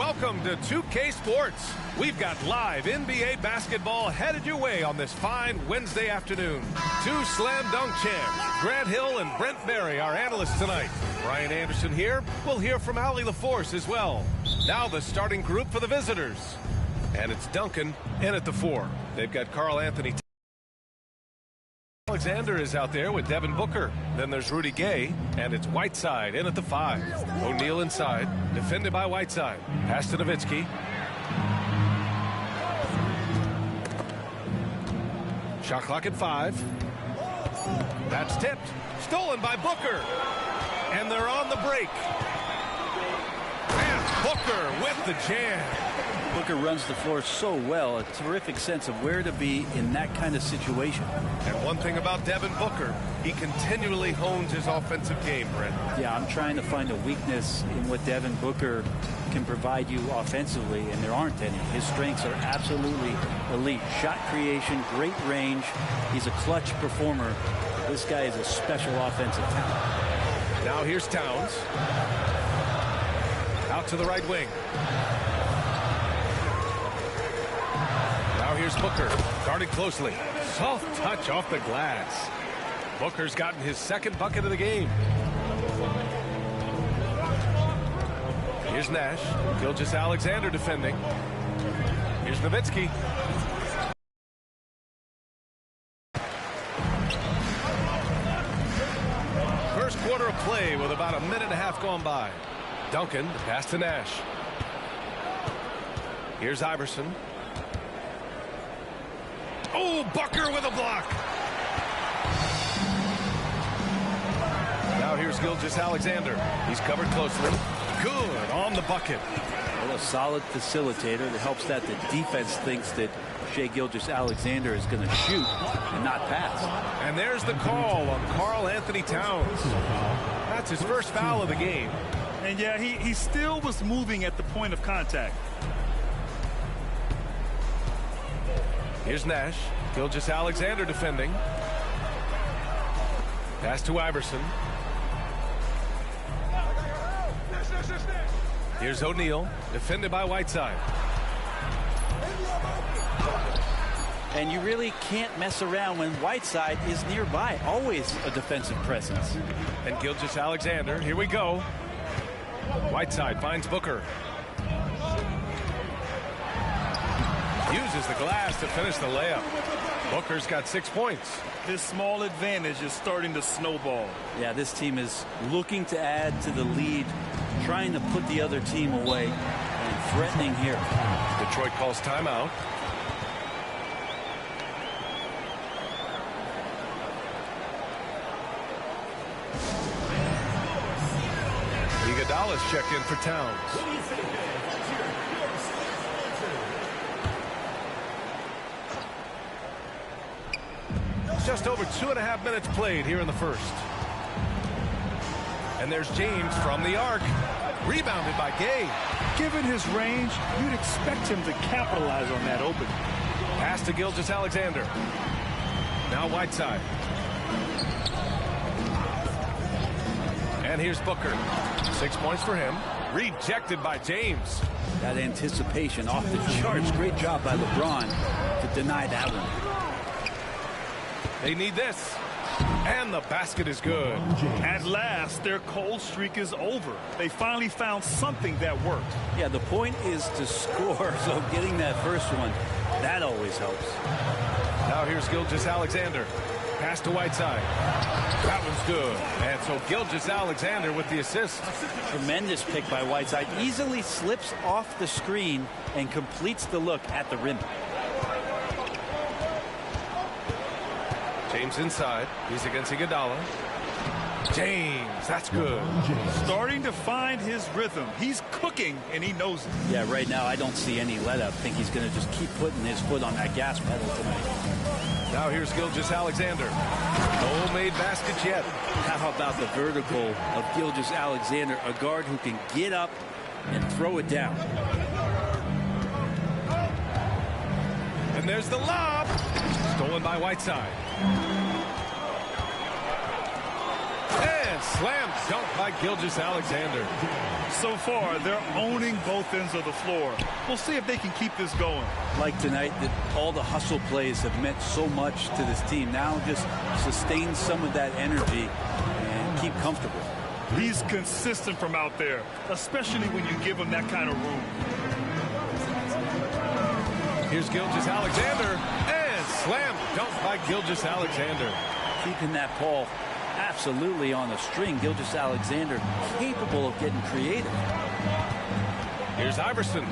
Welcome to 2K Sports. We've got live NBA basketball headed your way on this fine Wednesday afternoon. Two slam dunk champs, Grant Hill and Brent Berry, our analysts tonight. Brian Anderson here. We'll hear from Allie LaForce as well. Now the starting group for the visitors. And it's Duncan in at the 4. They've got Carl Anthony Alexander is out there with Devin Booker. Then there's Rudy Gay, and it's Whiteside in at the 5. O'Neal inside, defended by Whiteside. Pass to Nowitzki. Shot clock at 5. That's tipped. Stolen by Booker. And they're on the break. And Booker with the jam. Booker runs the floor so well, a terrific sense of where to be in that kind of situation. And one thing about Devin Booker, he continually hones his offensive game, Brent. Yeah, I'm trying to find a weakness in what Devin Booker can provide you offensively, and there aren't any. His strengths are absolutely elite. Shot creation, great range. He's a clutch performer. This guy is a special offensive talent. Now here's Towns. Out to the right wing. Now here's Booker, guarded closely. Soft touch off the glass. Booker's gotten his second bucket of the game. Here's Nash. Gilgeous-Alexander defending. Here's Nowitzki. First quarter of play with about a minute and a half gone by. Duncan, the pass to Nash. Here's Iverson. Oh, Booker with a block. Now here's Gilgeous-Alexander. He's covered closely. Good on the bucket. Well, a solid facilitator that helps that the defense thinks that Shai Gilgeous-Alexander is going to shoot and not pass. And there's the call on Carl Anthony Towns. That's his first foul of the game. And yeah, he still was moving at the point of contact. Here's Nash. Gilgeous-Alexander defending. Pass to Iverson. Here's O'Neal, defended by Whiteside. And you really can't mess around when Whiteside is nearby. Always a defensive presence. And Gilgeous-Alexander, here we go. Whiteside finds Booker. Uses the glass to finish the layup. Booker's got 6 points. This small advantage is starting to snowball. Yeah, this team is looking to add to the lead, trying to put the other team away, and threatening here. Detroit calls timeout. Iguodala's checked in for Towns. Just over 2.5 minutes played here in the first. And there's James from the arc. Rebounded by Gay. Given his range, you'd expect him to capitalize on that opening. Pass to Gilgeous-Alexander. Now Whiteside. And here's Booker. 6 points for him. Rejected by James. That anticipation off the charts. Great job by LeBron to deny that one. They need this. And the basket is good. At last, their cold streak is over. They finally found something that worked. Yeah, the point is to score, so getting that first one, that always helps. Now here's Gilgeous-Alexander. Pass to Whiteside. That one's good. And so Gilgeous-Alexander with the assist. Tremendous pick by Whiteside. Easily slips off the screen and completes the look at the rim. James inside. He's against Iguodala. James, that's good. Starting to find his rhythm. He's cooking, and he knows it. Yeah, right now I don't see any let up. I think he's going to just keep putting his foot on that gas pedal tonight. Now here's Gilgeous-Alexander. No made baskets yet. How about the vertical of Gilgeous-Alexander, a guard who can get up and throw it down. And there's the lob. Stolen by Whiteside. And slam dunk by Gilgeous-Alexander. So far, they're owning both ends of the floor. We'll see if they can keep this going. Like tonight, that all the hustle plays have meant so much to this team. Now just sustain some of that energy and keep comfortable. He's consistent from out there, especially when you give him that kind of room. Here's Gilgeous-Alexander, and slam dunk by Gilgeous-Alexander. Keeping that ball absolutely on the string. Gilgeous-Alexander capable of getting creative. Here's Iverson.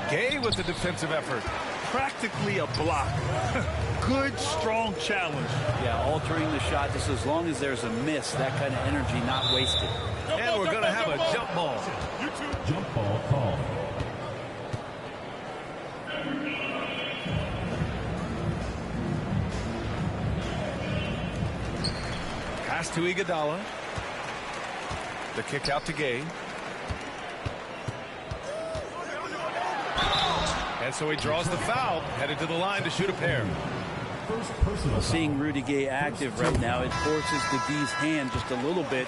Gay with the defensive effort. Practically a block. Good, strong challenge. Yeah, altering the shot just as long as there's a miss. That kind of energy not wasted. And we're going to have a jump ball. Jump ball call. Pass to Iguodala. The kick out to Gay. And so he draws the foul, headed to the line to shoot a pair. Seeing Rudy Gay active right now, it forces the D's hand just a little bit.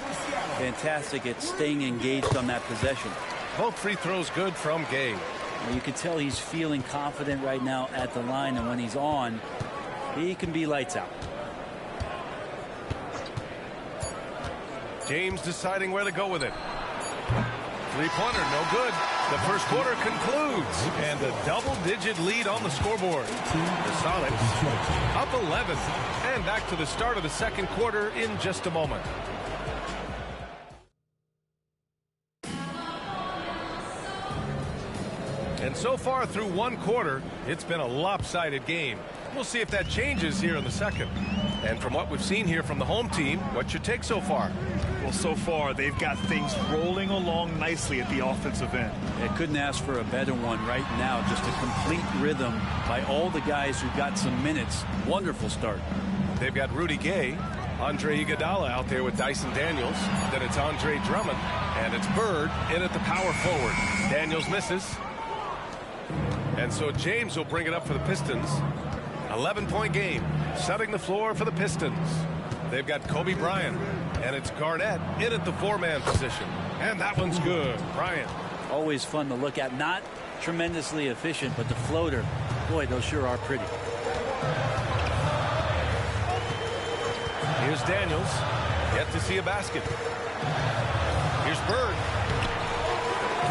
Fantastic at staying engaged on that possession. Both free throws good from Gay. You can tell he's feeling confident right now at the line, and when he's on, he can be lights out. James deciding where to go with it. Three-pointer, no good. The first quarter concludes, and a double-digit lead on the scoreboard. The Sonics up 11, and back to the start of the second quarter in just a moment. And so far through one quarter, it's been a lopsided game. We'll see if that changes here in the second. And from what we've seen here from the home team, what's your take so far? Well, so far, they've got things rolling along nicely at the offensive end. They couldn't ask for a better one right now. Just a complete rhythm by all the guys who got some minutes. Wonderful start. They've got Rudy Gay, Andre Iguodala out there with Dyson Daniels. Then it's Andre Drummond, and it's Bird in at the power forward. Daniels misses. And so James will bring it up for the Pistons. 11-point game, setting the floor for the Pistons. They've got Kobe Bryant, and it's Garnett in at the four-man position. And that one's good. Bryant. Always fun to look at. Not tremendously efficient, but the floater, boy, those sure are pretty. Here's Daniels. Yet to see a basket. Here's Bird.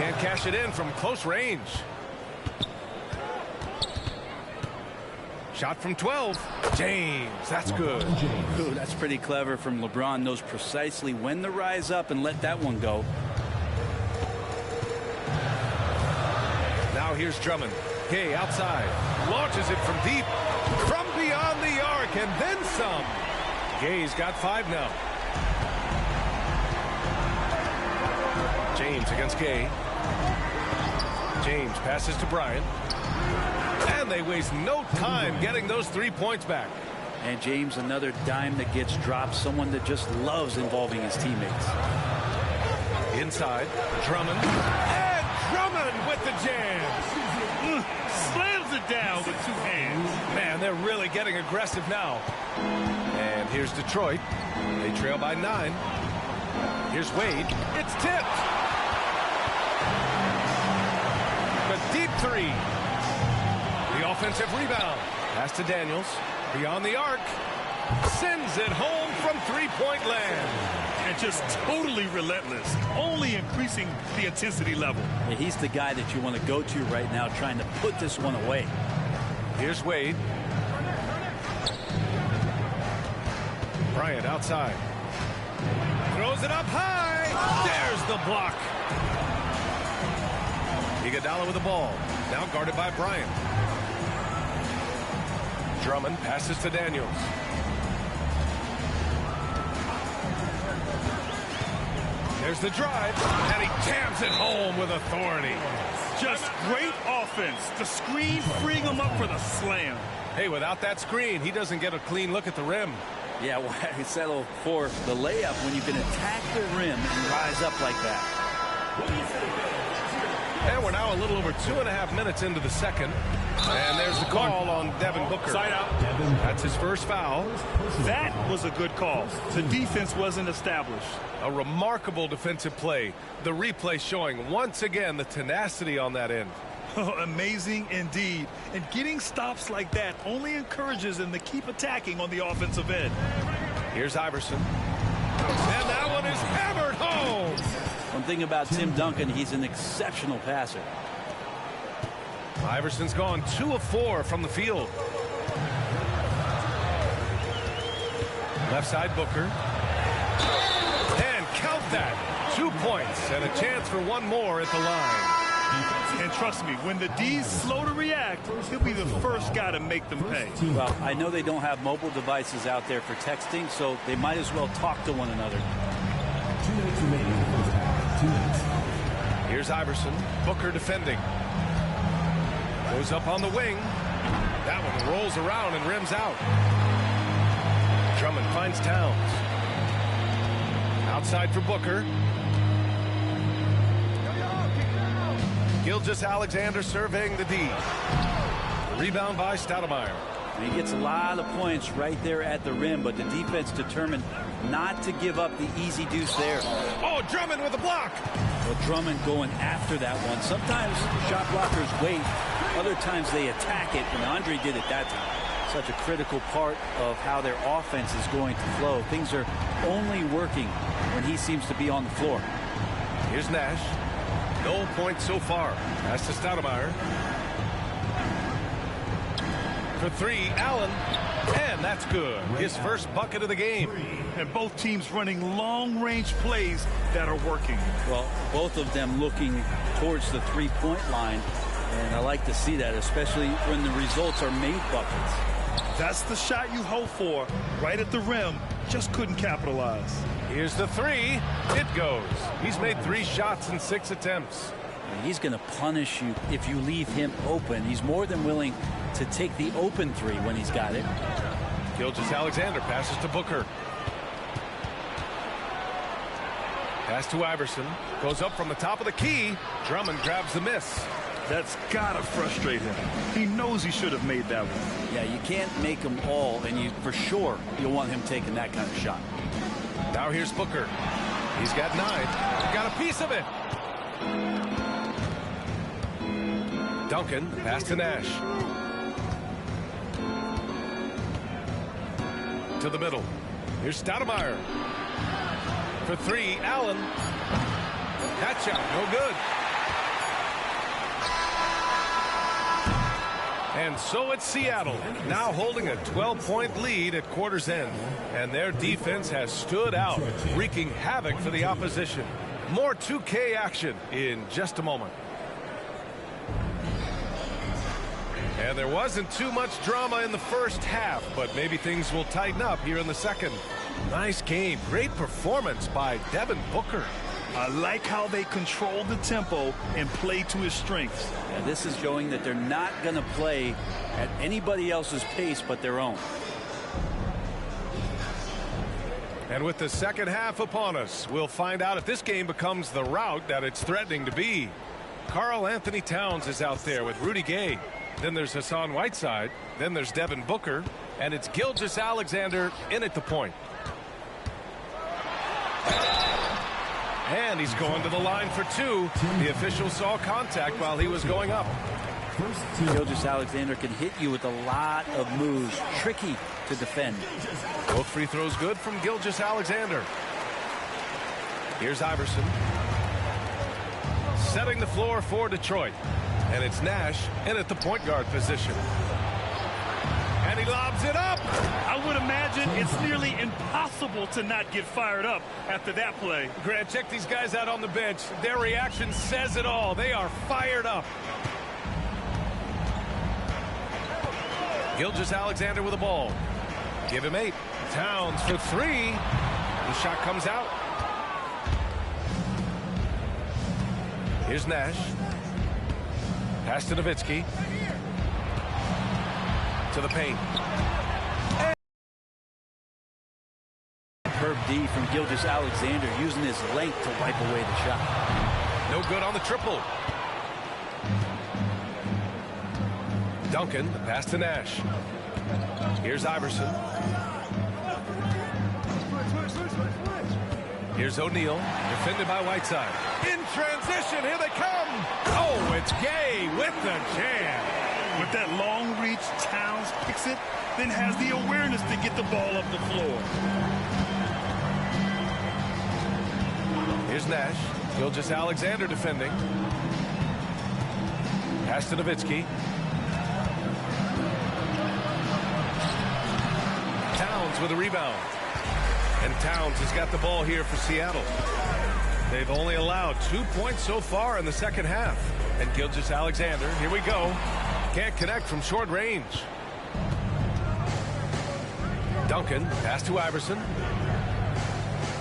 Can't cash it in from close range. Shot from 12. James, that's good. Ooh, that's pretty clever from LeBron. Knows precisely when to rise up and let that one go. Now here's Drummond. Gay outside. Launches it from deep. From beyond the arc and then some. Gay's got 5 now. James against Gay. James passes to Bryant. And they waste no time getting those 3 points back. And James, another dime that gets dropped. Someone that just loves involving his teammates. Inside, Drummond. And Drummond with the jam. Slams it down with 2 hands. Man, they're really getting aggressive now. And here's Detroit. They trail by 9. Here's Wade. It's tipped. The deep 3. The offensive rebound. Pass to Daniels. Beyond the arc. Sends it home from three-point land. And just totally relentless. Only increasing the intensity level. Yeah, he's the guy that you want to go to right now, trying to put this one away. Here's Wade. Bryant outside. Throws it up high. There's the block. Iguodala with the ball. Now guarded by Bryant. Drummond passes to Daniels. There's the drive, and he jams it home with authority. Just great offense. The screen freeing him up for the slam. Hey, without that screen, he doesn't get a clean look at the rim. Yeah, why settle for the layup when you can attack the rim and rise up like that? And we're now a little over 2.5 minutes into the second. And there's the call on Devin Booker. Side out. That's his first foul. That was a good call. The defense wasn't established. A remarkable defensive play. The replay showing once again the tenacity on that end. Amazing indeed. And getting stops like that only encourages them to keep attacking on the offensive end. Here's Iverson. And that one is hammered home. One thing about Tim Duncan, he's an exceptional passer. Iverson's gone 2 of 4 from the field. Left side Booker. And count that. 2 points and a chance for one more at the line. And trust me, when the D's slow to react, he'll be the first guy to make them pay. Well, I know they don't have mobile devices out there for texting, so they might as well talk to one another. 2 minutes remaining in the first half. 2 minutes. Here's Iverson. Booker defending. Goes up on the wing. That one rolls around and rims out. Drummond finds Towns. Outside for Booker. Gilgeous-Alexander surveying the D. Rebound by Stoudemire. He gets a lot of points right there at the rim, but the defense determined not to give up the easy deuce there. Oh, Drummond with a block. Well, Drummond going after that one. Sometimes shot blockers wait. Other times they attack it, and Andre did it that time. Such a critical part of how their offense is going to flow. Things are only working when he seems to be on the floor. Here's Nash. No points so far. Pass to Stoudemire. For 3, Allen. And that's good. His first bucket of the game. And both teams running long-range plays that are working. Well, both of them looking towards the three-point line. And I like to see that, especially when the results are made buckets. That's the shot you hope for. Right at the rim. Just couldn't capitalize. Here's the 3. It goes. He's made 3 shots in 6 attempts. And he's going to punish you if you leave him open. He's more than willing to take the open 3 when he's got it. Gilgeous-Alexander passes to Booker. Pass to Iverson. Goes up from the top of the key. Drummond grabs the miss. That's gotta frustrate him. He knows he should have made that one. Yeah, you can't make them all, and you for sure you'll want him taking that kind of shot. Now here's Booker. He's got 9. Got a piece of it. Duncan, pass to Nash. To the middle. Here's Stoudemire. For 3, Allen. That shot, no good. And so it's Seattle, now holding a 12-point lead at quarter's end. And their defense has stood out, wreaking havoc for the opposition. More 2K action in just a moment. And there wasn't too much drama in the first half, but maybe things will tighten up here in the second. Nice game. Great performance by Devin Booker. I like how they control the tempo and play to his strengths. And this is showing that they're not going to play at anybody else's pace but their own. And with the second half upon us, we'll find out if this game becomes the rout that it's threatening to be. Karl Anthony Towns is out there with Rudy Gay. Then there's Hassan Whiteside. Then there's Devin Booker. And it's Gilgeous-Alexander in at the point. And he's going to the line for 2. The official saw contact while he was going up. Gilgeous-Alexander can hit you with a lot of moves. Tricky to defend. Both free throws good from Gilgeous-Alexander. Here's Iverson. Setting the floor for Detroit. And it's Nash in at the point guard position. And he lobs it up. I would imagine it's nearly impossible to not get fired up after that play. Grant, check these guys out on the bench. Their reaction says it all. They are fired up. Gilgeous-Alexander with the ball. Give him 8. Towns for 3. The shot comes out. Here's Nash. Pass to Nowitzki. To the paint. Superb D from Gilgeous-Alexander using his length to wipe away the shot. No good on the triple. Duncan, the pass to Nash. Here's Iverson. Here's O'Neal, defended by Whiteside. In transition, here they come. Oh, it's Gay with the jam. With that long reach, Towns picks it, then has the awareness to get the ball up the floor. Here's Nash. Gilgeous-Alexander defending. Pass to Nowitzki. Towns with a rebound. And Towns has got the ball here for Seattle. They've only allowed 2 points so far in the second half. And Gilgeous-Alexander, here we go. Can't connect from short range. Duncan, pass to Iverson.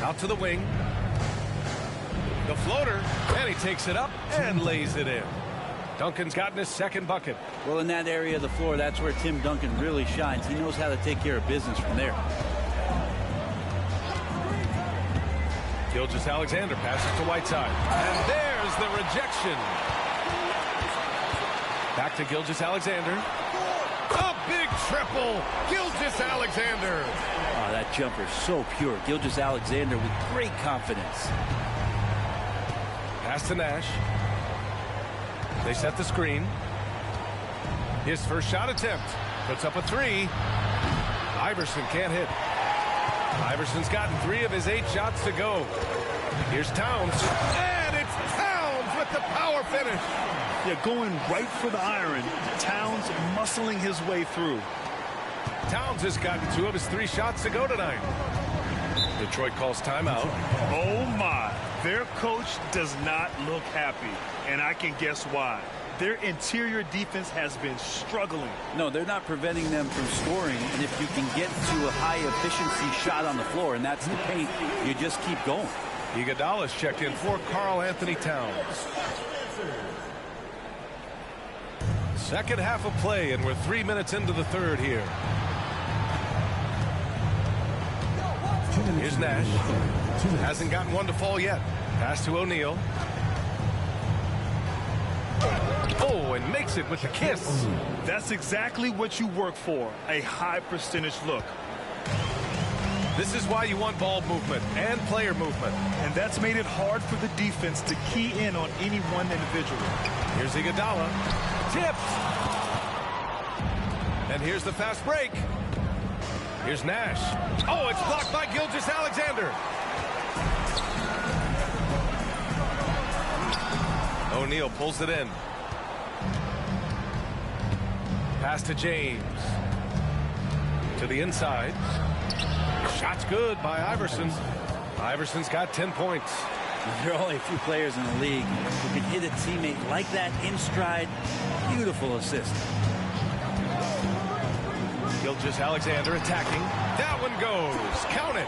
Out to the wing. The floater, and he takes it up and lays it in. Duncan's gotten his second bucket. Well, in that area of the floor, that's where Tim Duncan really shines. He knows how to take care of business from there. Gilgeous-Alexander passes to Whiteside. And there's the rejection. Back to Gilgeous-Alexander. A big triple. Gilgeous-Alexander. Oh, that jumper so pure. Gilgeous-Alexander with great confidence. Pass to Nash. They set the screen. His first shot attempt. Puts up a three. Iverson can't hit. Iverson's gotten 3 of his 8 shots to go. Here's Towns. And it's Towns with the power finish. Yeah, going right for the iron. Towns muscling his way through. Towns has gotten 2 of his 3 shots to go tonight. Detroit calls timeout. Oh, my. Their coach does not look happy, and I can guess why. Their interior defense has been struggling. No, they're not preventing them from scoring, and if you can get to a high-efficiency shot on the floor, and that's the paint, you just keep going. Iguodala's checked in for Karl-Anthony Towns. Second half of play, and we're 3 minutes into the third here. Here's Nash. Hasn't gotten one to fall yet. Pass to O'Neal. Oh, and makes it with the kiss. That's exactly what you work for, a high percentage look. This is why you want ball movement and player movement. And that's made it hard for the defense to key in on any one individual. Here's Iguodala. Tipped. And here's the fast break. Here's Nash. Oh, it's blocked by Gilgeous-Alexander. O'Neal pulls it in. Pass to James. To the inside. Shot's good by Iverson. Iverson's got 10 points. There are only a few players in the league who can hit a teammate like that in stride. Beautiful assist. Gilgeous-Alexander attacking. That one goes. Count it.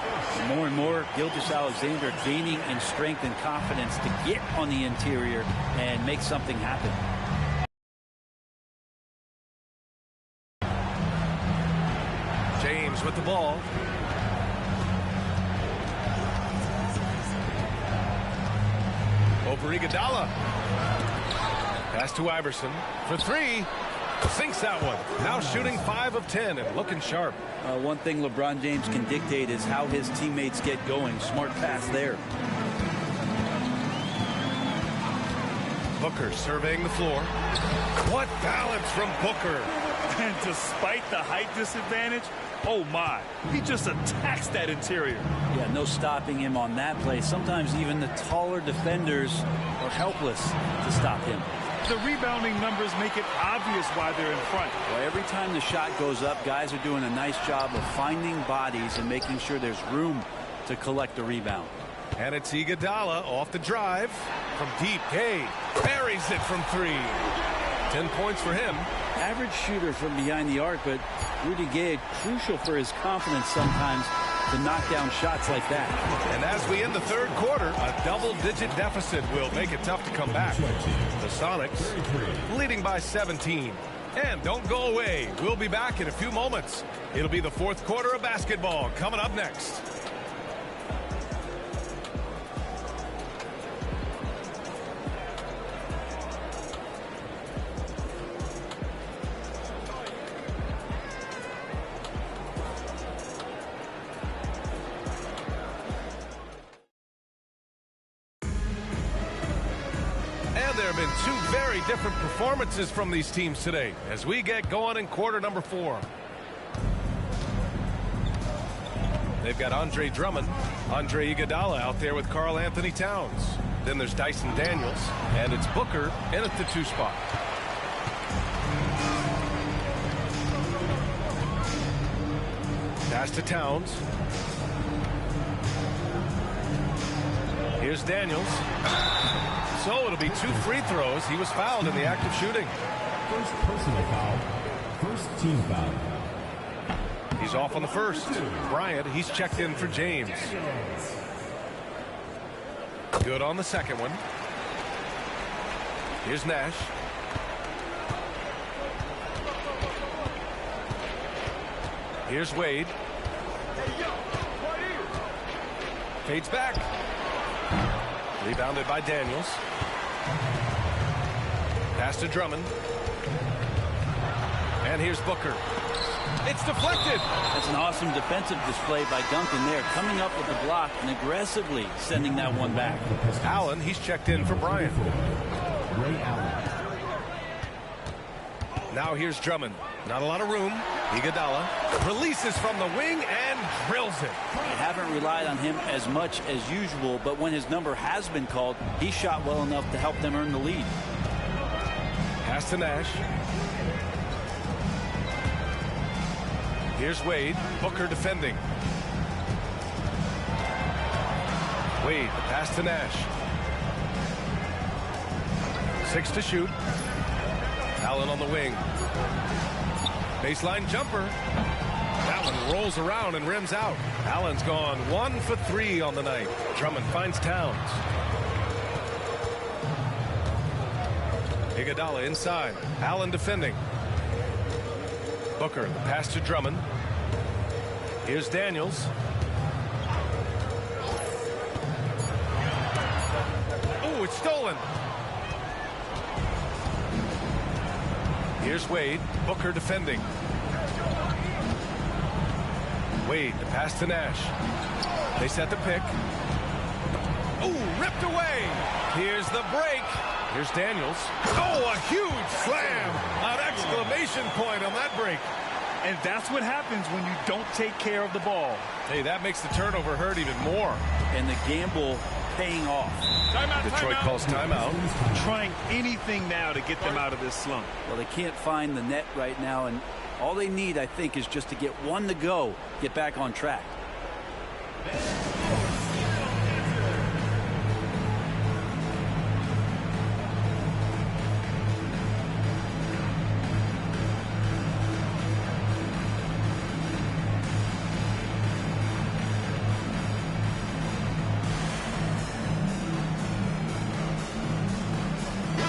More and more, Gilgeous-Alexander gaining in strength and confidence to get on the interior and make something happen. James with the ball. Over Iguodala. Pass to Iverson for 3. Sinks that one. Now shooting 5 of 10 and looking sharp. One thing LeBron James can dictate is how his teammates get going. Smart pass there. Booker surveying the floor. What balance from Booker. And despite the height disadvantage, oh my, he just attacks that interior. Yeah, no stopping him on that play. Sometimes even the taller defenders are helpless to stop him. The rebounding numbers make it obvious why they're in front. Well, every time the shot goes up, guys are doing a nice job of finding bodies and making sure there's room to collect the rebound. And it's Iguodala off the drive from deep. Gay buries it from 3. 10 points for him. Average shooter from behind the arc, but Rudy Gay crucial for his confidence sometimes to knock down shots like that. And as we end the third quarter, a double-digit deficit will make it tough to come back. The Sonics leading by 17. And don't go away. We'll be back in a few moments. It'll be the fourth quarter of basketball coming up next. there have been two very different performances from these teams today as we get going in quarter number 4. They've got Andre Drummond, Andre Iguodala out there with Karl Anthony Towns. Then there's Dyson Daniels, and it's Booker in at the 2 spot. Pass to Towns. Here's Daniels. So it'll be 2 free throws. He was fouled in the act of shooting. First personal foul. First team foul. He's off on the first. Bryant, he's checked in for James. Good on the second one. Here's Nash. Here's Wade. Fades back. Rebounded by Daniels. Pass to Drummond. And here's Booker. It's deflected. That's an awesome defensive display by Duncan there, coming up with the block and aggressively sending that one back. Allen, he's checked in for Bryant. Ray Allen. Now here's Drummond. Not a lot of room. Iguodala releases from the wing and drills it. They haven't relied on him as much as usual, but when his number has been called, he shot well enough to help them earn the lead. Pass to Nash. Here's Wade. Booker defending. Wade, pass to Nash. 6 to shoot. Allen on the wing. Baseline jumper. That one rolls around and rims out. Allen's gone 1 for 3 on the night. Drummond finds Towns. Iguodala inside. Allen defending. Booker, the pass to Drummond. Here's Daniels. Oh, it's stolen. Here's Wade. Booker defending. Wade, the pass to Nash. They set the pick. Oh, ripped away. Here's the break. Here's Daniels. Oh, a huge slam. An exclamation point on that break. And that's what happens when you don't take care of the ball. Hey, that makes the turnover hurt even more. And the gamble paying off. Timeout, Detroit calls timeout. Trying anything now to get them out of this slump. Well, they can't find the net right now, and all they need, I think, is just to get one to go, get back on track.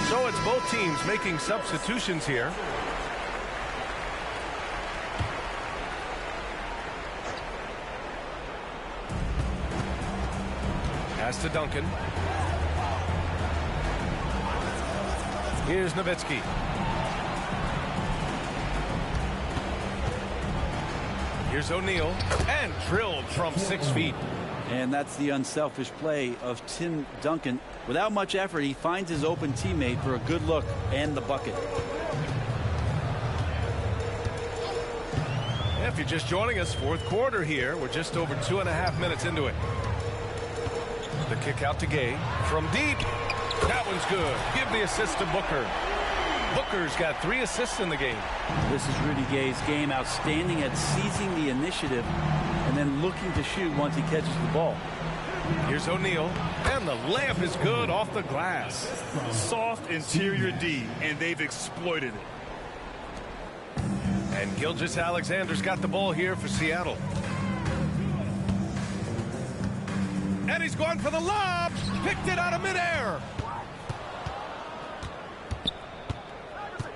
So it's both teams making substitutions here. Pass to Duncan. Here's Nowitzki. Here's O'Neal. And drilled from 6 feet. And that's the unselfish play of Tim Duncan. Without much effort, he finds his open teammate for a good look and the bucket. If you're just joining us, 4th quarter here. We're just over 2.5 minutes into it. The kick out to Gay. From deep. That one's good. Give the assist to Booker. Booker's got 3 assists in the game. This is Rudy Gay's game. Outstanding at seizing the initiative and then looking to shoot once he catches the ball. Here's O'Neal. And the layup is good off the glass. Soft interior D, and they've exploited it. And Gilgeous-Alexander's got the ball here for Seattle. And he's going for the lob. Picked it out of midair.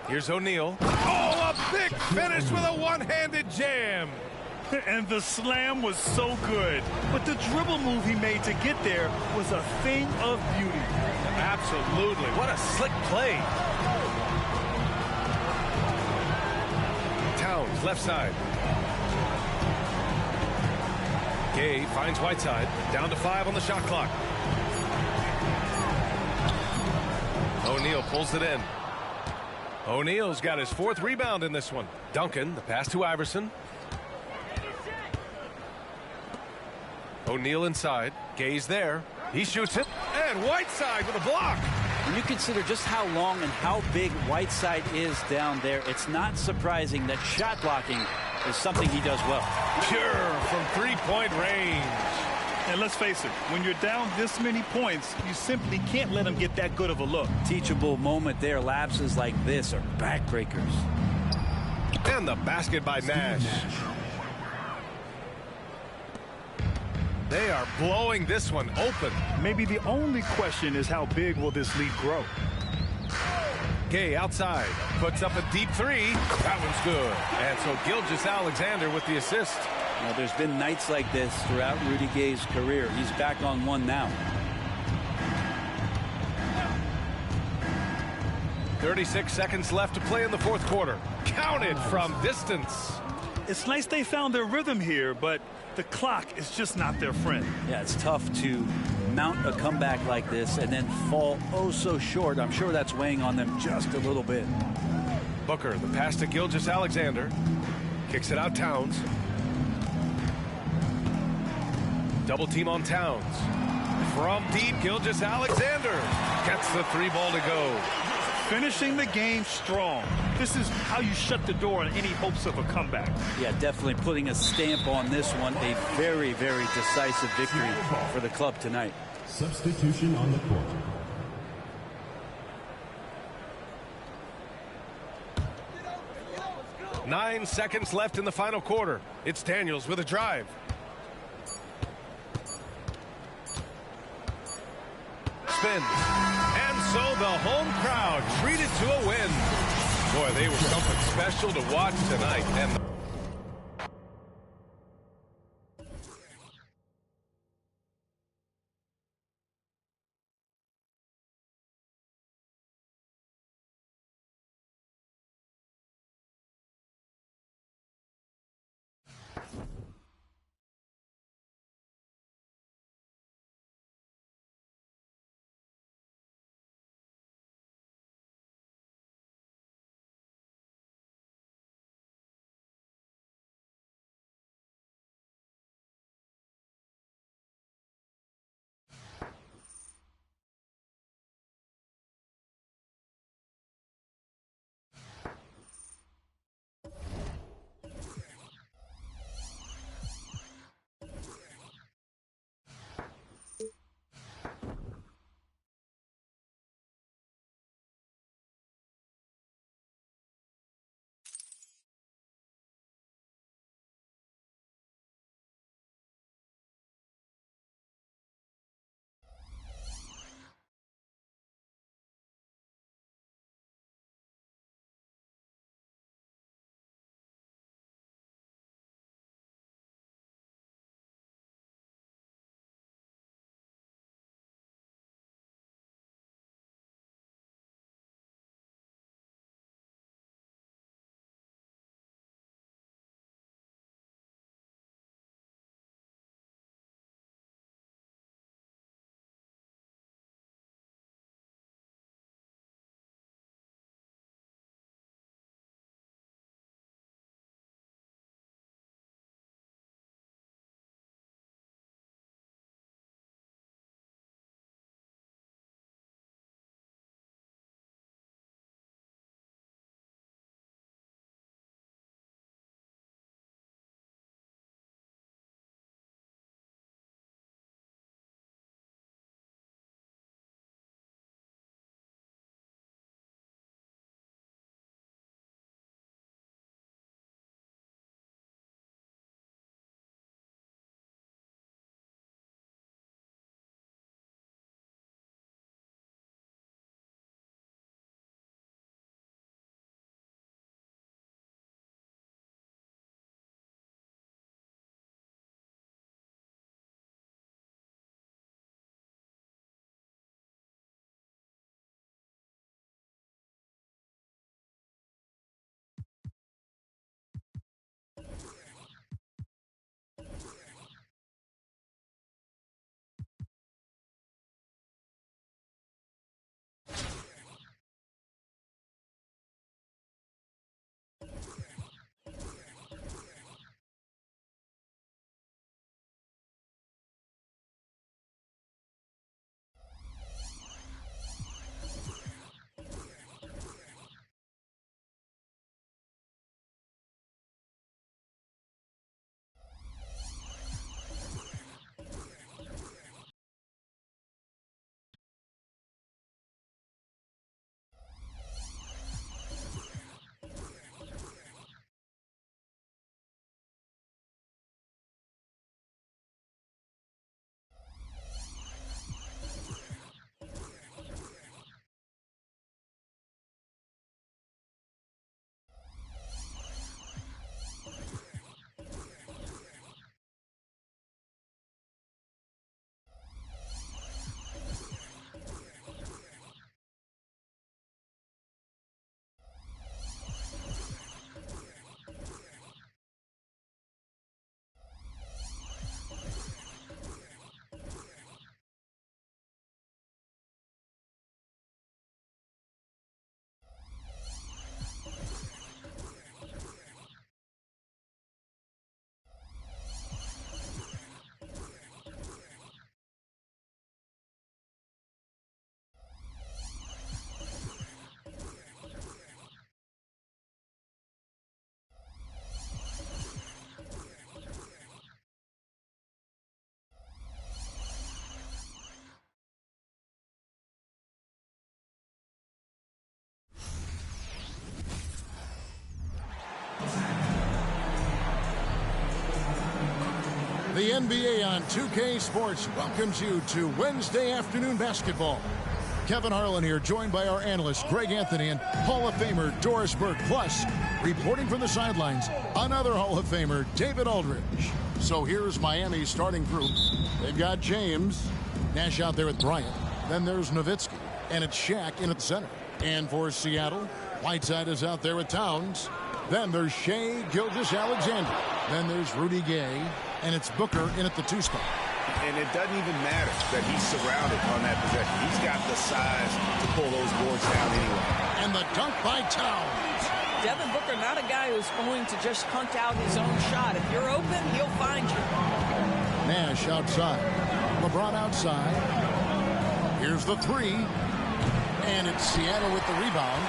Here's O'Neal. Oh, a big finish with a one-handed jam. And the slam was so good. But the dribble move he made to get there was a thing of beauty. Absolutely. What a slick play. Towns, left side. Gay finds Whiteside. Down to 5 on the shot clock. O'Neal pulls it in. O'Neal's got his 4th rebound in this one. Duncan, the pass to Iverson. O'Neal inside. Gay's there. He shoots it. And Whiteside with a block. When you consider just how long and how big Whiteside is down there, it's not surprising that shot blocking is something he does well. Pure from 3-point range. And let's face it, when you're down this many points, you simply can't let them get that good of a look. Teachable moment there. Lapses like this are backbreakers. And the basket by Nash. They are blowing this one open. Maybe the only question is how big will this lead grow? Gay outside. Puts up a deep 3. That one's good. And so Gilgeous-Alexander with the assist. Now, there's been nights like this throughout Rudy Gay's career. He's back on one now. 36 seconds left to play in the 4th quarter. Counted from distance. It's nice they found their rhythm here, but the clock is just not their friend. Yeah, it's tough to mount a comeback like this and then fall oh so short. I'm sure that's weighing on them just a little bit. Booker, the pass to Gilgeous-Alexander. Kicks it out Towns. Double team on Towns. From deep, Gilgeous-Alexander gets the 3-ball to go. Finishing the game strong. This is how you shut the door on any hopes of a comeback. Yeah, definitely putting a stamp on this one. A very, very decisive victory for the club tonight. Substitution on the court. Nine seconds left in the final quarter. It's Daniels with a drive. Spins. And so the home crowd treated to a win. Boy, they were something special to watch tonight. And The NBA on 2K Sports welcomes you to Wednesday afternoon basketball. Kevin Harlan here, joined by our analyst Greg Anthony and Hall of Famer Doris Burke. Plus, reporting from the sidelines, another Hall of Famer, David Aldridge. So here's Miami's starting group. They've got James, Nash out there with Bryant. Then there's Nowitzki, and it's Shaq in at the center. And for Seattle, Whiteside is out there with Towns. Then there's Shea Gilgeous-Alexander. Then there's Rudy Gay, and it's Booker in at the 2 spot. And it doesn't even matter that he's surrounded on that possession. He's got the size to pull those boards down anyway. And the dunk by Towns. Devin Booker, not a guy who's going to just hunt out his own shot. If you're open, he'll find you. Nash outside. LeBron outside. Here's the 3. And it's Seattle with the rebound.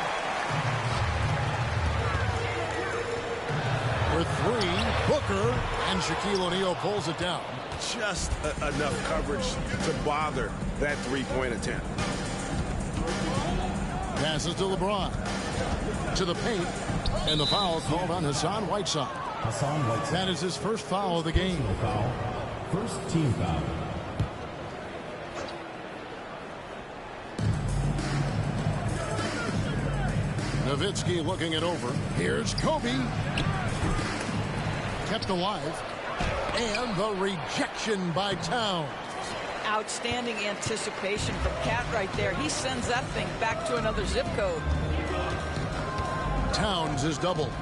For 3, Booker, and Shaquille O'Neal pulls it down. Just enough coverage to bother that three-point attempt. Passes to LeBron. To the paint. And the foul called on Hassan Whiteside. Hassan Whiteside. That is his first foul of the game. Foul. First team foul. Nowitzki looking it over. Here's Kobe. Kept alive. And the rejection by Towns. Outstanding anticipation from Cat right there. He sends that thing back to another zip code. Towns is doubled.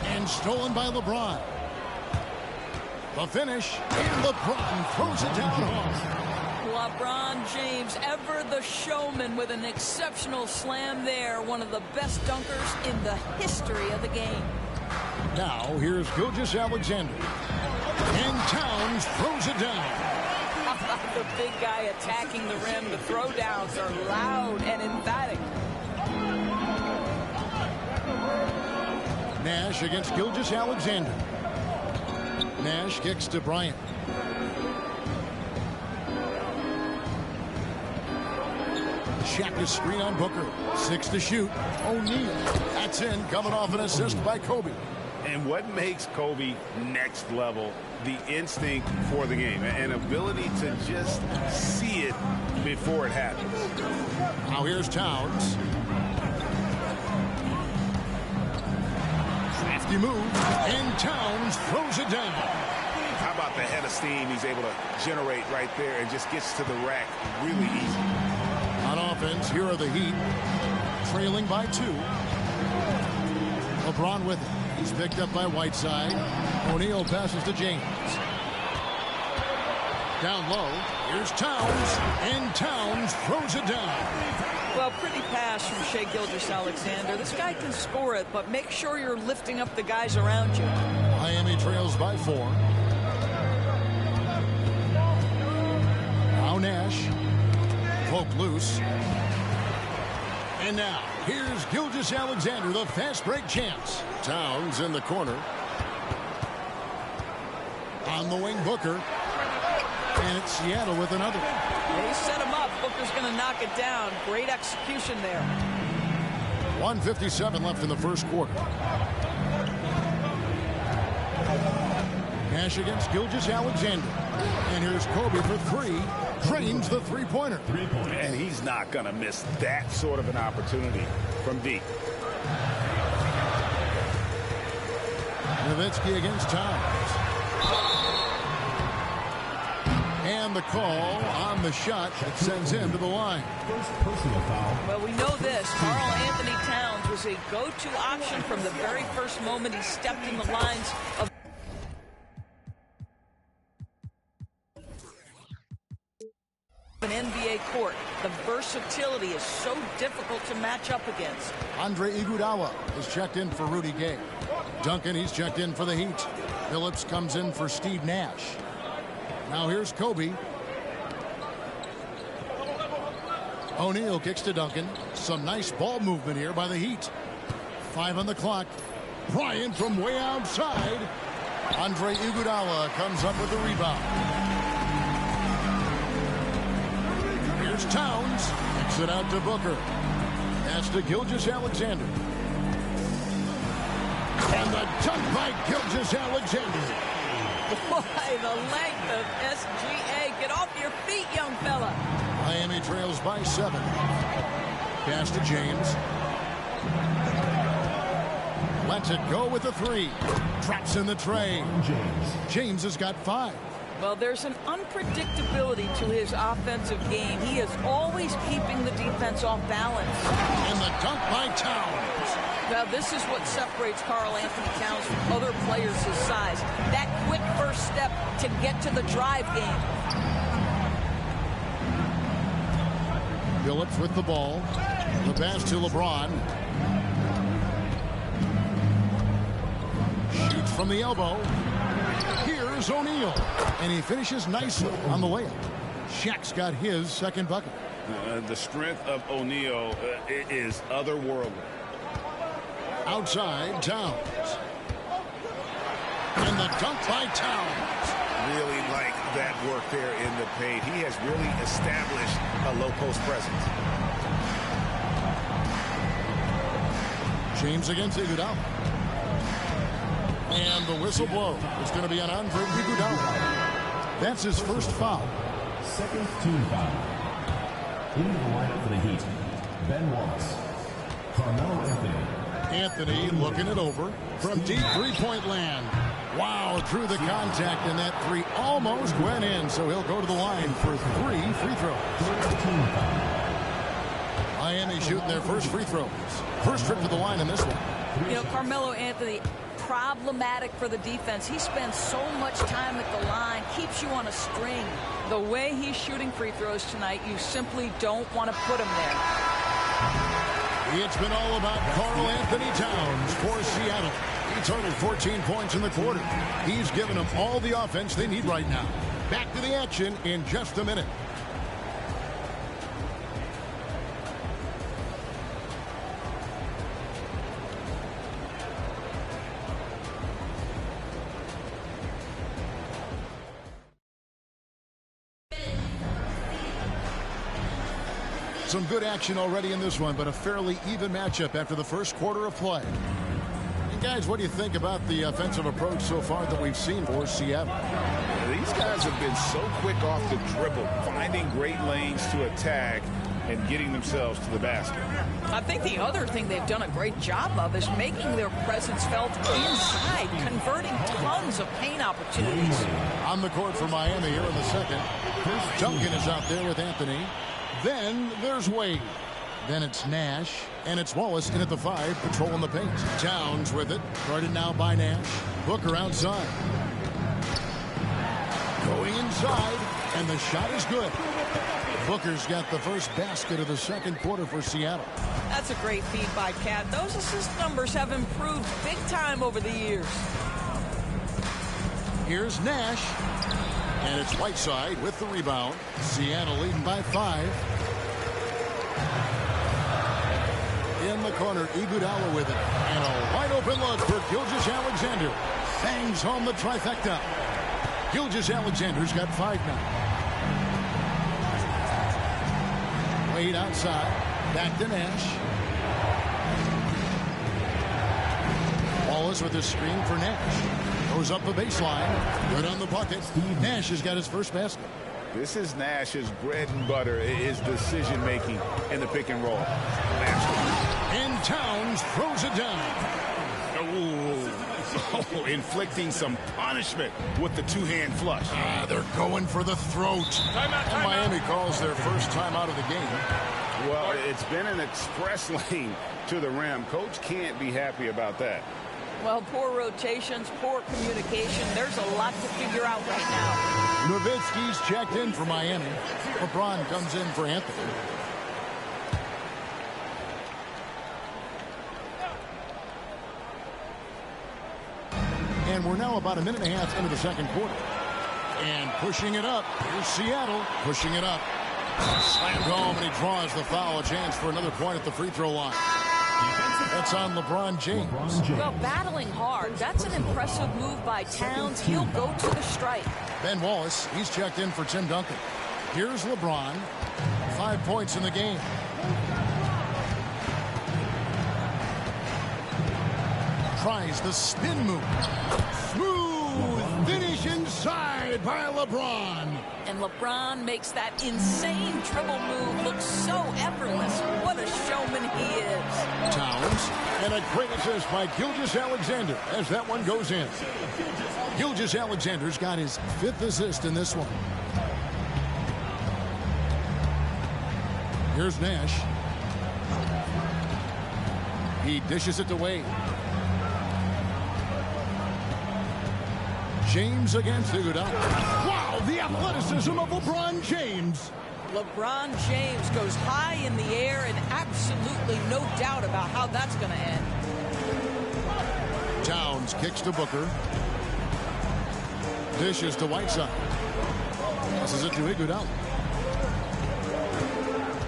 And stolen by LeBron. The finish. And LeBron throws it down. LeBron James, ever the showman, with an exceptional slam there. One of the best dunkers in the history of the game. Now here's Gilgeous-Alexander. And Towns throws it down. The big guy attacking the rim. The throwdowns are loud and emphatic. Nash against Gilgeous-Alexander. Nash kicks to Bryant. Shaq is screen on Booker. 6 to shoot. O'Neal. That's in, coming off an assist by Kobe. And what makes Kobe next level? The instinct for the game. An ability to just see it before it happens. Now here's Towns. Crafty move. And Towns throws it down. How about the head of steam he's able to generate right there and just gets to the rack really easy. On offense, here are the Heat. Trailing by 2. LeBron with it. He's picked up by Whiteside. O'Neal passes to James. Down low. Here's Towns. And Towns throws it down. Well, pretty pass from Shea Gilgeous-Alexander. This guy can score it, but make sure you're lifting up the guys around you. Miami trails by 4. Now Nash. Poke loose. And now, here's Gilgeous-Alexander, the fast break chance. Towns in the corner. On the wing, Booker. And it's Seattle with another. They set him up. Booker's going to knock it down. Great execution there. 1:57 left in the first quarter. Nash against Gilgeous-Alexander. And here's Kobe for 3. Drains the three-pointer. And he's not going to miss that sort of an opportunity from deep. Nowitzki against Towns. And the call on the shot that sends him to the line. First personal foul. Well, we know this. Karl Anthony Towns was a go-to option from the very first moment he stepped in the lines of an NBA court. The versatility is so difficult to match up against. Andre Iguodala is checked in for Rudy Gay. Duncan, he's checked in for the Heat. Phillips comes in for Steve Nash. Now here's Kobe. O'Neal kicks to Duncan. Some nice ball movement here by the Heat. 5 on the clock. Bryant from way outside. Andre Iguodala comes up with the rebound. Here's Towns. Kicks it out to Booker. Pass to Gilgeous-Alexander. And the dunk by Gilgeous-Alexander. Boy, the length of SGA. Get off your feet, young fella. Miami trails by 7. Pass to James. Lets it go with the 3. Drops in the tray. James has got 5. Well, there's an unpredictability to his offensive game. He is always keeping the defense off balance. And the dunk by Towns. Well, this is what separates Karl Anthony Towns from other players his size. That quick first step to get to the drive game. Phillips with the ball. The pass to LeBron. Shoots from the elbow. Here's O'Neal. And he finishes nicely on the layup. Shaq's got his second bucket. The strength of O'Neal is otherworldly. Outside, Towns. And the dunk by Towns. Really like that work there in the paint. He has really established a low post presence. James against Iguodala. And the whistle blows. It's going to be an on for Iguodala. That's his first foul. Second team foul. Into the lineup for the Heat, Ben Wallace. Carmelo Anthony looking it over from deep three-point land. Wow, through the contact, and that 3 almost went in, so he'll go to the line for 3 free throws. Miami shooting their first free throws. First trip to the line in this one. You know, Carmelo Anthony, problematic for the defense. He spends so much time at the line, keeps you on a string. The way he's shooting free throws tonight, you simply don't want to put him there. It's been all about Karl Anthony Towns for Seattle. He totaled 14 points in the quarter. He's given them all the offense they need right now. Back to the action in just a minute. Some good action already in this one, but a fairly even matchup after the first quarter of play. And guys, what do you think about the offensive approach so far that we've seen for Seattle? These guys have been so quick off the dribble, finding great lanes to attack and getting themselves to the basket. I think the other thing they've done a great job of is making their presence felt inside, converting tons of paint opportunities. On the court for Miami here in the second. Duncan is out there with Anthony. Then there's Wade. Then it's Nash. And it's Wallace in at the 5, patrolling the paint. Towns with it. Guarded now by Nash. Booker outside. Going inside. And the shot is good. Booker's got the first basket of the second quarter for Seattle. That's a great feed by Cat. Those assist numbers have improved big time over the years. Here's Nash. And it's Whiteside with the rebound. Seattle leading by 5. In the corner, Iguodala with it. And a wide open look for Gilgeous-Alexander. Bangs home the trifecta. Gilgeous-Alexander's got 5 now. Wade outside. Back to Nash. Wallace with his screen for Nash. Goes up the baseline. Good on the bucket. Nash has got his first basket. This is Nash's bread and butter, his decision-making in the pick and roll. And Towns throws it down. Oh, inflicting some punishment with the two-hand flush. They're going for the throat. Miami calls their first time out of the game. Well, it's been an express lane to the rim. Coach can't be happy about that. Well, poor rotations, poor communication. There's a lot to figure out right now. Nowitzki's checked in for Miami. LeBron comes in for Anthony. And we're now about a minute and a half into the second quarter. And pushing it up. Here's Seattle pushing it up. Slammed home, and he draws the foul. A chance for another point at the free throw line. That's on LeBron James. Well, battling hard. That's an impressive move by Towns. He'll go to the strike. Ben Wallace, he's checked in for Tim Duncan. Here's LeBron. 5 points in the game. Tries the spin move. Smooth Smooth finish inside by LeBron. And LeBron makes that insane dribble move look so effortless. What a showman he is. Towns, and a great assist by Gilgeous-Alexander as that one goes in. Gilgeous-Alexander's got his 5th assist in this one. Here's Nash. He dishes it to Wade. James against Iguodala. Wow, the athleticism of LeBron James. LeBron James goes high in the air, and absolutely no doubt about how that's going to end. Towns kicks to Booker. Dishes to Whiteside. Passes it to Iguodala.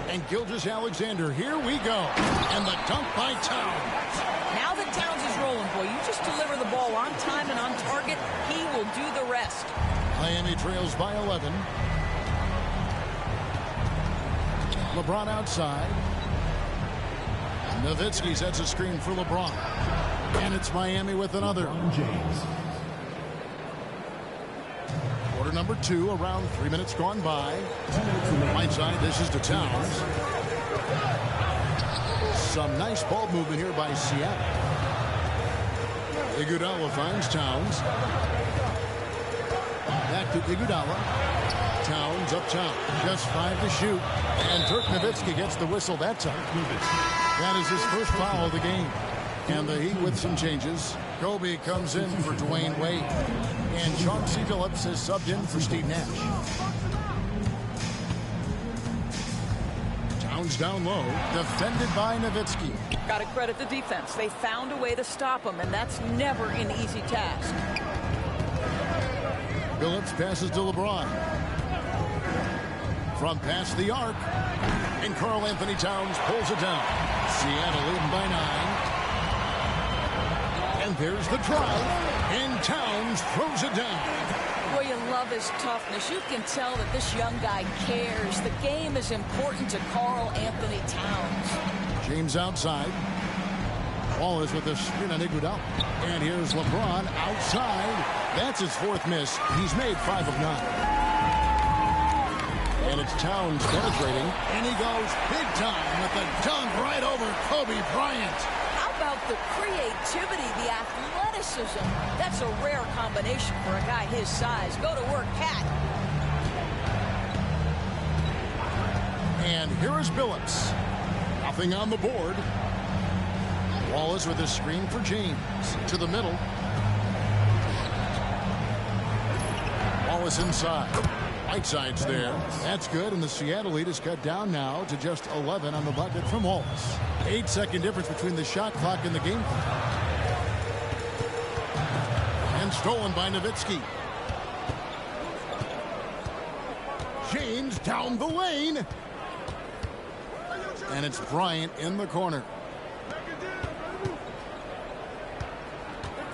And Gilgeous-Alexander, here we go. And the dunk by Towns. Now that Towns is rolling, boy, you just deliver the ball on time and on target, he will do the rest. Miami trails by 11. LeBron outside. Nowitzki sets a screen for LeBron. And it's Miami with another. James. Quarter number 2, around 3 minutes gone by. Whiteside, this is to Towns. Some nice ball movement here by Seattle. Iguodala finds Towns. Back to Iguodala. Towns up top. Just 5 to shoot. And Dirk Nowitzki gets the whistle that time. That is his first foul of the game. And the Heat with some changes. Kobe comes in for Dwayne Wade. And Chauncey Billups is subbed in for Steve Nash. Towns down low. Defended by Nowitzki. Got to credit the defense. They found a way to stop him, and that's never an easy task. Billups passes to LeBron. From past the arc. And Karl Anthony Towns pulls it down. Seattle leading by 9. And there's the drive. And Towns throws it down. Boy, you love his toughness. You can tell that this young guy cares. The game is important to Karl Anthony Towns. James outside. Wallace with a screen on Iguodala. And here's LeBron outside. That's his 4th miss. He's made 5 of 9. And it's Towns penetrating. And he goes big time with a dunk right over Kobe Bryant. How about the creativity, the athleticism? That's a rare combination for a guy his size. Go to work, Cat. And here is Billups. Nothing on the board. Wallace with a screen for James. To the middle. Wallace inside. Whiteside's there. That's good, and the Seattle lead is cut down now to just 11 on the bucket from Wallace. 8-second difference between the shot clock and the game clock. And stolen by Nowitzki. James down the lane. And it's Bryant in the corner.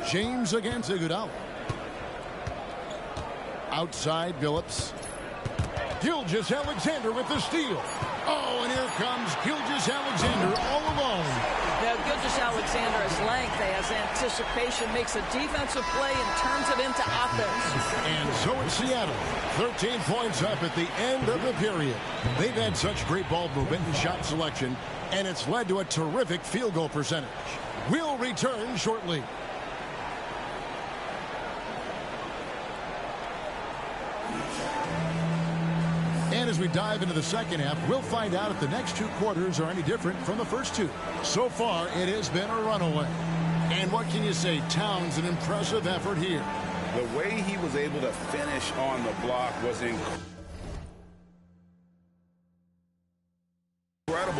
James against Iguodala. Outside, Billups. Gilgeous-Alexander with the steal. Oh, and here comes Gilgeous-Alexander all alone. Now, Gilgeous-Alexander has length, has anticipation, makes a defensive play, and turns it into offense. And so it's Seattle. 13 points up at the end of the period. They've had such great ball movement and shot selection, and it's led to a terrific field goal percentage. We'll return shortly. And as we dive into the second half, we'll find out if the next 2 quarters are any different from the first 2. So far, it has been a runaway. And what can you say? Towns, an impressive effort here. The way he was able to finish on the block was incredible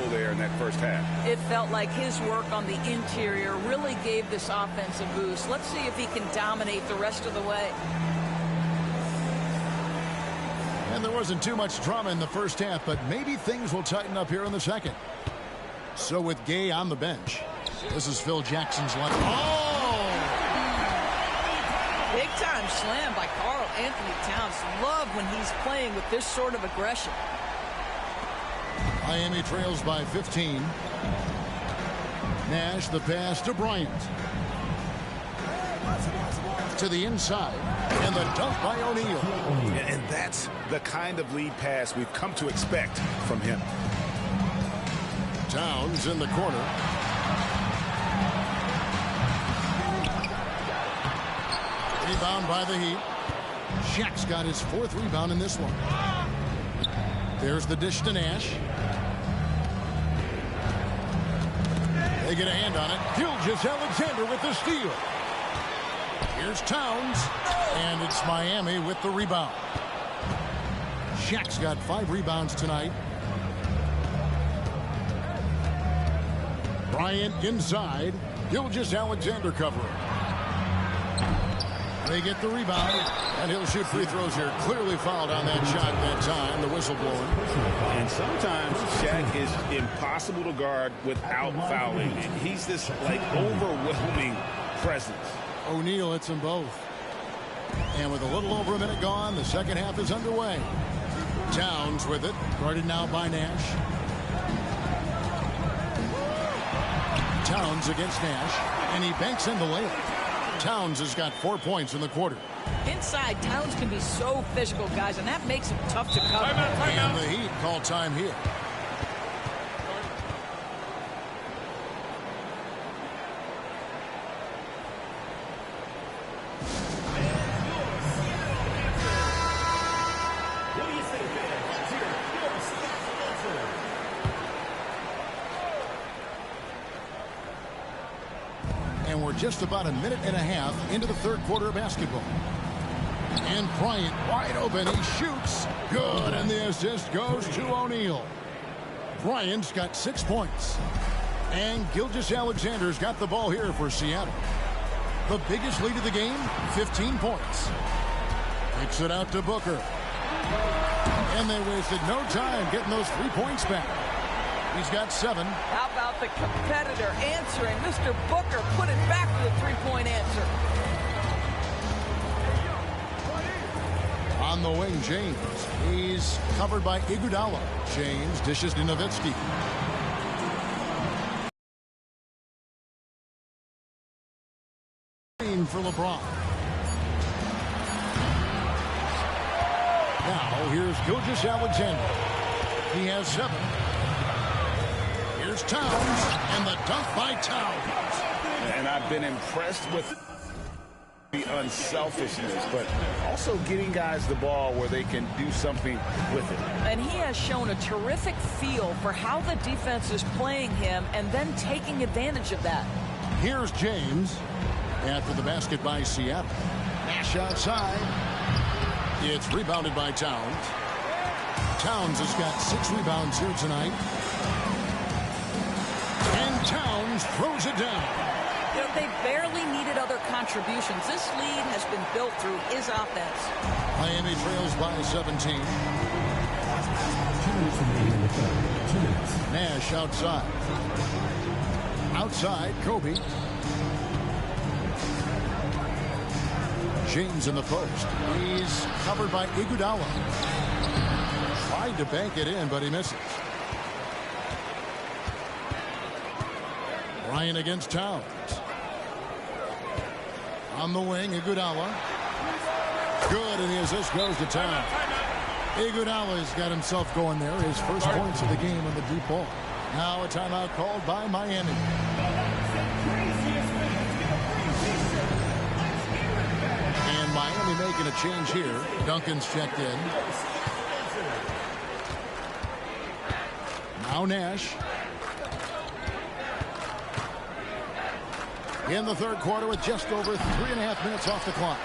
there in that first half. It felt like his work on the interior really gave this offense a boost. Let's see if he can dominate the rest of the way. And there wasn't too much drama in the first half, but maybe things will tighten up here in the second. So with Gay on the bench, this is Phil Jackson's left. Oh! Big time slam by Karl Anthony Towns. Love when he's playing with this sort of aggression. Miami trails by 15. Nash the pass to Bryant. To the inside. And the dunk by O'Neal. And that's the kind of lead pass we've come to expect from him. Towns in the corner. Rebound by the Heat. Shaq's got his 4th rebound in this one. There's the dish to Nash. They get a hand on it. Gilgeous-Alexander with the steal. Here's Towns. And it's Miami with the rebound. Shaq's got 5 rebounds tonight. Bryant inside. Gilgeous-Alexander covering. They get the rebound, and he'll shoot free throws here. Clearly fouled on that shot that time, the whistle blowing. And sometimes Shaq is impossible to guard without fouling. He's this, like, overwhelming presence. O'Neal hits them both. And with a little over a minute gone, the second half is underway. Towns with it, guarded now by Nash. Towns against Nash, and he banks in the layup. Towns has got 4 points in the quarter. Inside, Towns can be so physical, guys, and that makes him tough to cover. And the Heat call time here. And we're just about a minute and a half into the 3rd quarter of basketball. And Bryant wide open. He shoots. Good. And the assist goes to O'Neal. Bryant's got 6 points. And Gilgeous-Alexander's got the ball here for Seattle. The biggest lead of the game, 15 points. Kicks it out to Booker. And they wasted no time getting those 3 points back. He's got 7. How about the competitor answering? Mr. Booker put it back for the 3-point answer. On the wing, James. He's covered by Iguodala. James dishes to Nowitzki. For LeBron. Now here's Gilgeous-Alexander. He has 7. Here's Towns, and the dunk by Towns. And I've been impressed with the unselfishness, but also getting guys the ball where they can do something with it. And he has shown a terrific feel for how the defense is playing him and then taking advantage of that. Here's James. After the basket by Seattle. Nash outside. It's rebounded by Towns. Towns has got 6 rebounds here tonight. And Towns throws it down. You know, they barely needed other contributions. This lead has been built through his offense. Miami trails by 17. Nash outside. Outside, Kobe. James in the post. He's covered by Iguodala. Tried to bank it in, but he misses. Bryant against Towns. On the wing, Iguodala. Good, and the assist goes to Towns. Iguodala's got himself going there. His first points of the game on the deep ball. Now a timeout called by Miami. Miami making a change here. Duncan's checked in. Now Nash. In the 3rd quarter with just over 3.5 minutes off the clock.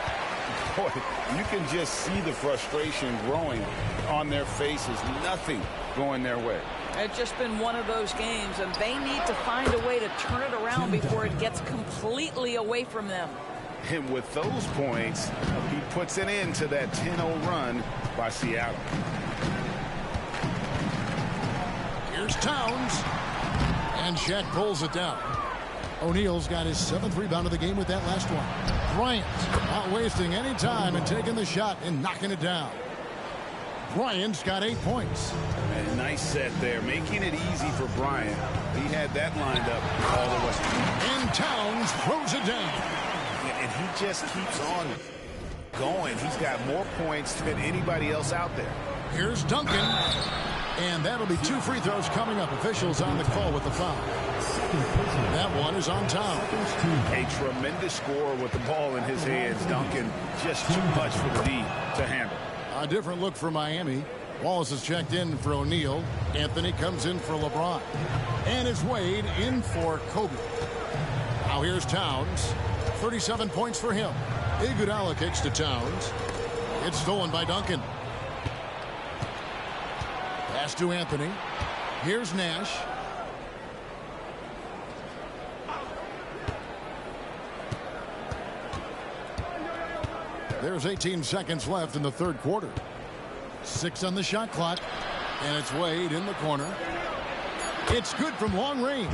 Boy, you can just see the frustration growing on their faces. Nothing going their way. It's just been one of those games, and they need to find a way to turn it around before it gets completely away from them. And with those points, he puts an end to that 10-0 run by Seattle. Here's Towns. And Shaq pulls it down. O'Neal's got his 7th rebound of the game with that last one. Bryant not wasting any time and taking the shot and knocking it down. Bryant's got 8 points. A nice set there, making it easy for Bryant. He had that lined up all the way. And Towns throws it down. And he just keeps on going. He's got more points than anybody else out there. Here's Duncan. And that'll be 2 free throws coming up. Officials on the call with the foul. That one is on Town. A tremendous scorer with the ball in his hands. Duncan, just too much for the D to handle. A different look for Miami. Wallace is checked in for O'Neal. Anthony comes in for LeBron. And it's Wade in for Kobe. Now here's Towns. 37 points for him. Iguodala kicks to Towns. It's stolen by Duncan. Pass to Anthony. Here's Nash. There's 18 seconds left in the third quarter. 6 on the shot clock. And it's Wade in the corner. It's good from long range.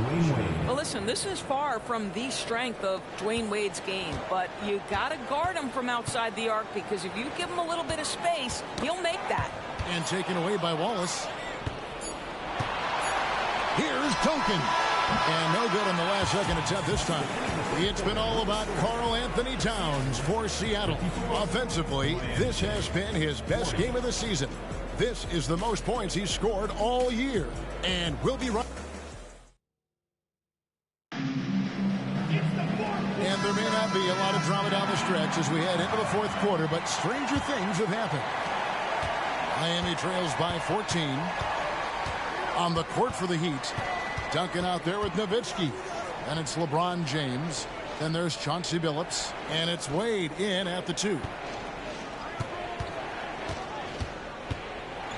Well, listen, this is far from the strength of Dwayne Wade's game, but you got to guard him from outside the arc, because if you give him a little bit of space, he'll make that. And taken away by Wallace. Here's Duncan. And no good on the last second attempt this time. It's been all about Karl Anthony Towns for Seattle. Offensively, this has been his best game of the season. This is the most points he's scored all year. And we'll be right. And there may not be a lot of drama down the stretch as we head into the fourth quarter, but stranger things have happened. Miami trails by 14. On the court for the Heat. Duncan out there with Nowitzki. And it's LeBron James. Then there's Chauncey Billups. And it's Wade in at the 2.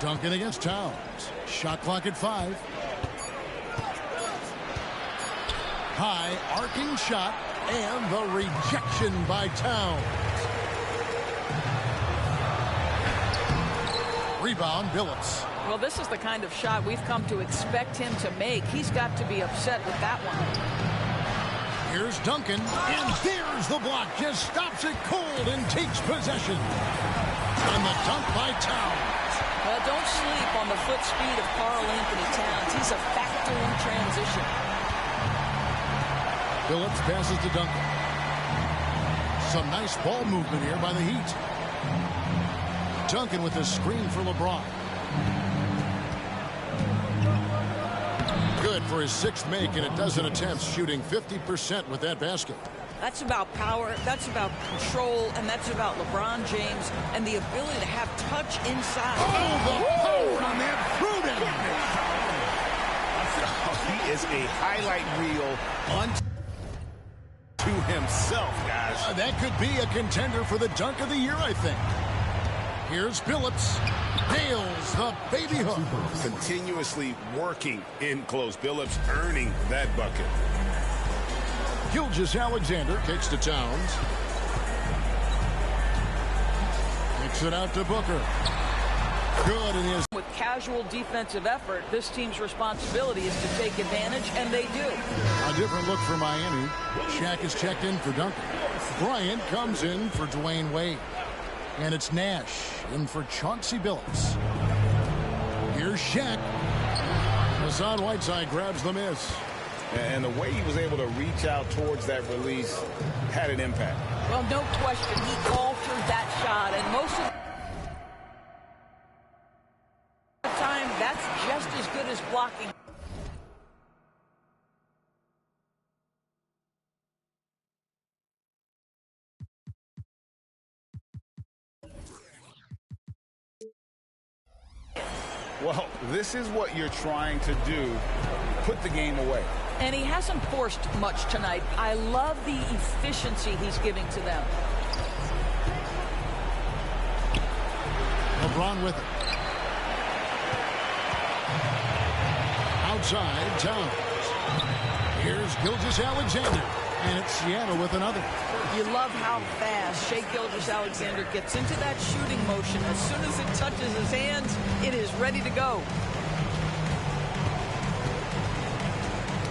Duncan against Towns. Shot clock at 5. High arcing shot. And the rejection by Towns. Rebound, Billups. Well, this is the kind of shot we've come to expect him to make. He's got to be upset with that one. Here's Duncan, and there's the block. Just stops it cold and takes possession. And the dunk by Towns. Well, don't sleep on the foot speed of Karl Anthony Towns. He's a factor in transition. Billups passes to Duncan. Some nice ball movement here by the Heat. Duncan with a screen for LeBron. Good for his 6th make in a dozen attempts, shooting 50% with that basket. That's about power, that's about control, and that's about LeBron James and the ability to have touch inside. Oh, the power on that throw-down. He is a highlight reel unto himself, guys. That could be a contender for the dunk of the year, I think. Here's Billups. Nails the baby hook. Continuously working in close. Billups earning that bucket. Gilgeous-Alexander kicks to Towns. Kicks it out to Booker. Good in his. With casual defensive effort, this team's responsibility is to take advantage, and they do. A different look for Miami. Shaq is checked in for Duncan. Bryant comes in for Dwayne Wade. And it's Nash in for Chauncey Billups. Here's Shaq. Hassan Whiteside grabs the miss. And the way he was able to reach out towards that release had an impact. Well, no question, he altered that shot, and most of the time, that's just as good as blocking. Well, this is what you're trying to do. Put the game away. And he hasn't forced much tonight. I love the efficiency he's giving to them. LeBron with it. Outside, Towns. Here's Gilgeous-Alexander. And it's Seattle with another. You love how fast Shai Gilgeous-Alexander gets into that shooting motion. As soon as it touches his hands, it is ready to go.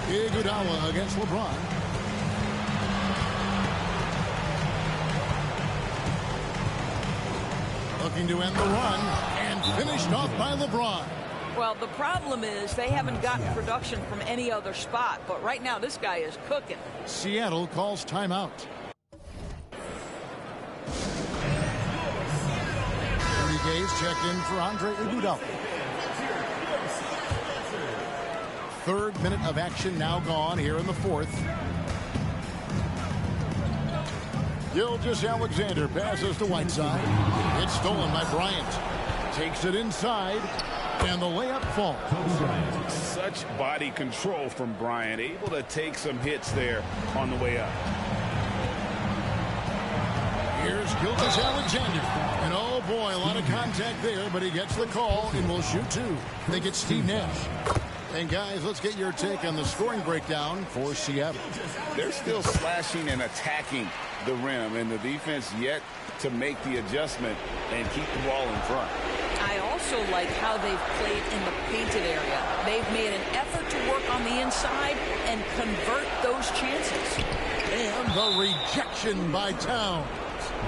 Iguodala against LeBron. Looking to end the run, and finished off by LeBron. Well, the problem is they haven't gotten production from any other spot, but right now this guy is cooking. Seattle calls timeout. He's checked in for Andre Iguodala. Third minute of action now gone here in the fourth. Gilgeous-Alexander passes to Whiteside. It's stolen by Bryant. Takes it inside, and the layup falls. Such body control from Bryant, able to take some hits there on the way up. Here's Gilgeous-Alexander. And oh boy, a lot of contact there, but he gets the call and will shoot two. I think it's Steve Nash. And guys, let's get your take on the scoring breakdown for Seattle. They're still slashing and attacking the rim, and the defense yet to make the adjustment and keep the ball in front. I also like how they've played in the painted area. They've made an effort to work on the inside and convert those chances. And the rejection by Towns.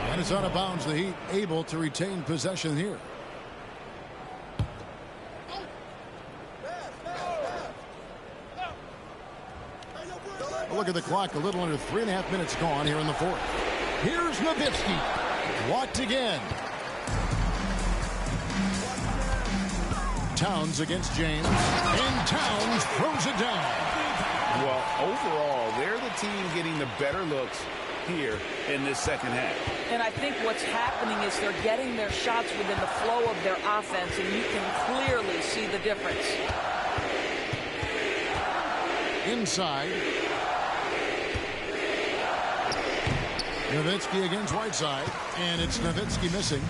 And it's out of bounds. The Heat able to retain possession here. Look at the clock. A little under 3.5 minutes gone here in the fourth. Here's Nowitzki. Blocked again. Towns against James. And Towns throws it down. Well, overall, they're the team getting the better looks here in this second half. And I think what's happening is they're getting their shots within the flow of their offense, and you can clearly see the difference. Inside. Nowitzki against Whiteside, and it's Nowitzki missing.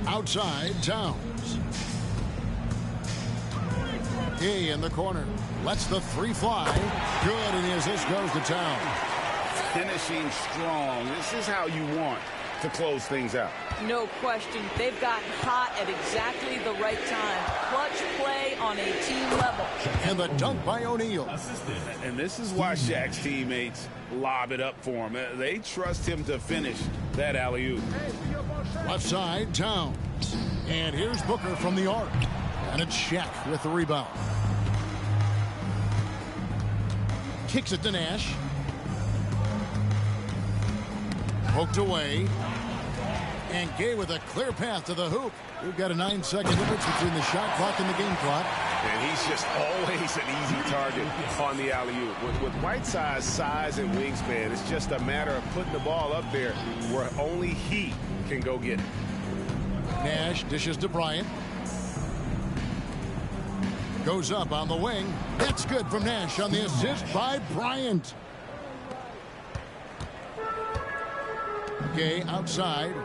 Outside, Towns. He in the corner. Lets the three fly. Good, and the assist goes to Towns. Finishing strong. This is how you want to close things out. No question. They've gotten hot at exactly the right time. Clutch play on a team level. And the dunk by O'Neal. And this is why Shaq's teammates lob it up for him. They trust him to finish that alley-oop. Left side, Towns. And here's Booker from the arc. And it's Shaq with the rebound. Kicks it to Nash. Poked away. And Gay with a clear path to the hoop. We've got a 9-second difference between the shot clock and the game clock. And he's just always an easy target on the alley-oop. With Whiteside's size and wingspan, it's just a matter of putting the ball up there where only he can go get it. Nash dishes to Bryant. Goes up on the wing. That's good from Nash on the assist by Bryant. Gay outside.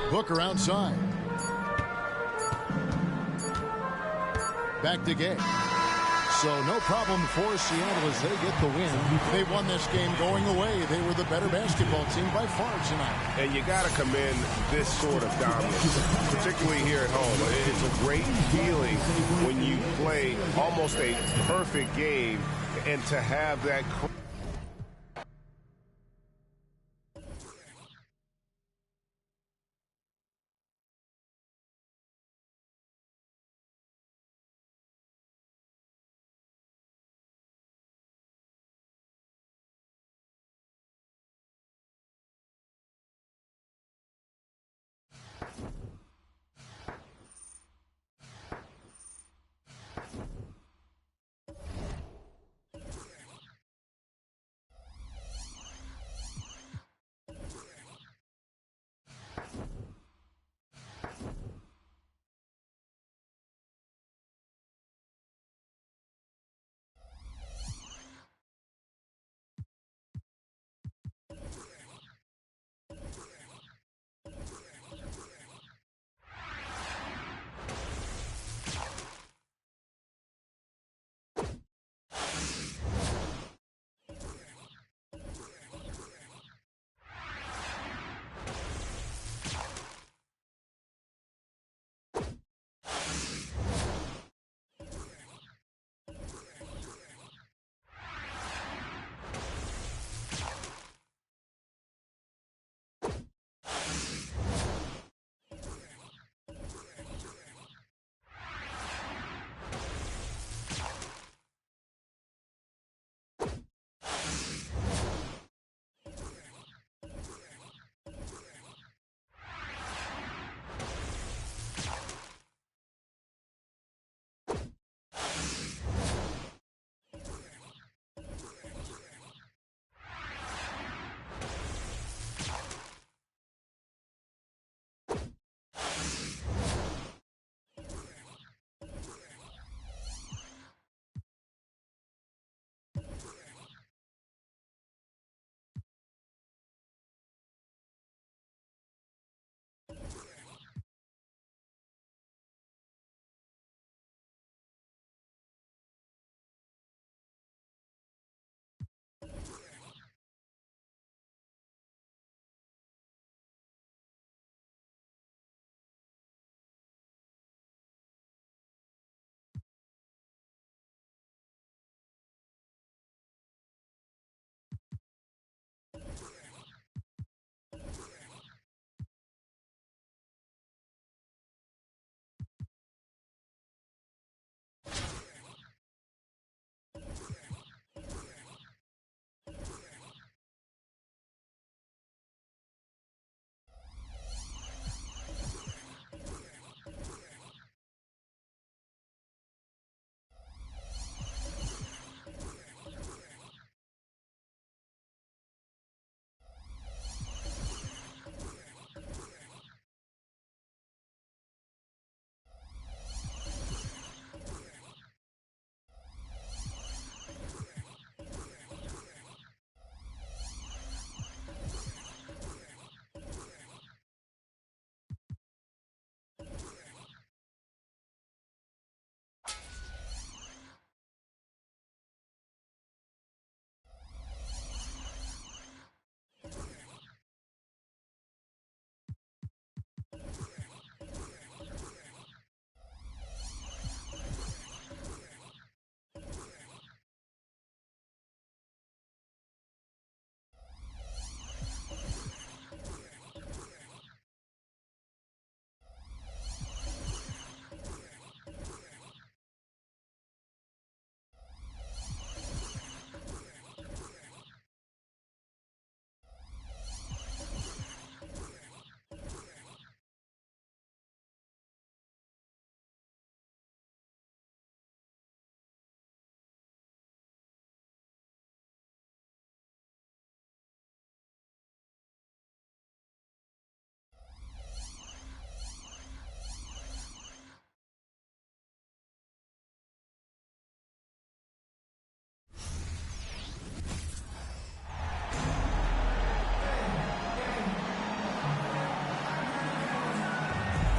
Booker outside. Back to Gay. So no problem for Seattle as they get the win. They won this game going away. They were the better basketball team by far tonight. And you got to commend this sort of dominance, particularly here at home. It's a great feeling when you play almost a perfect game and to have that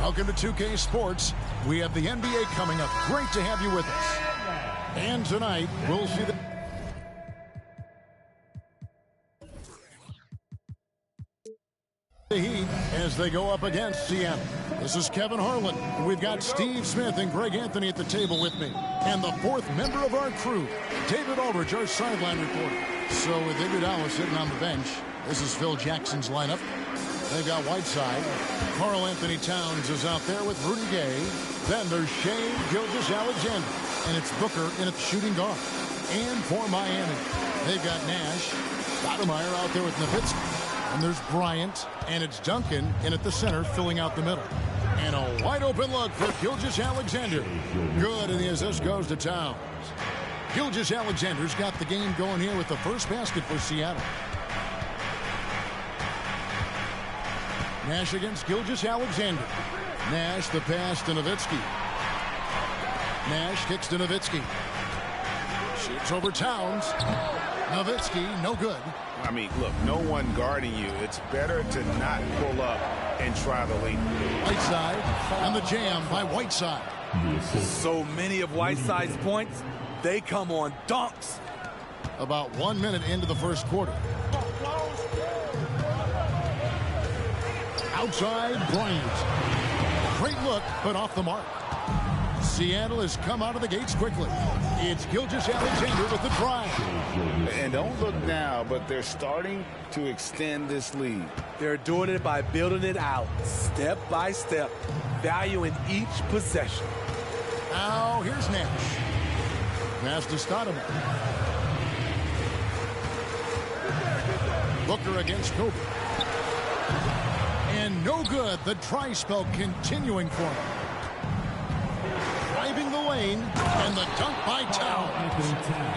Welcome to 2K Sports. We have the NBA coming up. Great to have you with us. And tonight, we'll see the Heat as they go up against Seattle. This is Kevin Harlan. We've got Steve Smith and Greg Anthony at the table with me. And the fourth member of our crew, David Aldridge, our sideline reporter. So with Iguodala sitting on the bench, this is Phil Jackson's lineup. They've got Whiteside. Karl Anthony Towns is out there with Rudy Gay. Then there's Shea Gilgeous-Alexander. And it's Booker in at the shooting guard. And for Miami, they've got Nash. Stoudemire out there with Nowitzki. And there's Bryant. And it's Duncan in at the center, filling out the middle. And a wide open look for Gilgeous-Alexander. Good, and the assist goes to Towns. Gilgeous-Alexander's got the game going here with the first basket for Seattle. Nash against Gilgeous-Alexander. Nash the pass to Nowitzki. Nash kicks to Nowitzki. Shoots over Towns. Nowitzki, no good. I mean, look, no one guarding you. It's better to not pull up and try the lead. Whiteside and the jam by Whiteside. So many of Whiteside's points, they come on dunks. About 1 minute into the first quarter. Outside, Bryant. Great look, but off the mark. Seattle has come out of the gates quickly. It's Gilgeous-Alexander with the drive. And don't look now, but they're starting to extend this lead. They're doing it by building it out, step by step, valuing each possession. Now, here's Nash. Pass to Stoudemire. Booker against Kobe. And no good. The dry spell continuing for him. Driving the lane, and the dunk by Towns.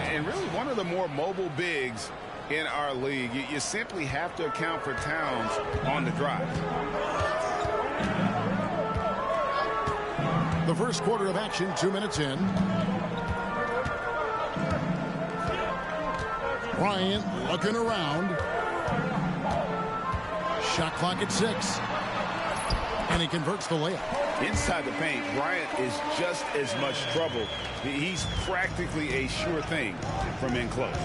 And really one of the more mobile bigs in our league. You simply have to account for Towns on the drive. The first quarter of action, 2 minutes in. Bryant looking around. Shot clock at 6. And he converts the layup. Inside the paint, Bryant is just as much trouble. He's practically a sure thing from in close.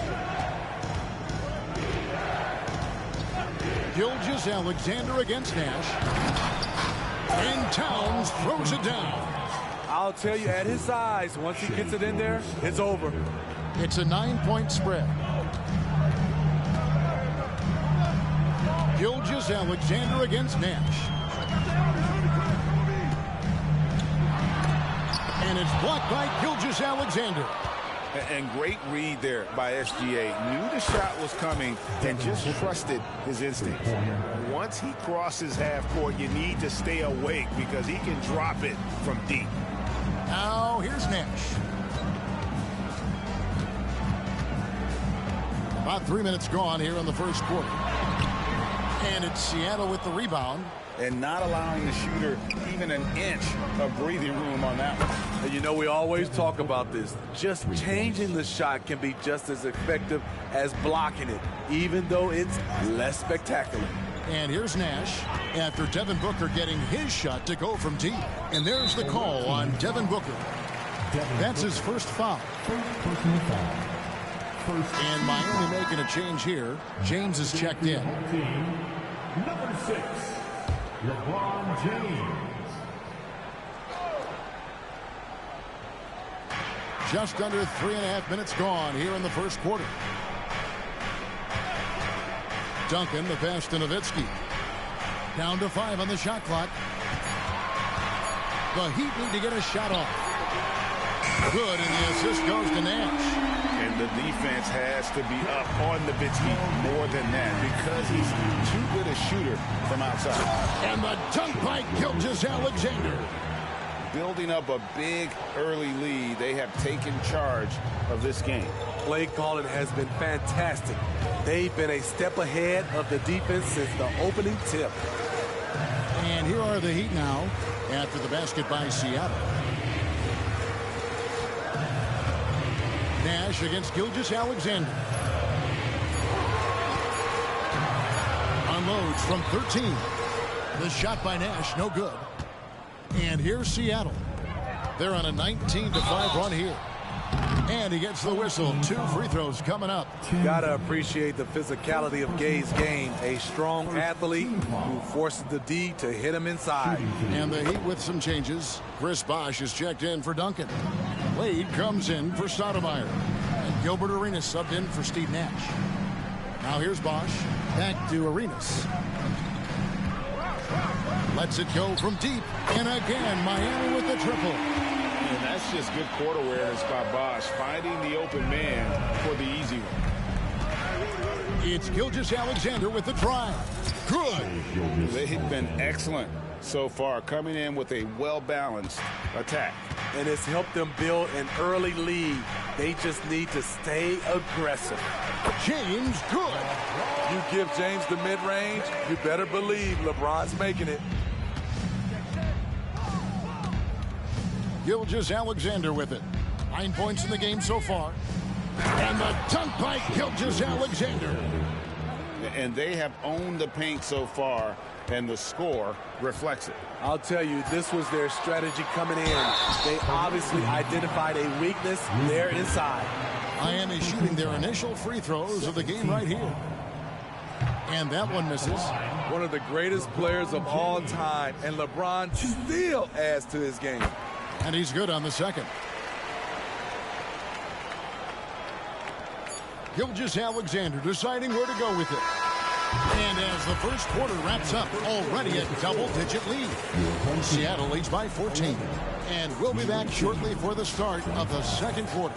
Gilgeous-Alexander against Nash. And Towns throws it down. I'll tell you, at his size, once he gets it in there, it's over. It's a 9-point spread. Gilgeous-Alexander against Nash. And it's blocked by Gilgeous-Alexander. And great read there by SGA. Knew the shot was coming and just trusted his instincts. Once he crosses half court, you need to stay awake because he can drop it from deep. Now, here's Nash. About 3 minutes gone here in the first quarter. And it's Seattle with the rebound. And not allowing the shooter even an inch of breathing room on that one. And you know, we always talk about this. Just changing the shot can be just as effective as blocking it, even though it's less spectacular. And here's Nash after Devin Booker getting his shot to go from deep. And there's the call on Devin Booker. That's his first foul. And Miami making a change here. James is checked in. Number 6, LeBron James. Just under 3.5 minutes gone here in the first quarter. Duncan, the pass to Nowitzki. Down to 5 on the shot clock. The Heat need to get a shot off. Good, and the assist goes to Nash. And the defense has to be up on Nowitzki more than that because he's too good a shooter from outside. And the dunk by Gilgeous-Alexander. Building up a big early lead, they have taken charge of this game. Play calling has been fantastic. They've been a step ahead of the defense since the opening tip. And here are the Heat now after the basket by Seattle. Nash against Gilgeous-Alexander. Unloads from 13. The shot by Nash, no good. And here's Seattle. They're on a 19-5 run here. And he gets the whistle. 2 free throws coming up. Gotta appreciate the physicality of Gay's game. A strong athlete who forces the D to hit him inside. And the Heat with some changes. Chris Bosh is checked in for Duncan. Wade comes in for Stoudemire. And Gilbert Arenas subbed in for Steve Nash. Now here's Bosh. Back to Arenas. Lets it go from deep. And again, Miami with the triple. And that's just good court awareness by Bosh, finding the open man for the easy one. It's Gilgeous-Alexander with the drive. Good. They've been excellent so far, coming in with a well-balanced attack. And it's helped them build an early lead. They just need to stay aggressive. James, good. You give James the mid-range, you better believe LeBron's making it. Gilgeous-Alexander with it. 9 points in the game so far. And the dunk by Gilgeous-Alexander. And they have owned the paint so far, and the score reflects it. I'll tell you, this was their strategy coming in. They obviously identified a weakness there inside. Miami shooting their initial free throws of the game right here. And that one misses. One of the greatest players of all time, and LeBron still adds to his game. And he's good on the second. Gilgeous-Alexander deciding where to go with it. And as the first quarter wraps up, already a double-digit lead. Seattle leads by 14. And we'll be back shortly for the start of the second quarter.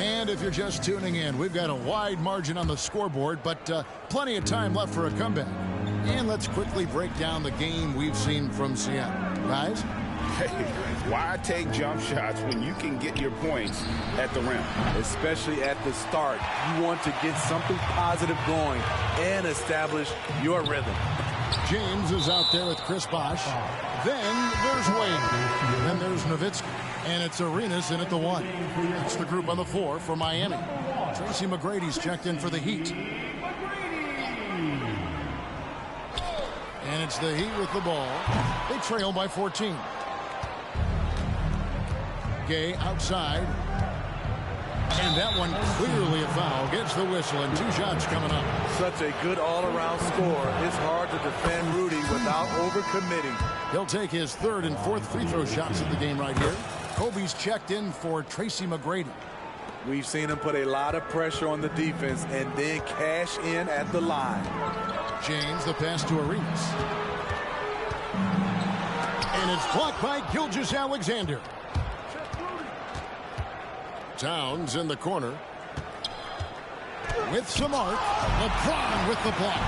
And if you're just tuning in, we've got a wide margin on the scoreboard, but plenty of time left for a comeback. And let's quickly break down the game we've seen from Seattle. Guys? Hey, why take jump shots when you can get your points at the rim? Especially at the start. You want to get something positive going and establish your rhythm. James is out there with Chris Bosh. Then there's Wade. Then there's Nowitzki. And it's Arenas in at the 1. It's the group on the 4 for Miami. Tracy McGrady's checked in for the Heat. And it's the Heat with the ball. They trail by 14. Gay outside. And that one clearly a foul. Gets the whistle and 2 shots coming up. Such a good all-around score. It's hard to defend Rudy without overcommitting. He'll take his 3rd and 4th free throw shots of the game right here. Kobe's checked in for Tracy McGrady. We've seen him put a lot of pressure on the defense and then cash in at the line. James, the pass to Arenas. And it's blocked by Gilgeous-Alexander. Towns in the corner. With some arc. LeBron with the block.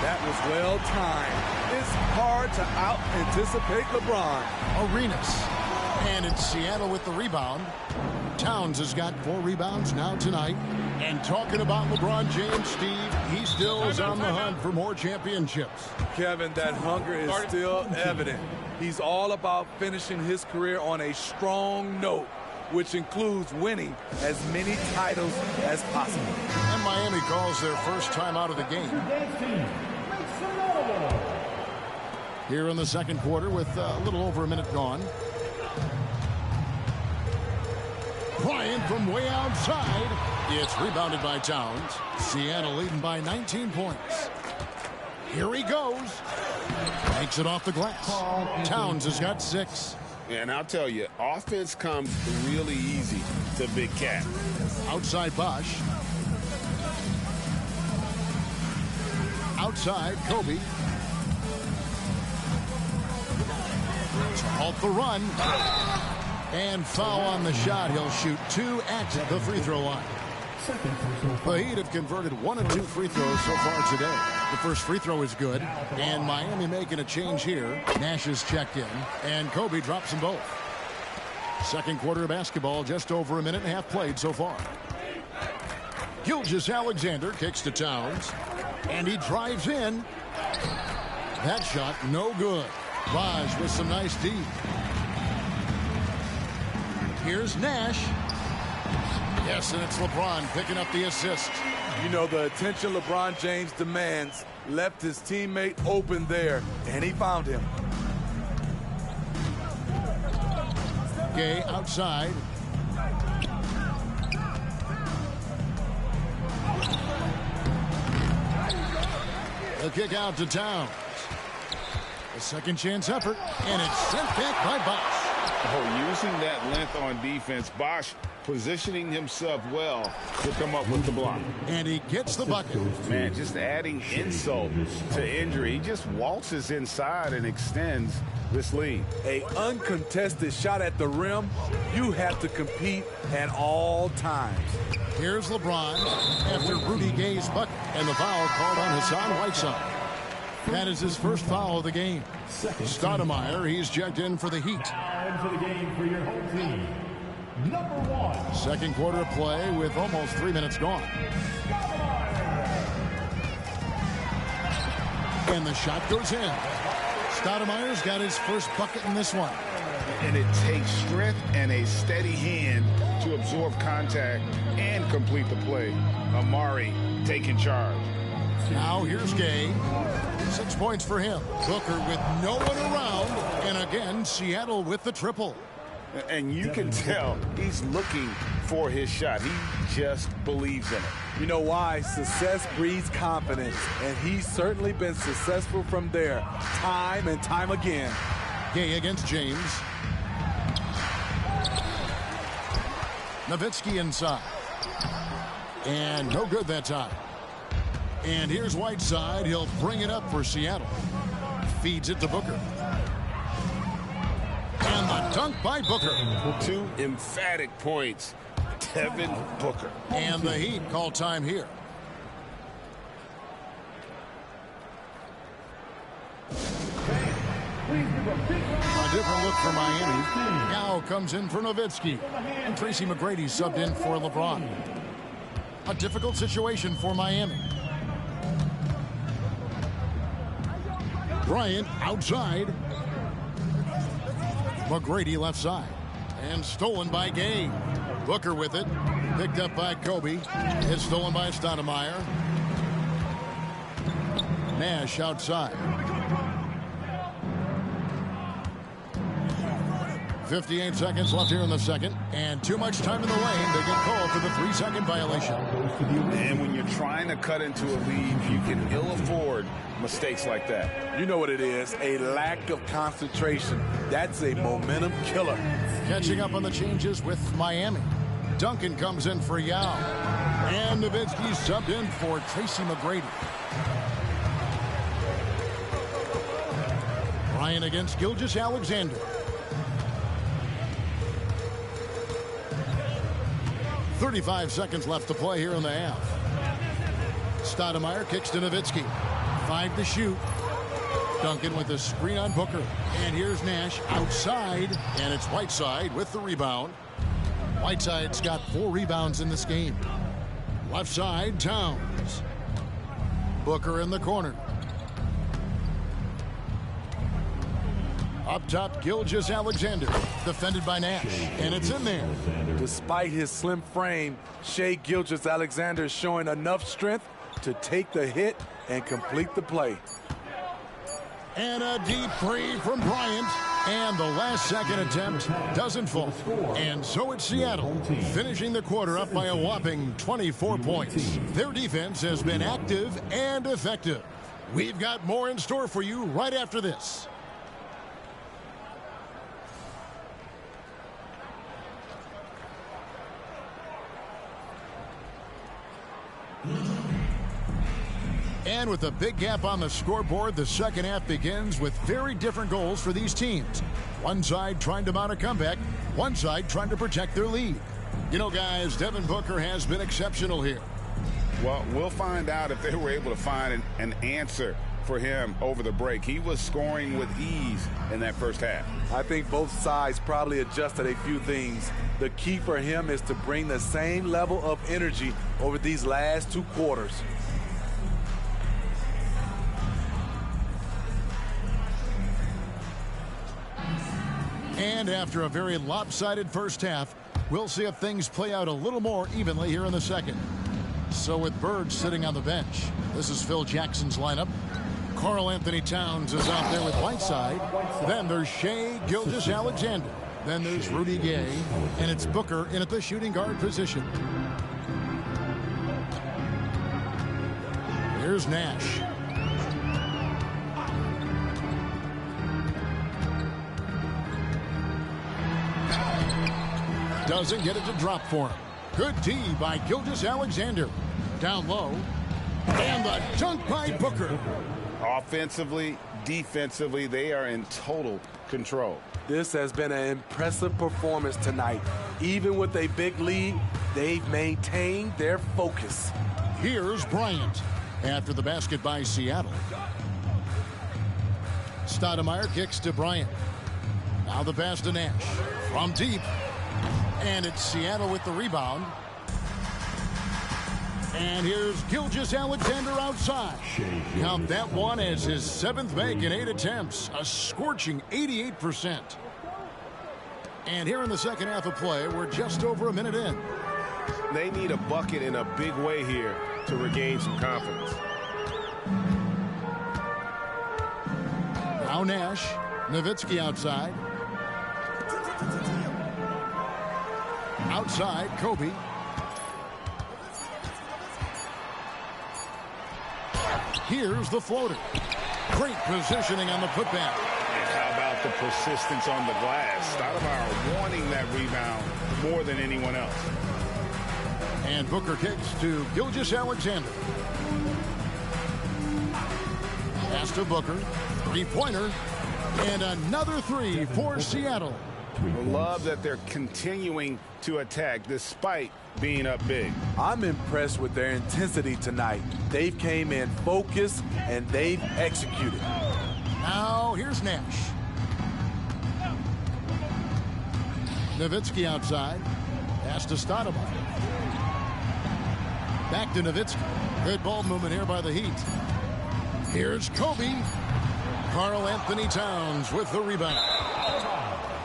That was well timed. It's hard to out-anticipate LeBron. Arenas. And it's Seattle with the rebound. Towns has got 4 rebounds now tonight. And talking about LeBron James, Steve, he still is on the hunt for more championships. Kevin, that hunger is still evident. He's all about finishing his career on a strong note, which includes winning as many titles as possible. And Miami calls their first time out of the game. Here in the second quarter with a little over a minute gone. Bryant from way outside. It's rebounded by Towns. Seattle leading by 19 points. Here he goes. Makes it off the glass. Towns has got 6. And I'll tell you, offense comes really easy to Big Cat. Outside Bosh. Outside Kobe. To halt the run. And foul on the shot. He'll shoot 2 at the free throw line. The Heat have converted 1 of 2 free throws so far today. The first free throw is good. And Miami making a change here. Nash is checked in. And Kobe drops them both. Second quarter of basketball, just over a minute and a half played so far. Gilgeous-Alexander kicks to Towns. And he drives in. That shot no good. Raj with some nice D. Here's Nash. Yes, and it's LeBron picking up the assist. You know, the attention LeBron James demands left his teammate open there, and he found him. Gay outside. The kick out to Towns. A second chance effort, and it's sent back by Bosch. Oh, using that length on defense, Bosch positioning himself well to come up with the block. And he gets the bucket. Man, just adding insult to injury. He just waltzes inside and extends this lead. A uncontested shot at the rim, you have to compete at all times. Here's LeBron after Rudy Gay's bucket, and the foul called on Hassan Whiteside. That is his first foul of the game. Stoudemire, he's checked in for the Heat. For the game for your home team, number 1. Second quarter play with almost 3 minutes gone. And the shot goes in. Stoudemire's got his first bucket in this one. And it takes strength and a steady hand to absorb contact and complete the play. Amari taking charge. Now here's Gay. 6 points for him. Booker with no one around. And again, Seattle with the triple. And you can tell he's looking for his shot. He just believes in it. You know why? Success breeds confidence, and he's certainly been successful from there, time and time again. Gay against James. Nowitzki inside. And no good that time. And here's Whiteside. He'll bring it up for Seattle. Feeds it to Booker. And the dunk by Booker. 2 emphatic points. Devin Booker. And the Heat call time here. A different look for Miami. Now comes in for Nowitzki. And Tracy McGrady subbed in for LeBron. A difficult situation for Miami. Bryant outside. McGrady left side. And stolen by Gay. Booker with it. Picked up by Kobe. It's stolen by Stoudemire. Nash outside. 58 seconds left here in the second. And too much time in the lane. They get called for the 3-second violation. And when you're trying to cut into a lead, you can ill afford mistakes like that. You know what it is, a lack of concentration. That's a momentum killer. Catching up on the changes with Miami. Duncan comes in for Yao. And Nowitzki subbed in for Tracy McGrady. Ryan against Gilgeous-Alexander. 35 seconds left to play here in the half. Stoudemire kicks to Nowitzki. 5 to shoot. Duncan with a screen on Booker. And here's Nash outside. And it's Whiteside with the rebound. Whiteside's got 4 rebounds in this game. Left side, Towns. Booker in the corner. Up top, Gilgeous-Alexander. Defended by Nash. And it's in there. Despite his slim frame, Shai Gilgeous-Alexander is showing enough strength to take the hit and complete the play. And a deep three from Bryant. And the last second attempt doesn't fall. And so it's Seattle, finishing the quarter up by a whopping 24 points. Their defense has been active and effective. We've got more in store for you right after this. And with a big gap on the scoreboard, the second half begins with very different goals for these teams. One side trying to mount a comeback, one side trying to protect their lead. You know, guys, Devin Booker has been exceptional here. Well, we'll find out if they were able to find an answer for him over the break. He was scoring with ease in that first half. I think both sides probably adjusted a few things. The key for him is to bring the same level of energy over these last 2 quarters. And after a very lopsided first half, we'll see if things play out a little more evenly here in the second. So with Bird sitting on the bench, this is Phil Jackson's lineup. Karl Anthony Towns is out there with Whiteside. Then there's Shai Gilgeous-Alexander. Then there's Rudy Gay. And it's Booker in at the shooting guard position. Here's Nash. Doesn't get it to drop for him. Good D by Gilgeous-Alexander. Down low. And the dunk by Booker. Offensively, defensively, they are in total control. This has been an impressive performance tonight. Even with a big lead, they've maintained their focus. Here's Bryant after the basket by Seattle. Stoudemire kicks to Bryant. Now the pass to Nash. From deep. And it's Seattle with the rebound. And here's Gilgeous-Alexander outside. Count that one as his 7th make in 8 attempts. A scorching 88%. And here in the second half of play, we're just over a minute in. They need a bucket in a big way here to regain some confidence. Now Nash. Nowitzki outside. Outside, Kobe. Here's the floater. Great positioning on the putback. And how about the persistence on the glass? Stoudemire wanting that rebound more than anyone else. And Booker kicks to Gilgeous-Alexander. Pass to Booker. Three-pointer. And another three for Seattle. Love that they're continuing to attack despite being up big. I'm impressed with their intensity tonight. They've came in focused and they've executed. Now here's Nash. Nowitzki outside. Pass to Stoudemire. Back to Nowitzki. Good ball movement here by the Heat. Here's Kobe. Karl Anthony Towns with the rebound.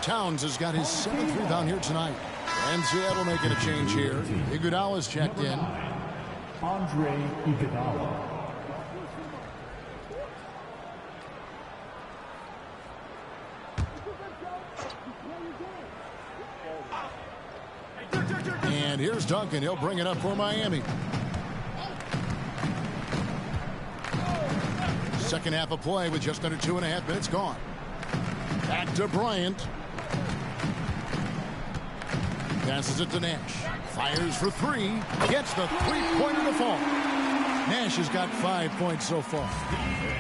Towns has got his 7th rebound here tonight. And Seattle making a change here. Iguodala's checked in. Andre Iguodala. And here's Duncan. He'll bring it up for Miami. Second half of play with just under 2.5 minutes gone. Back to Bryant. Passes it to Nash. Fires for three. Gets the three-pointer to fall. Nash has got 5 points so far.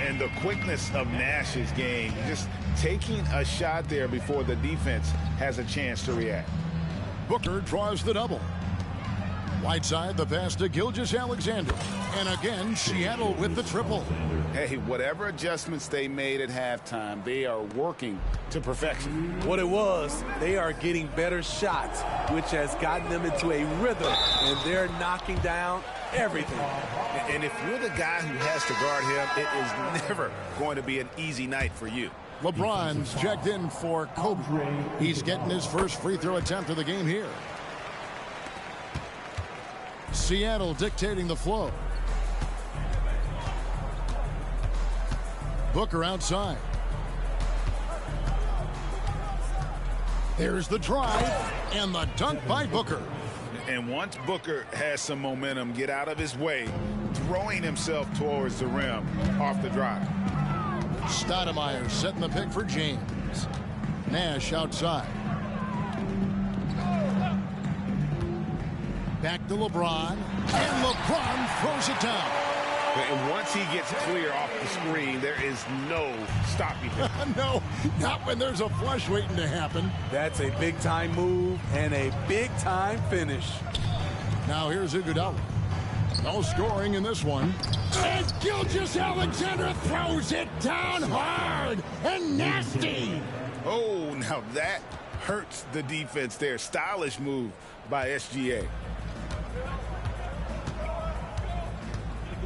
And the quickness of Nash's game. Just taking a shot there before the defense has a chance to react. Booker draws the double. Whiteside, the pass to Gilgeous-Alexander. And again, Seattle with the triple. Hey, whatever adjustments they made at halftime, they are working to perfection. What it was, they are getting better shots, which has gotten them into a rhythm, and they're knocking down everything. And if you're the guy who has to guard him, it is never going to be an easy night for you. LeBron's checked in for Kobe. He's getting his first free throw attempt of the game here. Seattle dictating the flow. Booker outside. There's the drive and the dunk by Booker. And once Booker has some momentum, get out of his way, throwing himself towards the rim off the drive. Stoudemire setting the pick for James. Nash outside. Back to LeBron. And LeBron throws it down. And once he gets clear off the screen, there is no stopping him. No, not when there's a flush waiting to happen. That's a big-time move and a big-time finish. Now here's Iguodala. No scoring in this one. And Gilgeous-Alexander throws it down hard and nasty. Oh, now that hurts the defense there. Stylish move by SGA.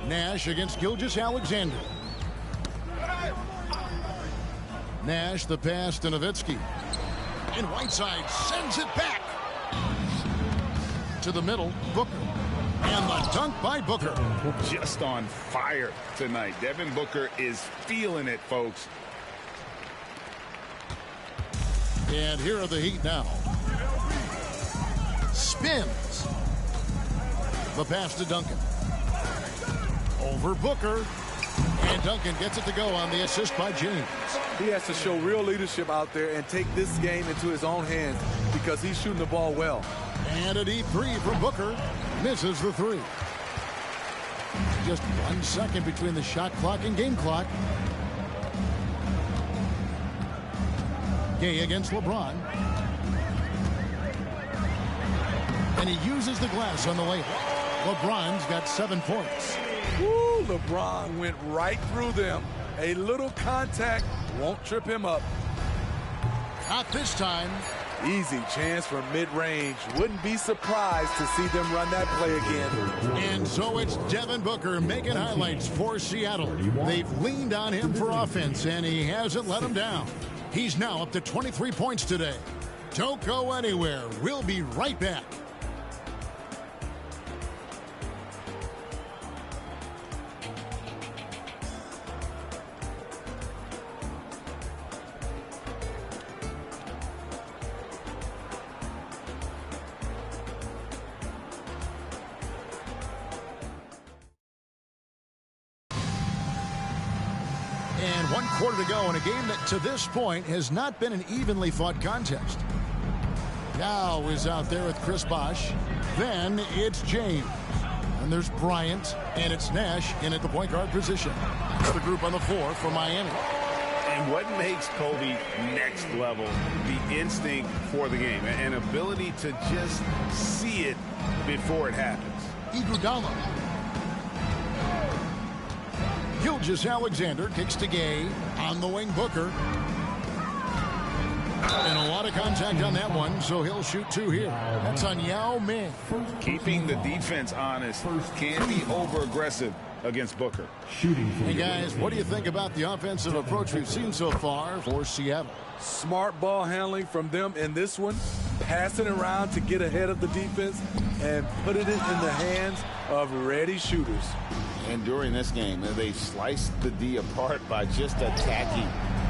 Nash against Gilgeous-Alexander. Nash the pass to Nowitzki. And Whiteside sends it back. To the middle, Booker. And the dunk by Booker. Just on fire tonight. Devin Booker is feeling it, folks. And here are the Heat now. Spins. The pass to Duncan. Over Booker. And Duncan gets it to go on the assist by James. He has to show real leadership out there and take this game into his own hands because he's shooting the ball well. And a deep three from Booker. Misses the three. Just 1 second between the shot clock and game clock. Gay against LeBron. And he uses the glass on the layup. LeBron's got 7 points. Woo, LeBron went right through them. A little contact won't trip him up. Not this time. Easy chance for mid-range. Wouldn't be surprised to see them run that play again. And so it's Devin Booker making highlights for Seattle. They've leaned on him for offense, and he hasn't let them down. He's now up to 23 points today. Don't go anywhere. We'll be right back. And 1 quarter to go in a game that to this point has not been an evenly fought contest. Now is out there with Chris Bosh. Then it's James. And there's Bryant. And it's Nash in at the point guard position. It's the group on the floor for Miami. And what makes Kobe next level? The instinct for the game. An ability to just see it before it happens. Iguodala. Gilgeous-Alexander kicks to Gay. On the wing, Booker. And a lot of contact on that one, so he'll shoot 2 here. That's on Yao Ming. Keeping the defense honest can be over-aggressive against Booker. Hey, guys, what do you think about the offensive approach we've seen so far for Seattle? Smart ball handling from them in this one. Passing around to get ahead of the defense and putting it in the hands of ready shooters. And during this game, they sliced the D apart by just attacking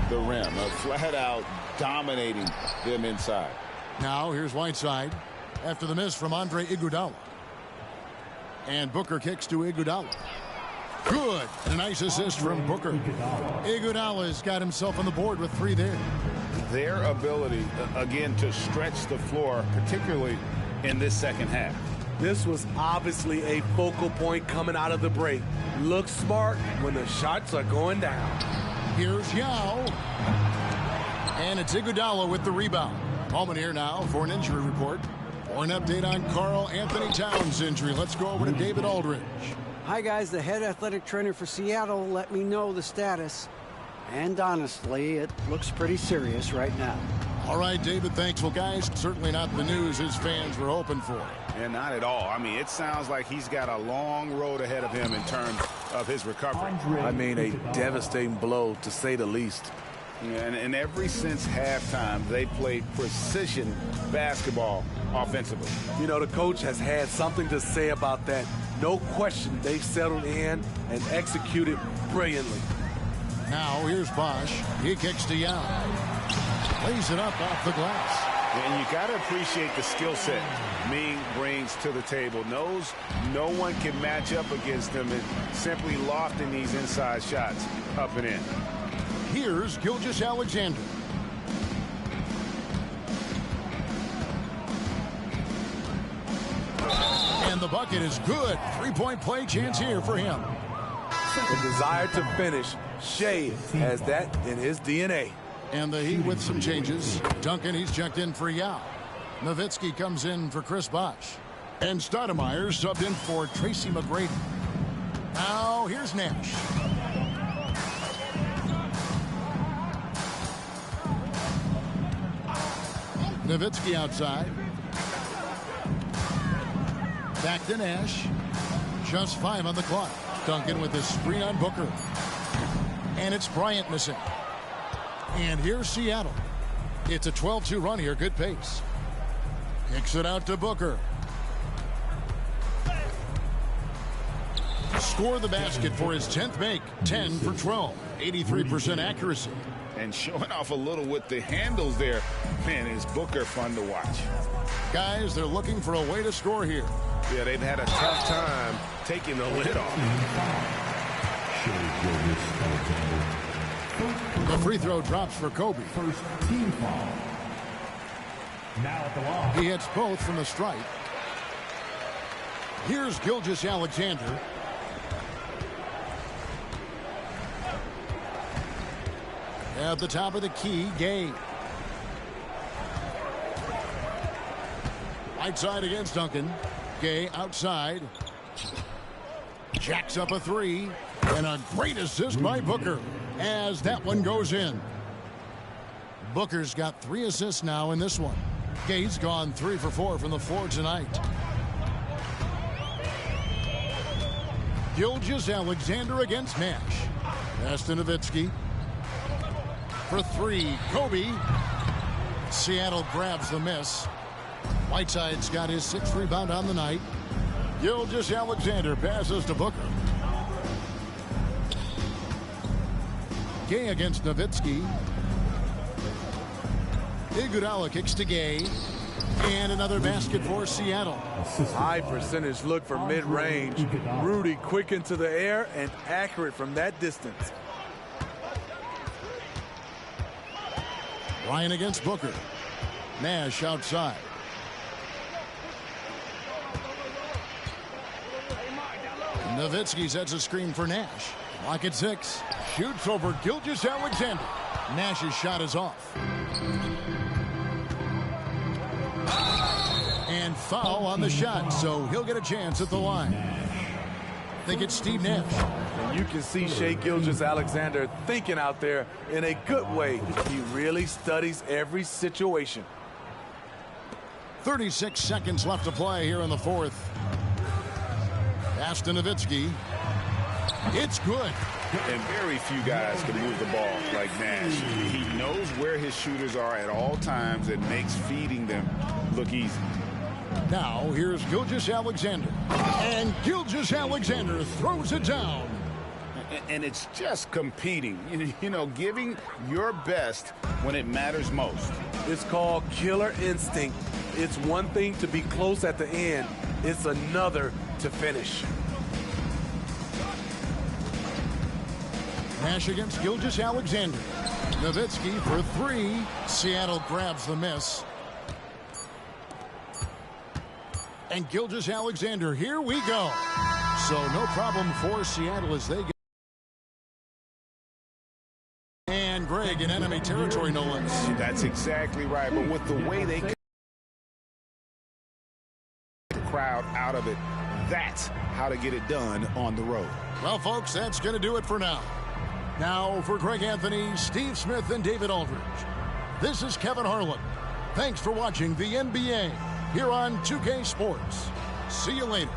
the rim, flat out dominating them inside. Now here's Whiteside after the miss from Andre Iguodala. And Booker kicks to Iguodala. Good. And a nice assist from Booker. Iguodala's got himself on the board with 3 there. Their ability, again, to stretch the floor, particularly in this second half. This was obviously a focal point coming out of the break. Look smart when the shots are going down. Here's Yao. And it's Iguodala with the rebound. Moment here now for an injury report. For an update on Karl Anthony Towns' injury, let's go over to David Aldridge. Hi, guys. The head athletic trainer for Seattle let me know the status. And honestly, it looks pretty serious right now. All right, David, thanks. Well, guys, certainly not the news his fans were hoping for. And not at all. I mean, it sounds like he's got a long road ahead of him in terms of his recovery. I mean, a devastating blow, to say the least. And ever since halftime, they played precision basketball offensively. You know, the coach has had something to say about that. No question, they've settled in and executed brilliantly. Now, here's Bosh. He kicks to Yao. Lays it up off the glass. And you got to appreciate the skill set Ming brings to the table. Knows no one can match up against him and simply lofting these inside shots up and in. Here's Gilgeous-Alexander. And the bucket is good. 3-point play chance here for him. The desire to finish. Shea has that in his DNA. And the Heat with some changes. Duncan, he's checked in for Yao. Nowitzki comes in for Chris Bosh. And Stoudemire subbed in for Tracy McGrady. Now, here's Nash. Nowitzki outside. Back to Nash. Just 5 on the clock. Duncan with the screen on Booker. And it's Bryant missing. And here's Seattle. It's a 12-2 run here. Good pace. Kicks it out to Booker. Score the basket for his 10th make. 10 for 12. 83% accuracy. And showing off a little with the handles there. Man, is Booker fun to watch. Guys, they're looking for a way to score here. Yeah, they've had a tough time taking the lid off. The free throw drops for Kobe. First team foul. Now at the line. He hits both from the stripe. Here's Gilgeous-Alexander. At the top of the key, Gay. Right side against Duncan. Gay outside. Jacks up a three. And a great assist by Booker as that one goes in. Booker's got 3 assists now in this one. Gay's gone 3 for 4 from the floor tonight. Gilgeous-Alexander against Nash. Pass to Nowitzki. For 3, Kobe. Seattle grabs the miss. Whiteside's got his 6th rebound on the night. Gilgeous-Alexander passes to Booker. Gay against Nowitzki. Iguodala kicks to Gay. And another basket for Seattle. High percentage look for mid-range. Rudy quick into the air and accurate from that distance. Ryan against Booker. Nash outside. Nowitzki sets a screen for Nash. Lock at 6. Shoots over Gilgeous-Alexander. Nash's shot is off. And foul on the shot, so he'll get a chance at the line. I think it's Steve Nash. And you can see Shai Gilgeous-Alexander thinking out there in a good way. He really studies every situation. 36 seconds left to play here in the 4th. Pass to Nowitzki. It's good. And very few guys can move the ball like Nash. He knows where his shooters are at all times and makes feeding them look easy. Now, here's Gilgeous-Alexander. And Gilgeous-Alexander throws it down. And it's just competing, you know, giving your best when it matters most. It's called killer instinct. It's one thing to be close at the end. It's another to finish. Nash against Gilgeous-Alexander. Nowitzki for 3. Seattle grabs the miss. And Gilgeous-Alexander, here we go. So no problem for Seattle as they get. And Greg in enemy territory, no less. That's exactly right. But with the way they the crowd out of it, that's how to get it done on the road. Well, folks, that's going to do it for now. Now, for Greg Anthony, Steve Smith, and David Aldridge, this is Kevin Harlan. Thanks for watching the NBA here on 2K Sports. See you later.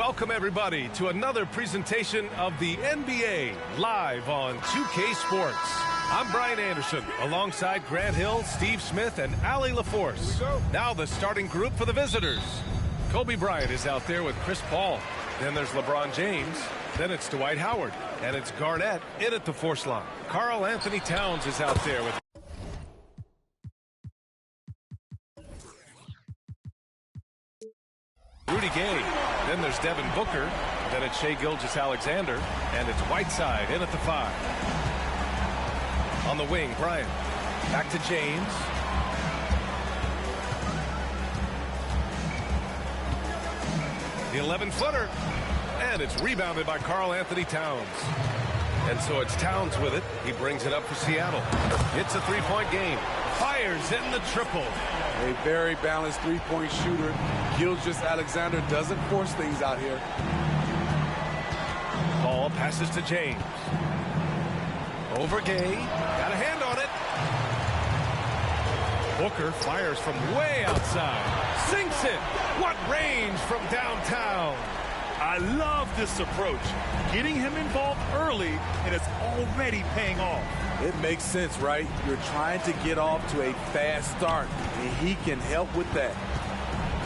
Welcome, everybody, to another presentation of the NBA live on 2K Sports. I'm Brian Anderson, alongside Grant Hill, Steve Smith, and Allie LaForce. Now the starting group for the visitors. Kobe Bryant is out there with Chris Paul. Then there's LeBron James. Then it's Dwight Howard. And it's Garnett in at the fourth slot. Karl Anthony Towns is out there with Rudy Gay. Then there's Devin Booker. Then it's Shai Gilgeous-Alexander. And it's Whiteside in at the 5. On the wing, Bryant. Back to James. The 11-footer. And it's rebounded by Karl Anthony Towns. And so it's Towns with it. He brings it up for Seattle. It's a three-point game. Fires in the triple. A very balanced three-point shooter. Gilgeous-Alexander doesn't force things out here. Ball passes to James. Over Gay. Got a hand on it. Booker fires from way outside. Sinks it. What range from downtown. I love this approach. Getting him involved early, and it's already paying off. It makes sense, right? You're trying to get off to a fast start, and he can help with that.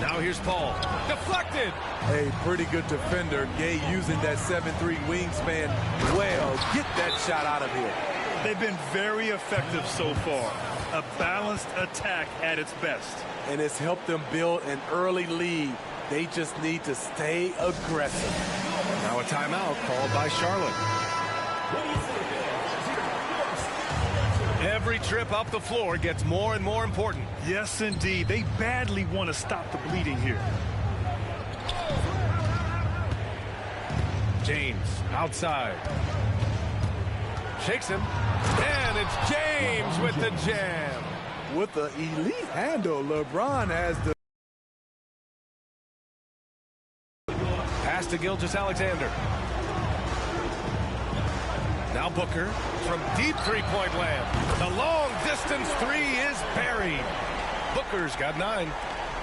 Now here's Paul. Deflected. A pretty good defender. Gay using that 7'3" wingspan well. Get that shot out of here. They've been very effective so far. A balanced attack at its best. And it's helped them build an early lead. They just need to stay aggressive. Now a timeout called by Charlotte. Every trip up the floor gets more and more important. Yes, indeed. They badly want to stop the bleeding here. James outside. Shakes him. And it's James with the jam. With the elite handle, LeBron has the pass to Gilgeous-Alexander. Now Booker from deep three-point land. The long-distance three is buried. Booker's got 9.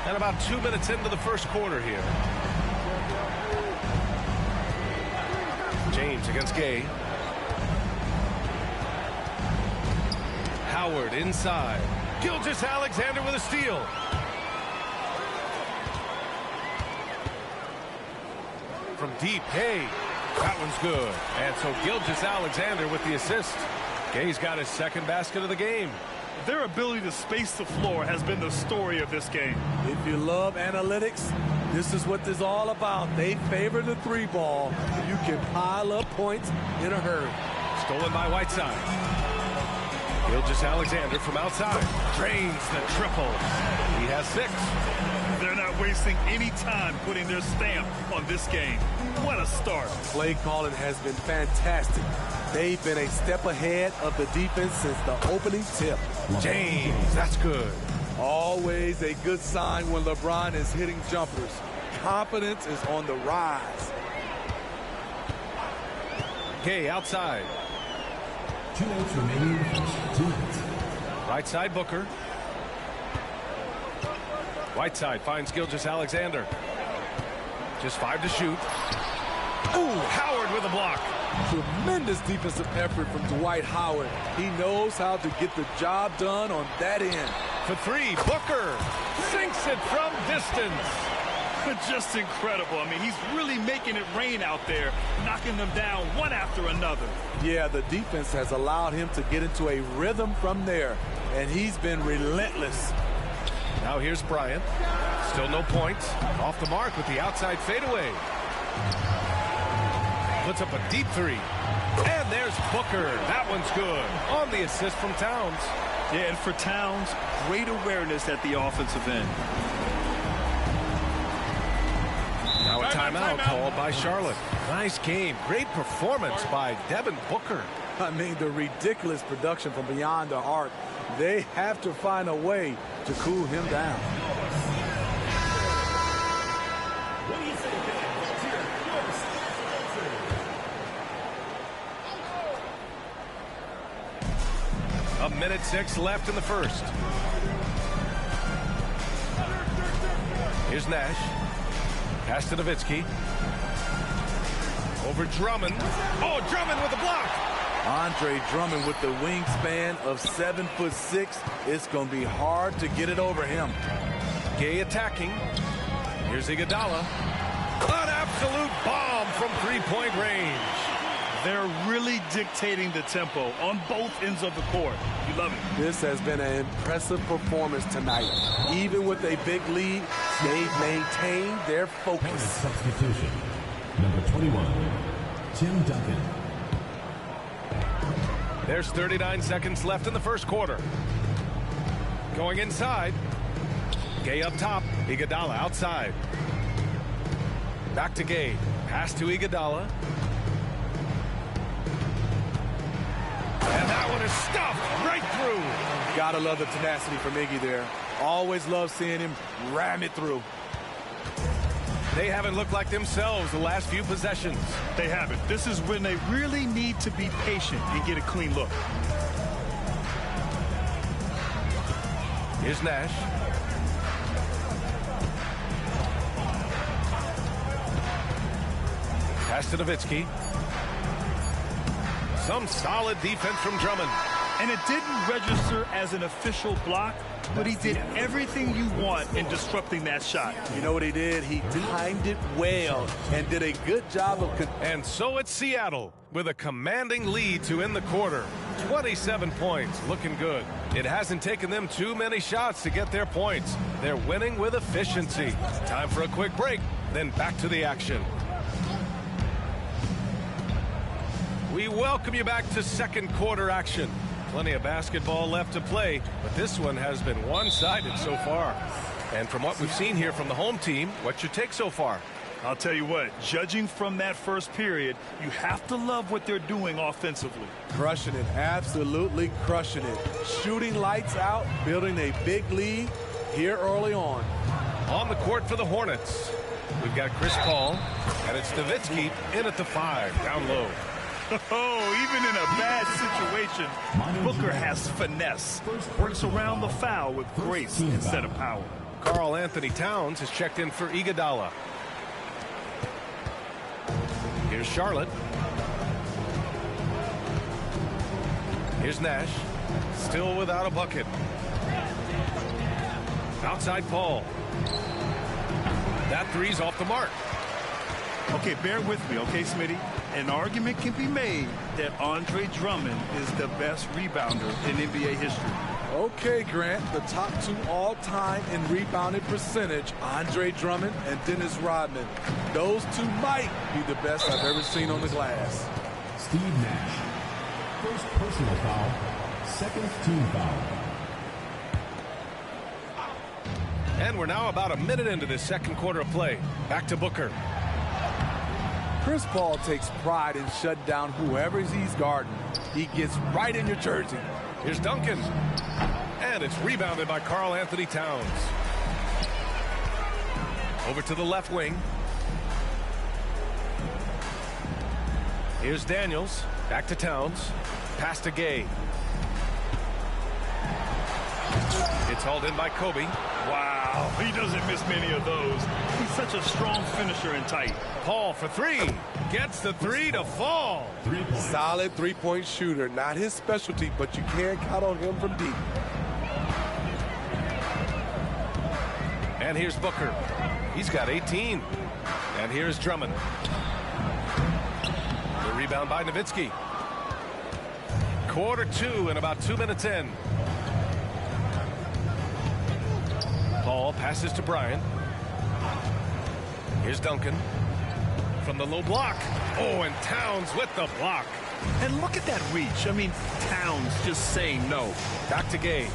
And about 2 minutes into the first quarter here. James against Gay. Howard inside. Gilgeous-Alexander with a steal. From deep, Gay. That one's good. And so Gilgeous-Alexander with the assist. Gay's got his second basket of the game. Their ability to space the floor has been the story of this game. If you love analytics, this is what this is all about. They favor the three ball. You can pile up points in a hurry. Stolen by Whiteside. Gilgeous-Alexander from outside. Drains the triple. He has 6. They're not wasting any time putting their stamp on this game. What a start. Play calling has been fantastic. They've been a step ahead of the defense since the opening tip. James, that's good. Always a good sign when LeBron is hitting jumpers. Confidence is on the rise. Gay outside. 2 minutes remaining. 2 minutes. Right side Booker. Whiteside finds Gilgeous-Alexander. Just 5 to shoot. Ooh, Howard with a block. Tremendous defensive effort from Dwight Howard. He knows how to get the job done on that end. For 3, Booker sinks it from distance. Just incredible. I mean, he's really making it rain out there, knocking them down one after another. Yeah, the defense has allowed him to get into a rhythm from there, and he's been relentless. Now here's Bryant. Still no points. Off the mark with the outside fadeaway. Puts up a deep 3. And there's Booker. That one's good. On the assist from Towns. Yeah, and for Towns, great awareness at the offensive end. Now a timeout called by Charlotte. Nice game. Great performance by Devin Booker. I mean, the ridiculous production from beyond the arc. They have to find a way to cool him down. A minute 6 left in the first. Here's Nash. Pass to Nowitzki. Over Drummond. Oh, Drummond with the block. Andre Drummond with the wingspan of 7'6". It's going to be hard to get it over him. Gay attacking. Here's Iguodala. An absolute bomb from three-point range. They're really dictating the tempo on both ends of the court. You love it. This has been an impressive performance tonight. Even with a big lead, they've maintained their focus. Substitution. Number 21, Tim Duncan. There's 39 seconds left in the first quarter. Going inside. Gay up top. Iguodala outside. Back to Gay. Pass to Iguodala. And that one is stuffed right through. Gotta love the tenacity from Iggy there. Always love seeing him ram it through. They haven't looked like themselves the last few possessions. They haven't. This is when they really need to be patient and get a clean look. Here's Nash. Pass to Nowitzki. Some solid defense from Drummond. And it didn't register as an official block, but he did everything you want in disrupting that shot. You know what he did? He timed it well and did a good job of... And so it's Seattle with a commanding lead to end the quarter. 27 points, looking good. It hasn't taken them too many shots to get their points. They're winning with efficiency. Time for a quick break, then back to the action. We welcome you back to second quarter action. Plenty of basketball left to play, but this one has been one-sided so far. And from what we've seen here from the home team, what's your take so far? I'll tell you what, judging from that first period, you have to love what they're doing offensively. Crushing it, absolutely crushing it. Shooting lights out, building a big lead here early on. On the court for the Hornets, we've got Chris Paul, and it's Nowitzki in at the 5, down low. Oh, even in a bad situation, Booker has finesse. Works around the foul with grace instead of power. Karl Anthony Towns has checked in for Iguodala. Here's Charlotte. Here's Nash. Still without a bucket. Outside Paul. That three's off the mark. Okay, bear with me, okay, Smitty? An argument can be made that Andre Drummond is the best rebounder in NBA history. Okay, Grant, the top two all-time in rebounding percentage, Andre Drummond and Dennis Rodman. Those two might be the best I've ever seen on the glass. Steve Nash. First personal foul, second team foul. And we're now about a minute into this second quarter of play. Back to Booker. Chris Paul takes pride in shutting down whoever he's guarding. He gets right in your jersey. Here's Duncan. And it's rebounded by Karl Anthony Towns. Over to the left wing. Here's Daniels. Back to Towns. Pass to Gay. It's hauled in by Kobe. Wow, he doesn't miss many of those. He's such a strong finisher and tight. Paul for three. Gets the three to fall. Solid three-point shooter. Not his specialty, but you can count on him from deep. And here's Booker. He's got 18. And here's Drummond. The rebound by Nowitzki. Quarter two and about 2 minutes in. Paul passes to Bryant. Here's Duncan. From the low block. Oh, and Towns with the block. And look at that reach. I mean, Towns just saying no. Back to Gay.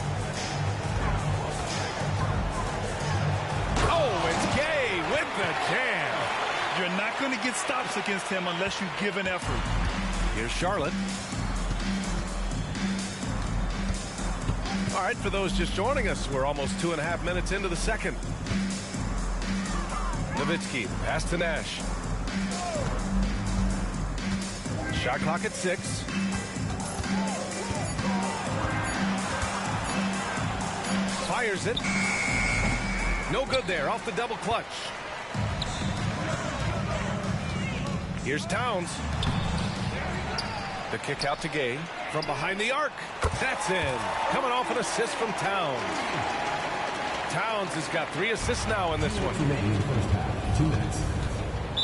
Oh, it's Gay with the jam. You're not going to get stops against him unless you give an effort. Here's Charlotte. All right, for those just joining us, we're almost 2.5 minutes into the second. Nowitzki, pass to Nash. Shot clock at 6. Fires it. No good there, off the double clutch. Here's Towns. The kick out to Gay from behind the arc. That's in. Coming off an assist from Towns. Towns has got 3 assists now in this one.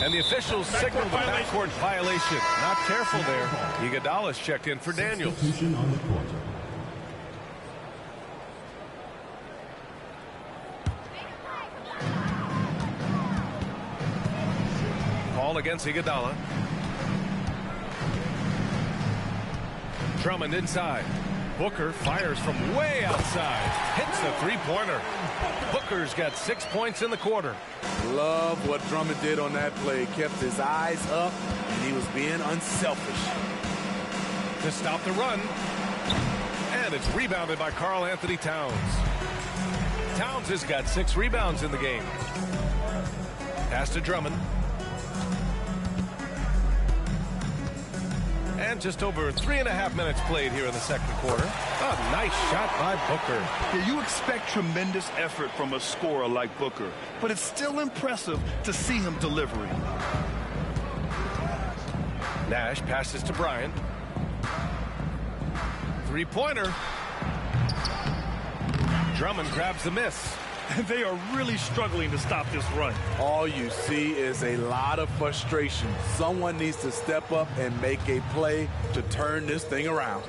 And the officials signal the backcourt violation. Not careful there. Iguodala's checked in for Daniels. Ball against Iguodala. Drummond inside. Booker fires from way outside. Hits the three-pointer. Booker's got 6 points in the quarter. Love what Drummond did on that play. Kept his eyes up, and he was being unselfish. To stop the run. And it's rebounded by Karl Anthony Towns. Towns has got 6 rebounds in the game. Pass to Drummond. And just over 3.5 minutes played here in the second quarter. A nice shot by Booker. Yeah, you expect tremendous effort from a scorer like Booker, but it's still impressive to see him delivering. Nash passes to Bryant. Three-pointer. Drummond grabs the miss. They are really struggling to stop this run. All you see is a lot of frustration. Someone needs to step up and make a play to turn this thing around.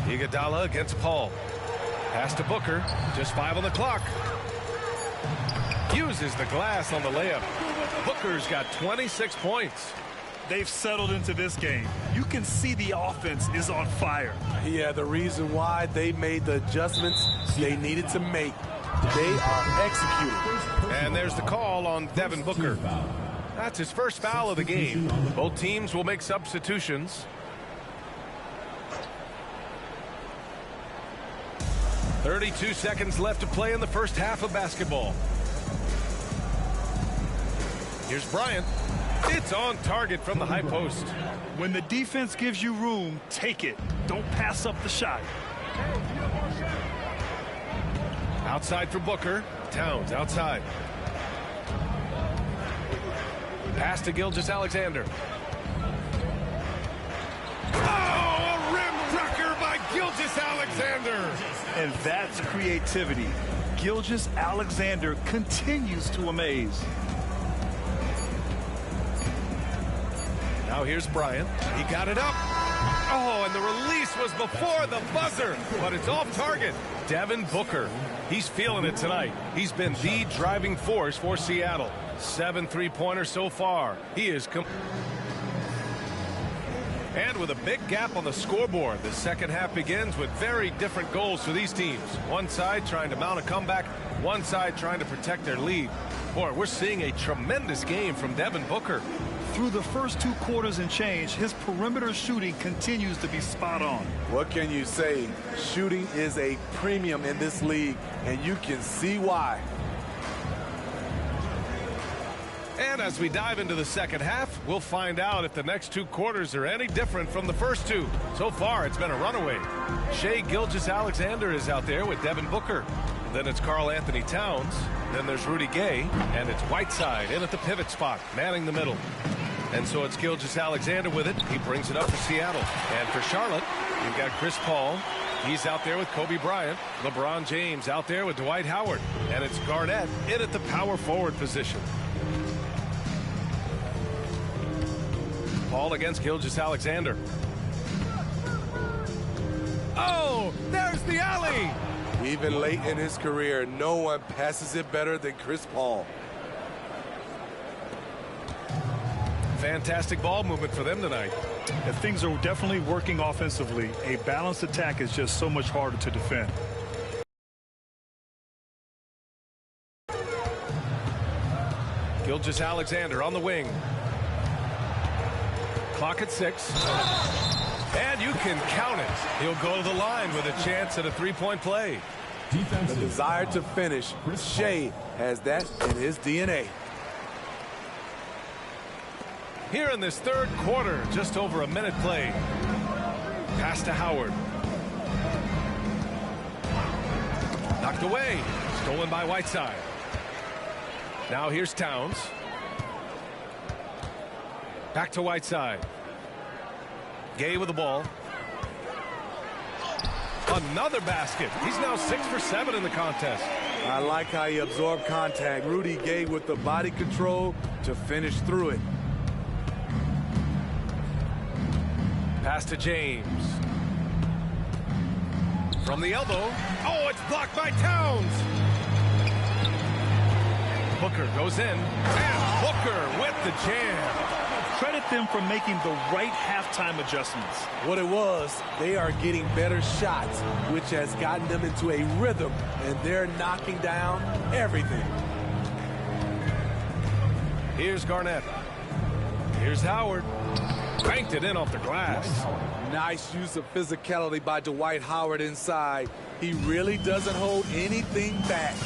Iguodala against Paul. Pass to Booker. Just 5 on the clock. Uses the glass on the layup. Booker's got 26 points. They've settled into this game. You can see the offense is on fire. Yeah, the reason why they made the adjustments they needed to make. They are executing. And there's the call on Devin Booker. That's his first foul of the game. Both teams will make substitutions. 32 seconds left to play in the first half of basketball. Here's Bryant. It's on target from the high post. When the defense gives you room, take it. Don't pass up the shot. Outside for Booker. Towns outside. Pass to Gilgeous-Alexander. Oh, a rim wrecker by Gilgeous-Alexander. And that's creativity. Gilgeous-Alexander continues to amaze. Now here's Bryant. He got it up. Oh, and the release was before the buzzer, but it's off target. Devin Booker. He's feeling it tonight. He's been the driving force for Seattle. 7 3-pointers so far. He is and with a big gap on the scoreboard, the second half begins with very different goals for these teams. One side trying to mount a comeback, one side trying to protect their lead. Boy, we're seeing a tremendous game from Devin Booker. Through the first 2 quarters and change, his perimeter shooting continues to be spot on. What can you say? Shooting is a premium in this league, and you can see why. And as we dive into the second half, we'll find out if the next 2 quarters are any different from the first 2. So far, it's been a runaway. Shai Gilgeous-Alexander is out there with Devin Booker. Then it's Karl Anthony Towns. Then there's Rudy Gay. And it's Whiteside in at the pivot spot, manning the middle. And so it's Gilgeous-Alexander with it. He brings it up for Seattle. And for Charlotte, you've got Chris Paul. He's out there with Kobe Bryant. LeBron James out there with Dwight Howard. And it's Garnett in at the power forward position. Paul against Gilgeous-Alexander. Oh, there's the alley. Even late in his career, no one passes it better than Chris Paul. Fantastic ball movement for them tonight. And things are definitely working offensively. A balanced attack is just so much harder to defend. Gilgeous-Alexander on the wing. Clock at 6. And you can count it. He'll go to the line with a chance at a 3-point play. The desire to finish. Shai has that in his DNA. Here in this third quarter, just over a minute played. Pass to Howard. Knocked away. Stolen by Whiteside. Now here's Towns. Back to Whiteside. Gay with the ball. Another basket. He's now 6 for 7 in the contest. I like how he absorbed contact. Rudy Gay with the body control to finish through it. Pass to James. From the elbow. Oh, it's blocked by Towns. Booker goes in. And Booker with the jam. Credit them for making the right halftime adjustments. What it was, they are getting better shots, which has gotten them into a rhythm, and they're knocking down everything. Here's Garnett. Here's Howard. Banked it in off the glass. Nice use of physicality by Dwight Howard inside. He really doesn't hold anything back.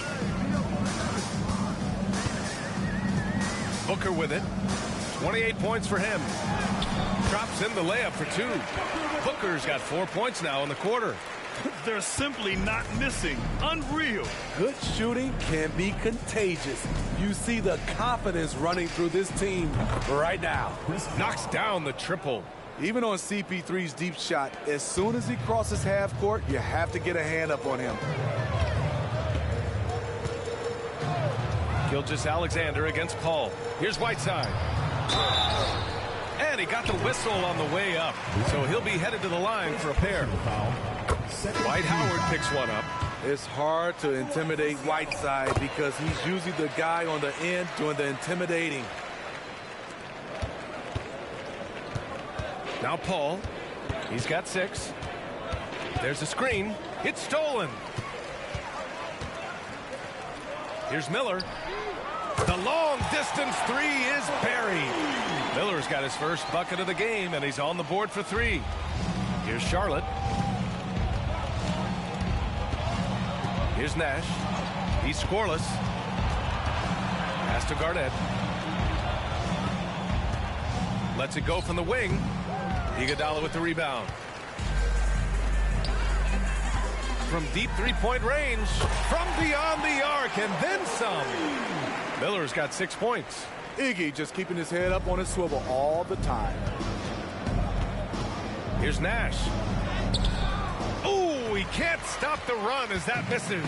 Booker with it. 28 points for him. Drops in the layup for 2. Booker's got 4 points now in the quarter. They're simply not missing. Unreal. Good shooting can be contagious. You see the confidence running through this team right now. Knocks down the triple. Even on CP3's deep shot, as soon as he crosses half court, you have to get a hand up on him. Gilgeous-Alexander against Paul. Here's Whiteside. And he got the whistle on the way up. So he'll be headed to the line for a pair. Dwight Howard picks one up. It's hard to intimidate Whiteside because he's usually the guy on the end doing the intimidating. Now Paul. He's got 6. There's a screen. It's stolen. Here's Miller. The long-distance 3 is buried. Miller's got his first bucket of the game, and he's on the board for 3. Here's Charlotte. Here's Nash. He's scoreless. Pass to Garnett. Lets it go from the wing. Iguodala with the rebound. From deep three-point range. From beyond the arc, and then some. Miller's got 6 points. Iggy just keeping his head up on his swivel all the time. Here's Nash. Oh, he can't stop the run as that misses.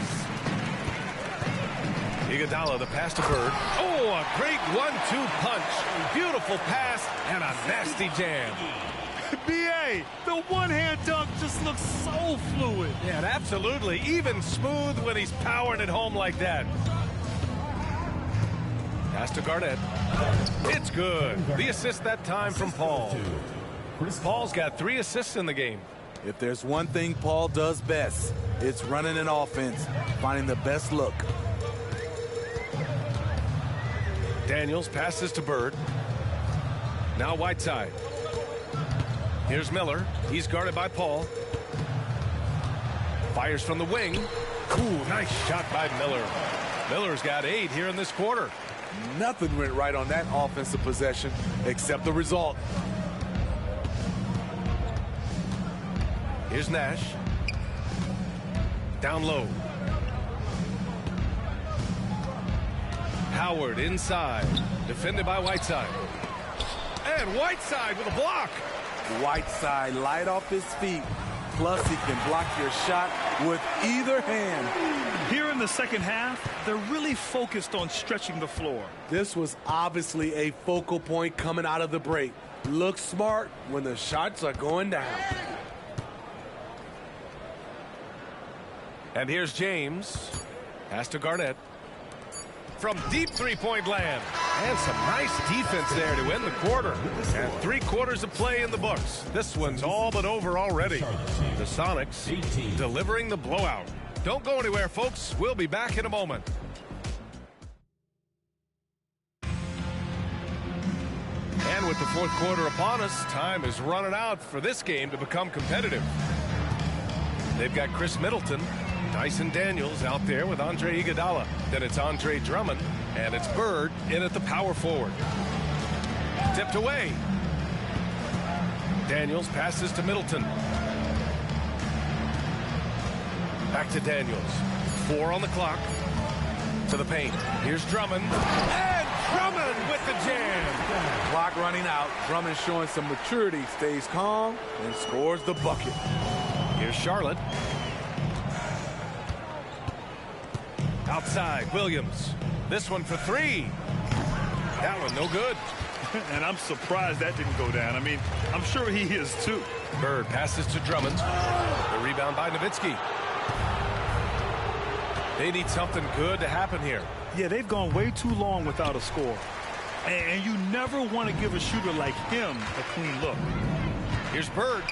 Iguodala, the pass to Bird. Oh, a great 1-2 punch. Beautiful pass and a nasty jam. B.A., the one-hand dunk just looks so fluid. Yeah, and absolutely. Even smooth when he's powering it home like that. Pass to Garnett. It's good. The assist that time from Paul. Paul's got 3 assists in the game. If there's one thing Paul does best, it's running an offense, finding the best look. Daniels passes to Bird. Now Whiteside. Here's Miller. He's guarded by Paul. Fires from the wing. Ooh, nice shot by Miller. Miller's got 8 here in this quarter. Nothing went right on that offensive possession except the result. Here's Nash. Down low. Howard inside. Defended by Whiteside. And Whiteside with a block. Whiteside light off his feet. Plus, he can block your shot with either hand. Here in the second half, they're really focused on stretching the floor. This was obviously a focal point coming out of the break. Look smart when the shots are going down. And here's James. Pass to Garnett. From deep three-point land. And some nice defense there to end the quarter. And 3 quarters of play in the books. This one's all but over already. The Sonics delivering the blowout. Don't go anywhere, folks. We'll be back in a moment. And with the 4th quarter upon us, time is running out for this game to become competitive. They've got Chris Middleton, Dyson Daniels out there with Andre Iguodala. Then it's Andre Drummond, and it's Bird in at the power forward. Tipped away. Daniels passes to Middleton. Back to Daniels. 4 on the clock. To the paint. Here's Drummond. And Drummond with the jam. Clock running out. Drummond showing some maturity. Stays calm and scores the bucket. Here's Charlotte. Outside, Williams. This one for three. That one no good. And I'm surprised that didn't go down. I mean, I'm sure he is too. Bird passes to Drummond. The rebound by Nowitzki. They need something good to happen here. Yeah, they've gone way too long without a score. And you never want to give a shooter like him a clean look. Here's Bird.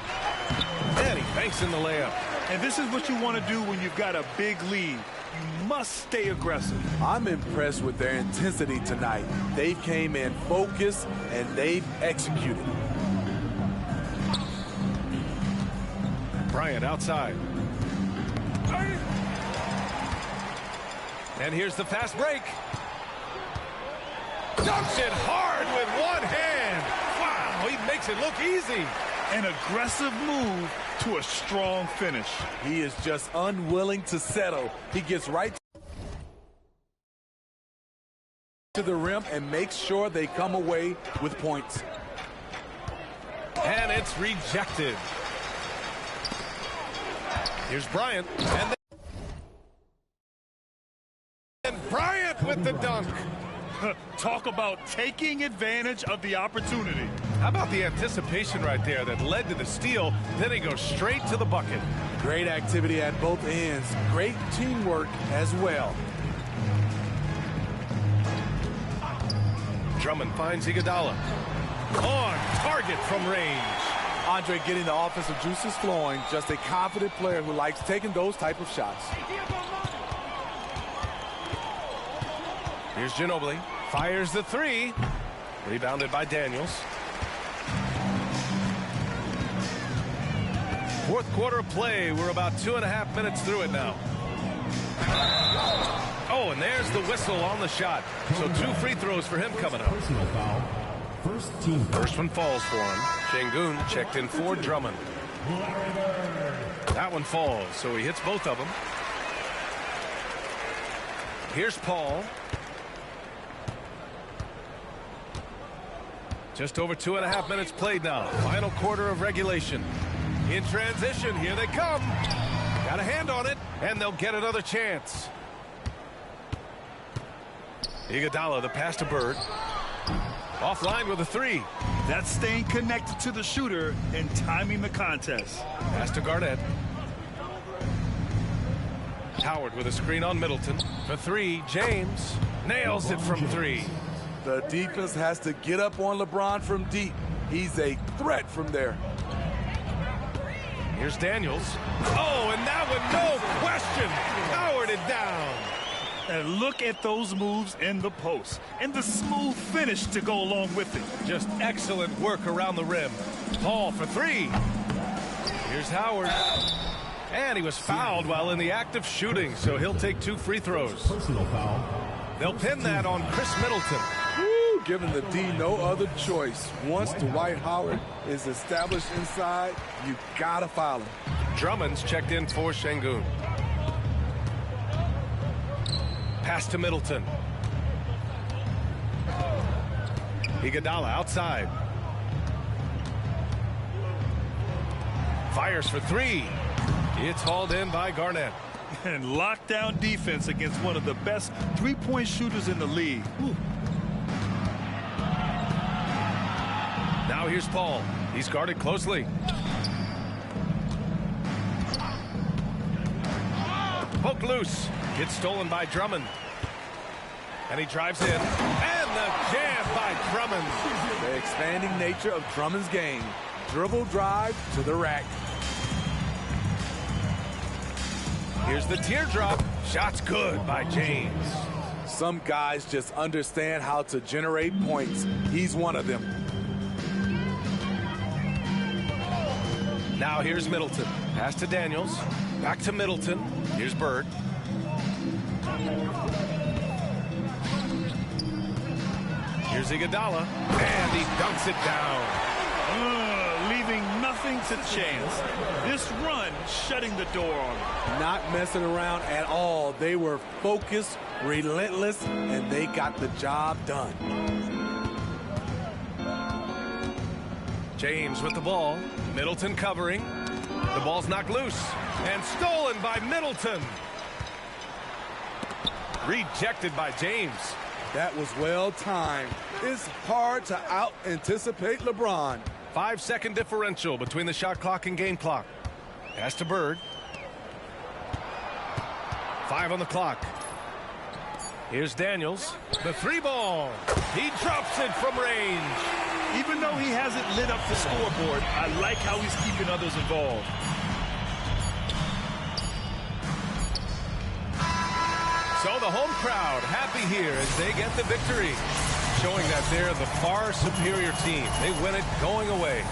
And he banks in the layup. And this is what you want to do when you've got a big lead. You must stay aggressive. I'm impressed with their intensity tonight. They came in focused and they've executed. Bryant outside. And here's the fast break. Dunks it hard with one hand. Wow, he makes it look easy. An aggressive move to a strong finish. He is just unwilling to settle. He gets right to the rim and makes sure they come away with points. And it's rejected. Here's Bryant. And Bryant with the dunk. Talk about taking advantage of the opportunity. How about the anticipation right there that led to the steal? Then he goes straight to the bucket. Great activity at both ends. Great teamwork as well. Drummond finds Iguodala. On target from range. Andre getting the offensive juices flowing. Just a confident player who likes taking those type of shots. Here's Ginobili. Fires the three. Rebounded by Daniels. Fourth quarter of play. We're about 2.5 minutes through it now. Oh, and there's the whistle on the shot. So 2 free throws for him coming up. Personal foul. First team. First one falls for him. Şengün checked in for Drummond. That one falls, so he hits both of them. Here's Paul. Just over 2.5 minutes played now. Final quarter of regulation. In transition, here they come. Got a hand on it, and they'll get another chance. Iguodala, the pass to Bird. Offline with a three. That's staying connected to the shooter and timing the contest. Pass to Garnett. Howard with a screen on Middleton. For three, James nails it from three. The defense has to get up on LeBron from deep. He's a threat from there. Here's Daniels. Oh, and that one, no question. Powered it down. And look at those moves in the post. And the smooth finish to go along with it. Just excellent work around the rim. Paul for three. Here's Howard. And he was fouled while in the act of shooting, so he'll take 2 free throws. Personal foul. They'll pin that on Chris Middleton. Woo, giving the D no other choice. Once Dwight Howard is established inside, you gotta foul him. Drummond's checked in for Şengün. Pass to Middleton. Iguodala outside. Fires for three. It's hauled in by Garnett. And lockdown defense against one of the best three-point shooters in the league. Whew. Now here's Paul. He's guarded closely. Poked loose. Gets stolen by Drummond. And he drives in. And the jam by Drummond. The expanding nature of Drummond's game. Dribble drive to the rack. Here's the teardrop. Shot's good by James. Some guys just understand how to generate points. He's one of them. Now here's Middleton. Pass to Daniels. Back to Middleton. Here's Bird. Here's Iguodala. And he dunks it down. Leaving nothing nothing to chance. This run shutting the door on them. Not messing around at all. They were focused, relentless, and they got the job done. James with the ball. Middleton covering. The ball's knocked loose and stolen by Middleton. Rejected by James. That was well timed. It's hard to out-anticipate LeBron. 5-second differential between the shot clock and game clock. Pass to Bird. 5 on the clock. Here's Daniels. The 3-ball. He drops it from range. Even though he hasn't lit up the scoreboard, I like how he's keeping others involved. So the home crowd happy here as they get the victory, showing that they're the far superior team. They win it going away.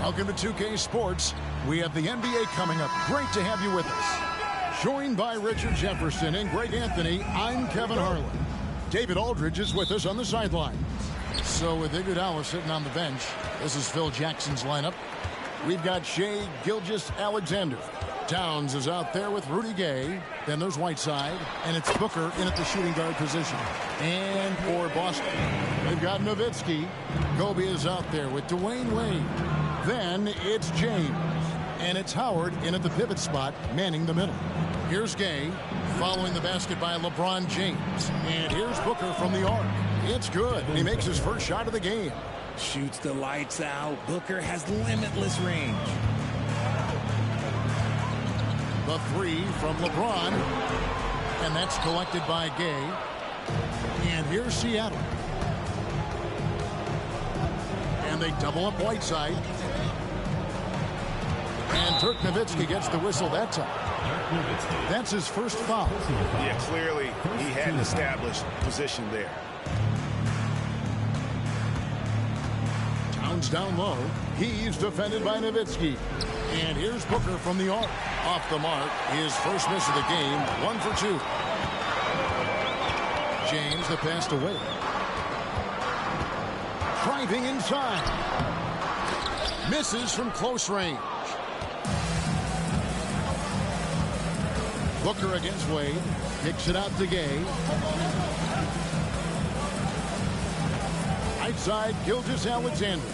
Welcome to 2K Sports. We have the NBA coming up. Great to have you with us. Joined by Richard Jefferson and Greg Anthony, I'm Kevin Harlan. David Aldridge is with us on the sideline. So with Iguodala sitting on the bench, this is Phil Jackson's lineup. We've got Shai Gilgeous-Alexander. Towns is out there with Rudy Gay. Then there's Whiteside, and it's Booker in at the shooting guard position. And for Boston, they've got Nowitzki. Kobe is out there with Dwayne Wade. Then it's James, and it's Howard in at the pivot spot, manning the middle. Here's Gay, following the basket by LeBron James. And here's Booker from the arc. It's good, and he makes his first shot of the game. Shoots the lights out. Booker has limitless range. The three from LeBron, and that's collected by Gay. And here's Seattle. And they double up Whiteside. And Dirk Nowitzki gets the whistle that time. That's his first foul. Yeah, clearly he had an established position there. Towns down low. He's defended by Nowitzki. And here's Booker from the arc. Off the mark, his first miss of the game, 1 for 2. James, the pass to Wade. Driving inside. Misses from close range. Booker against Wade. Kicks it out to Gay. Outside, Gilgeous-Alexander.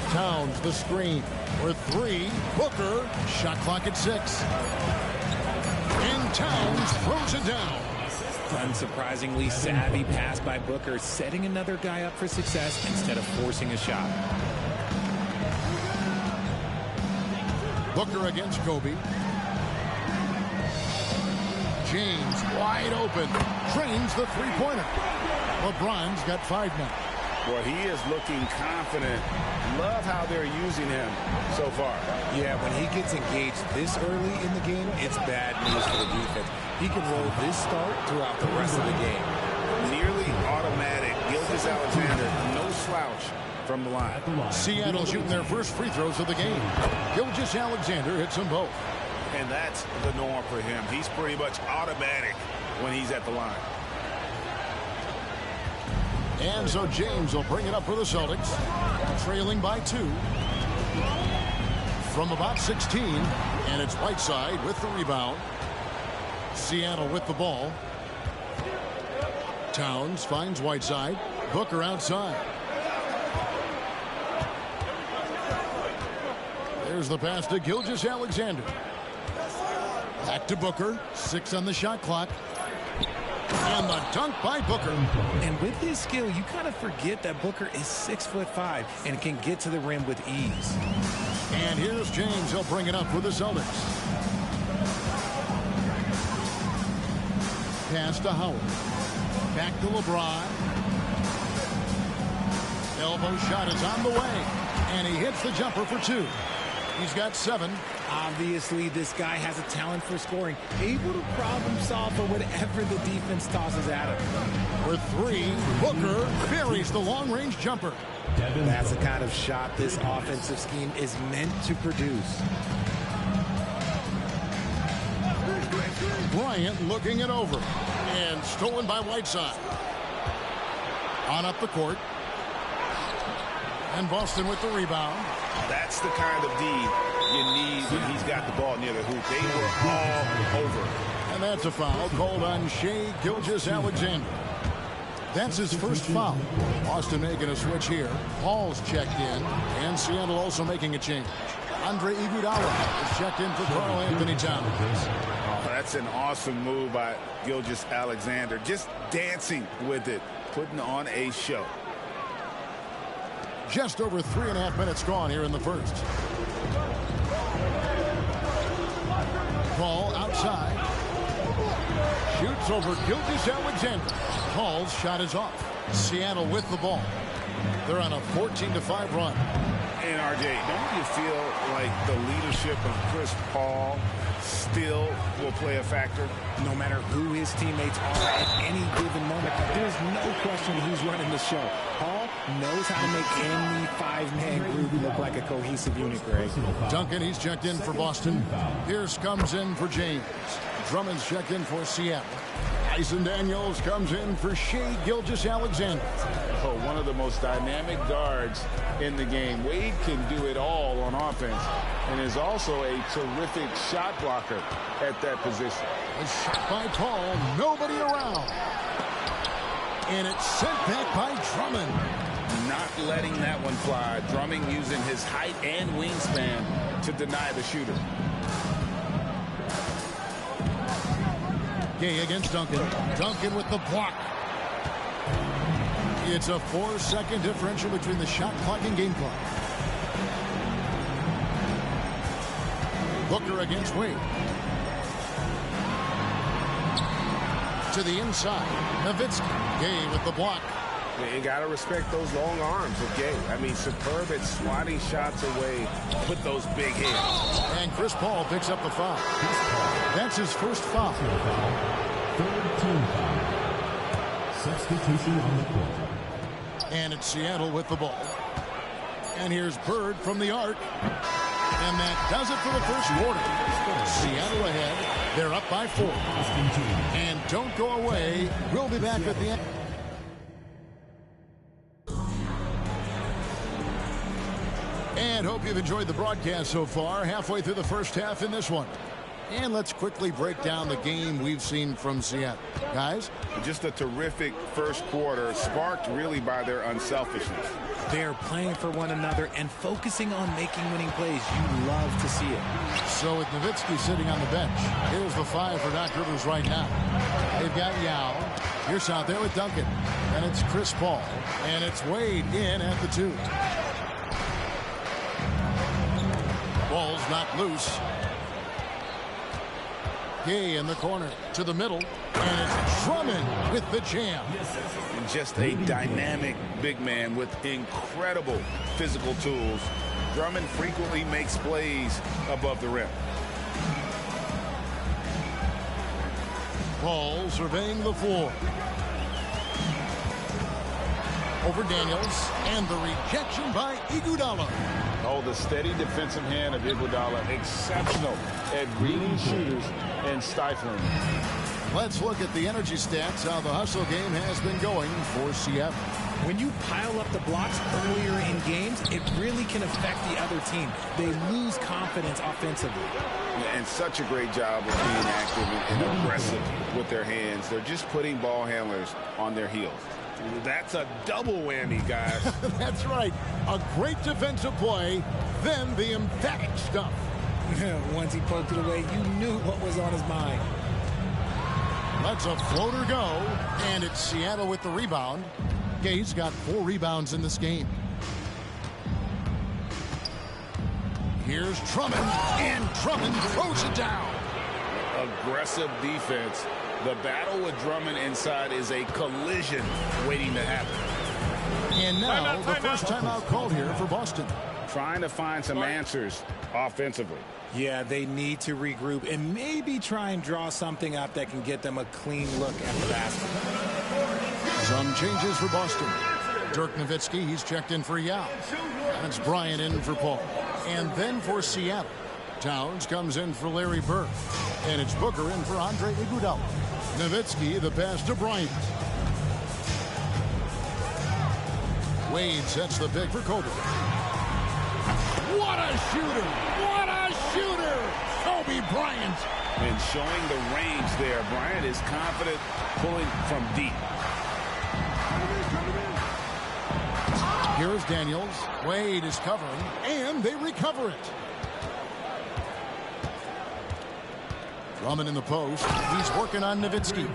Towns, the screen. For three, Booker. Shot clock at 6. And Towns throws it down. Unsurprisingly savvy pass by Booker, setting another guy up for success instead of forcing a shot. Booker against Kobe. James wide open. Trains the three-pointer. LeBron's got 5 now. Well, he is looking confident. Love how they're using him so far. Yeah, when he gets engaged this early in the game, it's bad news for the defense. He can roll this start throughout the rest of the game. Nearly automatic. Gilgeous-Alexander, no slouch. from the line. Seattle shooting their first free throws of the game. Gilgeous-Alexander hits them both. And that's the norm for him. He's pretty much automatic when he's at the line. And so James will bring it up for the Celtics. Trailing by 2. From about 16. And it's Whiteside with the rebound. Seattle with the ball. Towns finds Whiteside. Booker outside. There's the pass to Gilgeous-Alexander. Back to Booker. 6 on the shot clock. And the dunk by Booker. And with his skill, you kind of forget that Booker is 6'5" and can get to the rim with ease. And here's James. He'll bring it up for the Celtics. Pass to Howard. Back to LeBron. Elbow shot is on the way. And he hits the jumper for 2. He's got 7. Obviously, this guy has a talent for scoring. Able to problem solve for whatever the defense tosses at him. For 3, Booker buries the long-range jumper. That's the kind of shot this offensive scheme is meant to produce. Bryant looking it over. And stolen by Whiteside. On up the court. And Boston with the rebound. That's the kind of D you need when he's got the ball near the hoop. They were all over. And that's a foul called on Shai Gilgeous-Alexander. That's his first foul. Boston making a switch here. Paul's checked in. And Seattle also making a change. Andre Iguodala is checked in for Karl Anthony Towns. Oh, that's an awesome move by Gilgeous-Alexander. Just dancing with it. Putting on a show. Just over 3.5 minutes gone here in the first. Paul outside. Shoots over Gilgeous-Alexander. Paul's shot is off. Seattle with the ball. They're on a 14-5 run. And RJ, don't you feel like the leadership of Chris Paul still will play a factor? No matter who his teammates are at any given moment, there's no question who's running the show. Paul knows how to make any 5-man group look like a cohesive unit, Greg. Duncan, he's checked in for Boston. Pierce comes in for James. Drummond's checked in for Seattle. Tyson Daniels comes in for Shai Gilgeous-Alexander. Oh, one of the most dynamic guards in the game. Wade can do it all on offense and is also a terrific shot blocker at that position. A shot by Paul, nobody around. And it's sent back by Drummond. Not letting that one fly. Drummond using his height and wingspan to deny the shooter. Gay against Duncan. Duncan with the block. It's a 4-second differential between the shot clock and game clock. Booker against Wade. To the inside. Nowitzki. Gay with the block. You got to respect those long arms of Gay. I mean, superb at swatting shots away with those big hands. And Chris Paul picks up the foul. That's his first foul. Third team foul. Substitution on the court. And it's Seattle with the ball. And here's Bird from the arc. And that does it for the first quarter. Seattle ahead. They're up by 4. And don't go away. We'll be back at the end. And hope you've enjoyed the broadcast so far. Halfway through the first half in this one. And let's quickly break down the game we've seen from Seattle. Guys? Just a terrific first quarter, sparked really by their unselfishness. They're playing for one another and focusing on making winning plays. You love to see it. So with Nowitzki sitting on the bench, here's the 5 for Doc Rivers right now. They've got Yao. Here's out there with Duncan. And it's Chris Paul. And it's Wade in at the 2. Ball's not loose. Gay in the corner to the middle. And it's Drummond with the jam. And just a dynamic big man with incredible physical tools. Drummond frequently makes plays above the rim. Paul surveying the floor. over Daniels, and the rejection by Iguodala. Oh, the steady defensive hand of Iguodala, exceptional at reading shooters and stifling. Let's look at the energy stats, how the hustle game has been going for Seattle. When you pile up the blocks earlier in games, it really can affect the other team. They lose confidence offensively. And such a great job of being active and aggressive with their hands. They're just putting ball handlers on their heels. That's a double whammy, guys. That's right. A great defensive play, then the emphatic stuff. Once he poked it away, you knew what was on his mind. Lets a floater go, and it's Seattle with the rebound. Gay's got 4 rebounds in this game. Here's Drummond, and Drummond throws it down. Aggressive defense. The battle with Drummond inside is a collision waiting to happen. And now the first timeout called here for Boston. Trying to find some answers offensively. Yeah, they need to regroup and maybe try and draw something up that can get them a clean look at the basket. Some changes for Boston. Dirk Nowitzki, he's checked in for Yao. That's Bryant in for Paul. And then for Seattle, Towns comes in for Larry Bird. And it's Booker in for Andre Iguodala. Nowitzki, the pass to Bryant. Wade sets the pick for Kobe. What a shooter! What a shooter! Kobe Bryant. And showing the range there. Bryant is confident pulling from deep. Here's Daniels. Wade is covering, and they recover it. Drummond in the post. He's working on Nowitzki.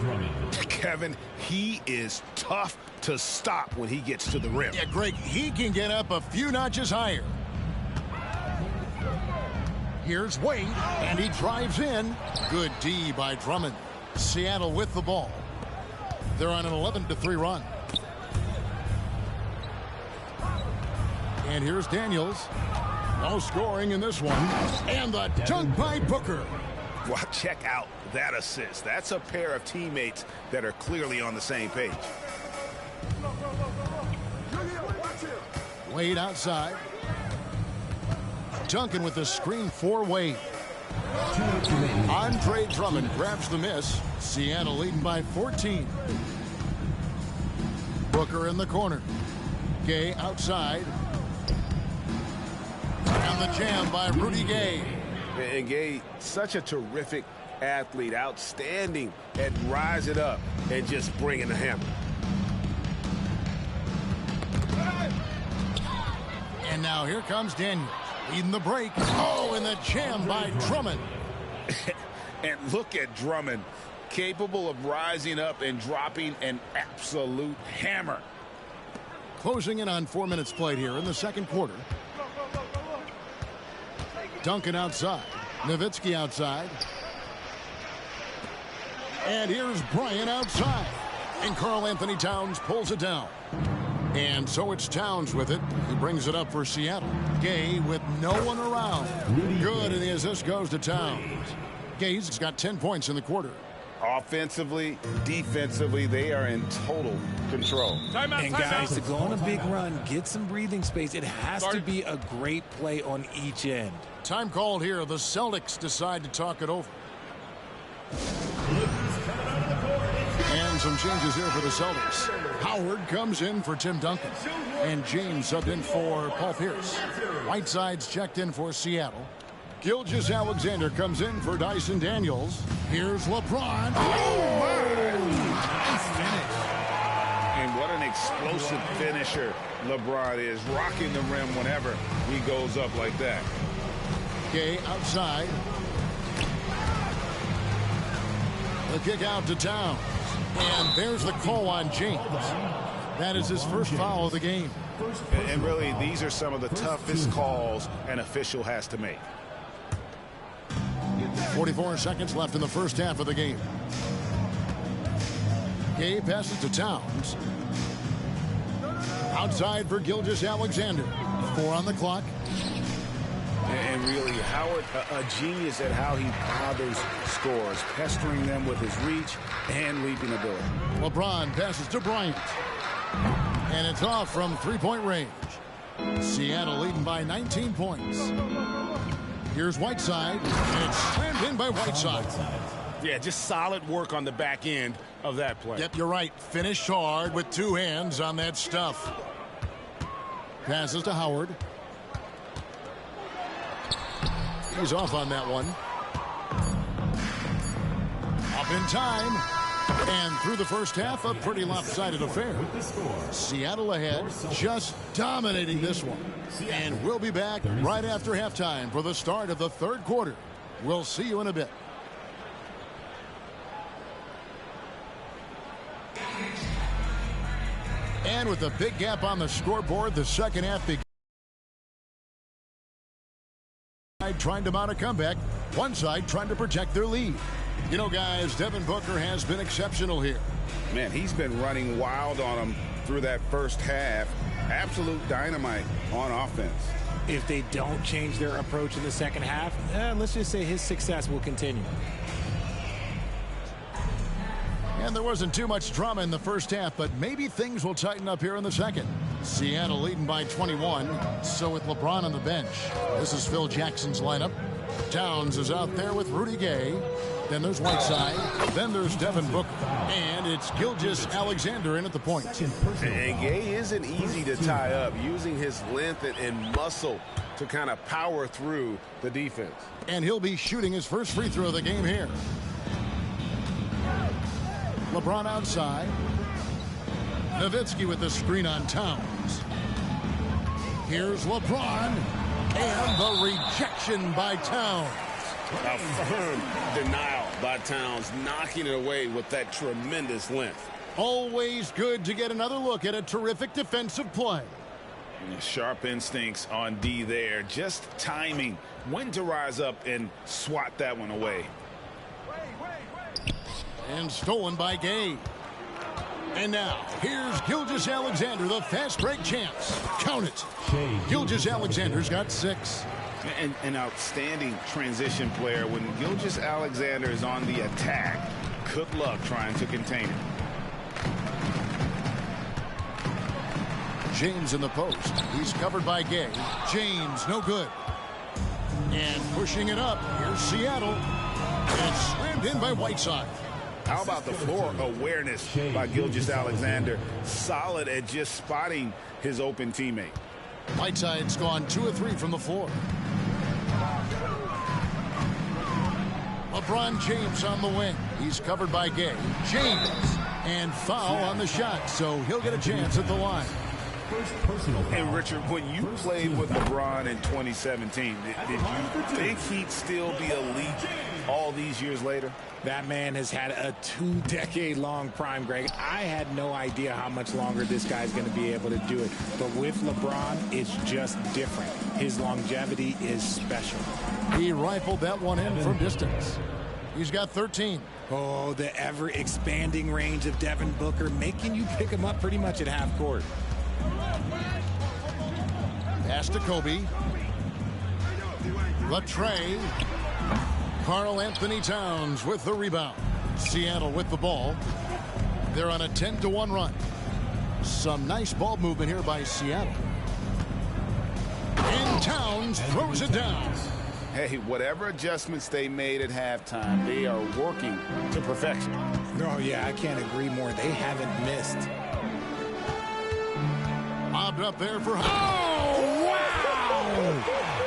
Kevin, he is tough to stop when he gets to the rim. Yeah, Greg, he can get up a few notches higher. Here's Wade, and he drives in. Good D by Drummond. Seattle with the ball. They're on an 11-3 run. And here's Daniels. No scoring in this one. And the dunk by Booker. Well, check out that assist. That's a pair of teammates that are clearly on the same page. Wade outside. Duncan with the screen for Wade. Andre Drummond grabs the miss. Seattle leading by 14. Booker in the corner. Gay outside. And the jam by Rudy Gay. And Gay, such a terrific athlete, outstanding at rising up and just bringing the hammer. And now here comes Daniels, leading the break. Oh, and the jam by Drummond. And look at Drummond, capable of rising up and dropping an absolute hammer. Closing in on 4 minutes played here in the second quarter. Duncan outside. Nowitzki outside. And here's Bryant outside. And Karl Anthony Towns pulls it down. And so it's Towns with it. He brings it up for Seattle. Gay with no one around. Good, and the assist goes to Towns. Gay's got 10 points in the quarter. Offensively, defensively, they are in total control. And guys, to go on a big run, get some breathing space, it has to be a great play on each end. Time called here. The Celtics decide to talk it over. And some changes here for the Celtics. Howard comes in for Tim Duncan. And James subbed in for Paul Pierce. Whiteside's checked in for Seattle. Gilgeous-Alexander comes in for Dyson Daniels. Here's LeBron. Oh, and what an explosive finisher LeBron is, rocking the rim whenever he goes up like that. Gay outside. The kick out to Towns. And there's the call on James. That is his first foul of the game. And really, these are some of the toughest calls an official has to make. 44 seconds left in the first half of the game. Gay passes to Towns. Outside for Gilgeous-Alexander. 4 on the clock. And really, Howard, a genius at how he bothers scores, pestering them with his reach and leaping ability. LeBron passes to Bryant. And it's off from three-point range. Seattle leading by 19 points. Here's Whiteside, and it's slammed in by Whiteside. Yeah, just solid work on the back end of that play. Yep, you're right. Finished hard with two hands on that stuff. Passes to Howard. He's off on that one. Up in time. And through the first half, a pretty lopsided affair. Seattle ahead, just dominating this one. And we'll be back right after halftime for the start of the third quarter. We'll see you in a bit. And with a big gap on the scoreboard, the second half begins. Trying to mount a comeback, one side trying to protect their lead. You know, guys, Devin Booker has been exceptional here. Man, he's been running wild on them through that first half. Absolute dynamite on offense. If they don't change their approach in the second half, let's just say his success will continue. And there wasn't too much drama in the first half, but maybe things will tighten up here in the second. Seattle leading by 21. So with LeBron on the bench, this is Phil Jackson's lineup. Towns is out there with Rudy Gay. Then there's Whiteside. Then there's Devin Booker. And it's Gilgeous-Alexander in at the point. And Gay isn't easy to tie up, using his length and muscle to kind of power through the defense. And he'll be shooting his first free throw of the game here. LeBron outside. Nowitzki with the screen on Towns. Here's LeBron. And the rejection by Towns. A firm denial by Towns, knocking it away with that tremendous length. Always good to get another look at a terrific defensive play. Sharp instincts on D there. Just timing when to rise up and swat that one away. And stolen by Gay. And now, here's Gilgeous-Alexander, the fast break champs. Count it. Gilgeous-Alexander's got 6. An outstanding transition player. When Gilgeous-Alexander is on the attack, good luck trying to contain it. James in the post. He's covered by Gay. James, no good. And pushing it up, here's Seattle. And slammed in by Whiteside. How about the floor awareness by Gilgeous-Alexander? Solid at just spotting his open teammate. Whiteside's gone 2 of 3 from the floor. LeBron James on the wing. He's covered by Gay. James. And foul on the shot, so he'll get a chance at the line. And Richard, when you played with LeBron in 2017, did you think he'd still be elite all these years later? That man has had a 2-decade-long prime, Greg. I had no idea how much longer this guy's going to be able to do it. But with LeBron, it's just different. His longevity is special. He rifled that one in from distance. He's got 13. Oh, the ever-expanding range of Devin Booker, making you pick him up pretty much at half court. Pass to Kobe. Latre. Karl Anthony Towns with the rebound. Seattle with the ball. They're on a 10-1 run. Some nice ball movement here by Seattle. And Towns throws it down. Hey, whatever adjustments they made at halftime, they are working to perfection. Oh, yeah, I can't agree more. They haven't missed. Lobbed up there for... Oh, wow!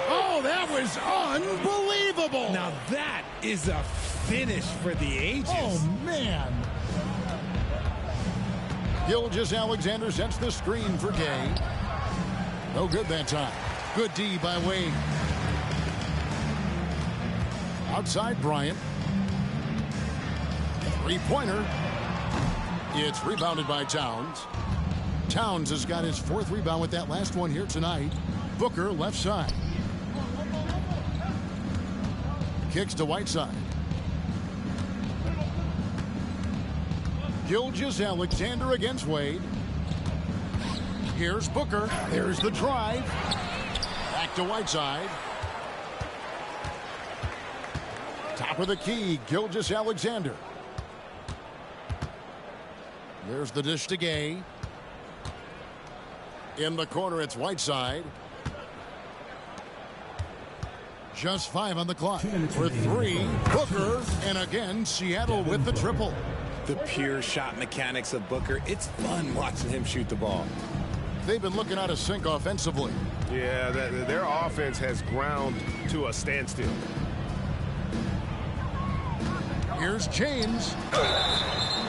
Oh, that was unbelievable! Now that is a finish for the ages. Oh, man. Gilgeous-Alexander sets the screen for Gay. No good that time. Good D by Wade. Outside Bryant. Three-pointer. It's rebounded by Towns. Towns has got his 4th rebound with that last one here tonight. Booker left side. Kicks to Whiteside. Gilgeous-Alexander against Wade. Here's Booker. There's the drive. Back to Whiteside. Top of the key, Gilgeous-Alexander. There's the dish to Gay. In the corner, it's Whiteside. Just 5 on the clock. For 3, Booker. And again, Seattle with the triple. The pure shot mechanics of Booker. It's fun watching him shoot the ball. They've been looking out of sync offensively. Yeah, their offense has ground to a standstill. Here's James.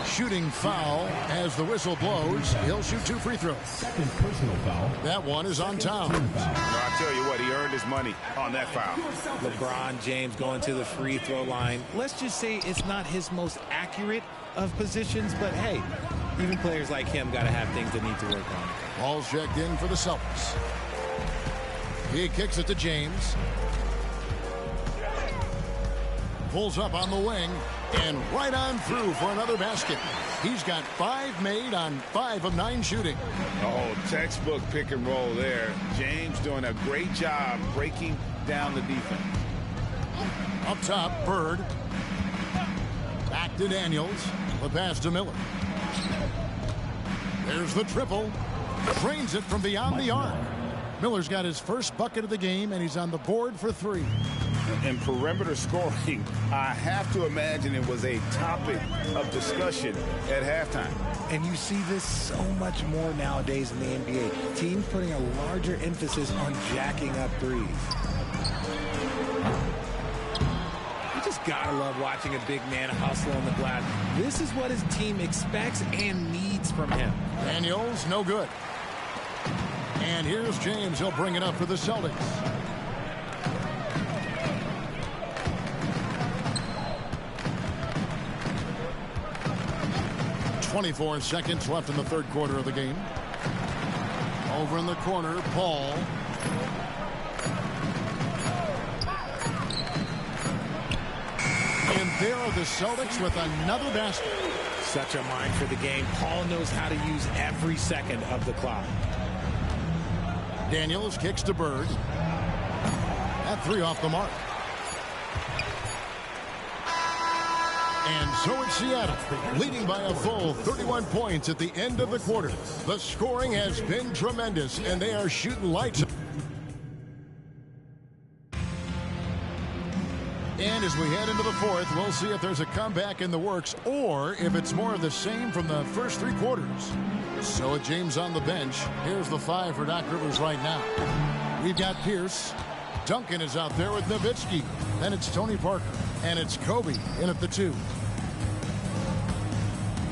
Shooting foul as the whistle blows. He'll shoot 2 free throws. Second personal foul. That one is on Towns. I tell you what, he earned his money on that foul. LeBron James going to the free throw line. Let's just say it's not his most accurate of positions, but hey, even players like him got to have things they need to work on. Ball's checked in for the Celtics. He kicks it to James. Pulls up on the wing and right on through for another basket. He's got 5 made on 5 of 9 shooting. Oh, textbook pick and roll there. James doing a great job breaking down the defense. Up top, Bird. Back to Daniels. The pass to Miller. There's the triple. Drains it from beyond the arc. Miller's got his first bucket of the game, and he's on the board for 3. In perimeter scoring, I have to imagine it was a topic of discussion at halftime. And you see this so much more nowadays in the NBA. Teams putting a larger emphasis on jacking up threes. You just gotta love watching a big man hustle on the glass. This is what his team expects and needs from him. Daniels, no good. And here's James. He'll bring it up for the Celtics. .24 seconds left in the third quarter of the game. Over in the corner, Paul. And there are the Celtics with another basket. Such a mind for the game. Paul knows how to use every second of the clock. Daniels kicks to Bird. That 3 off the mark. And so it's Seattle, leading by a full 31 points at the end of the quarter. The scoring has been tremendous, and they are shooting lights. And as we head into the fourth, we'll see if there's a comeback in the works or if it's more of the same from the first 3 quarters. So with James on the bench, here's the 5 for Doc Rivers right now. We've got Pierce. Duncan is out there with Nowitzki. Then it's Tony Parker. And it's Kobe in at the 2.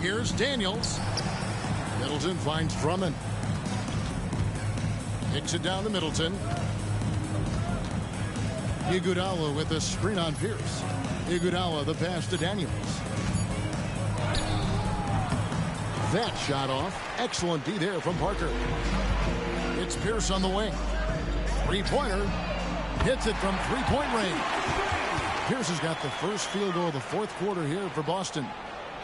Here's Daniels. Middleton finds Drummond. Kicks it down to Middleton. Iguodala with a screen on Pierce. Iguodala the pass to Daniels. That shot off. Excellent D there from Parker. It's Pierce on the wing. 3-pointer. Hits it from 3-point range. Pierce has got the first field goal of the fourth quarter here for Boston.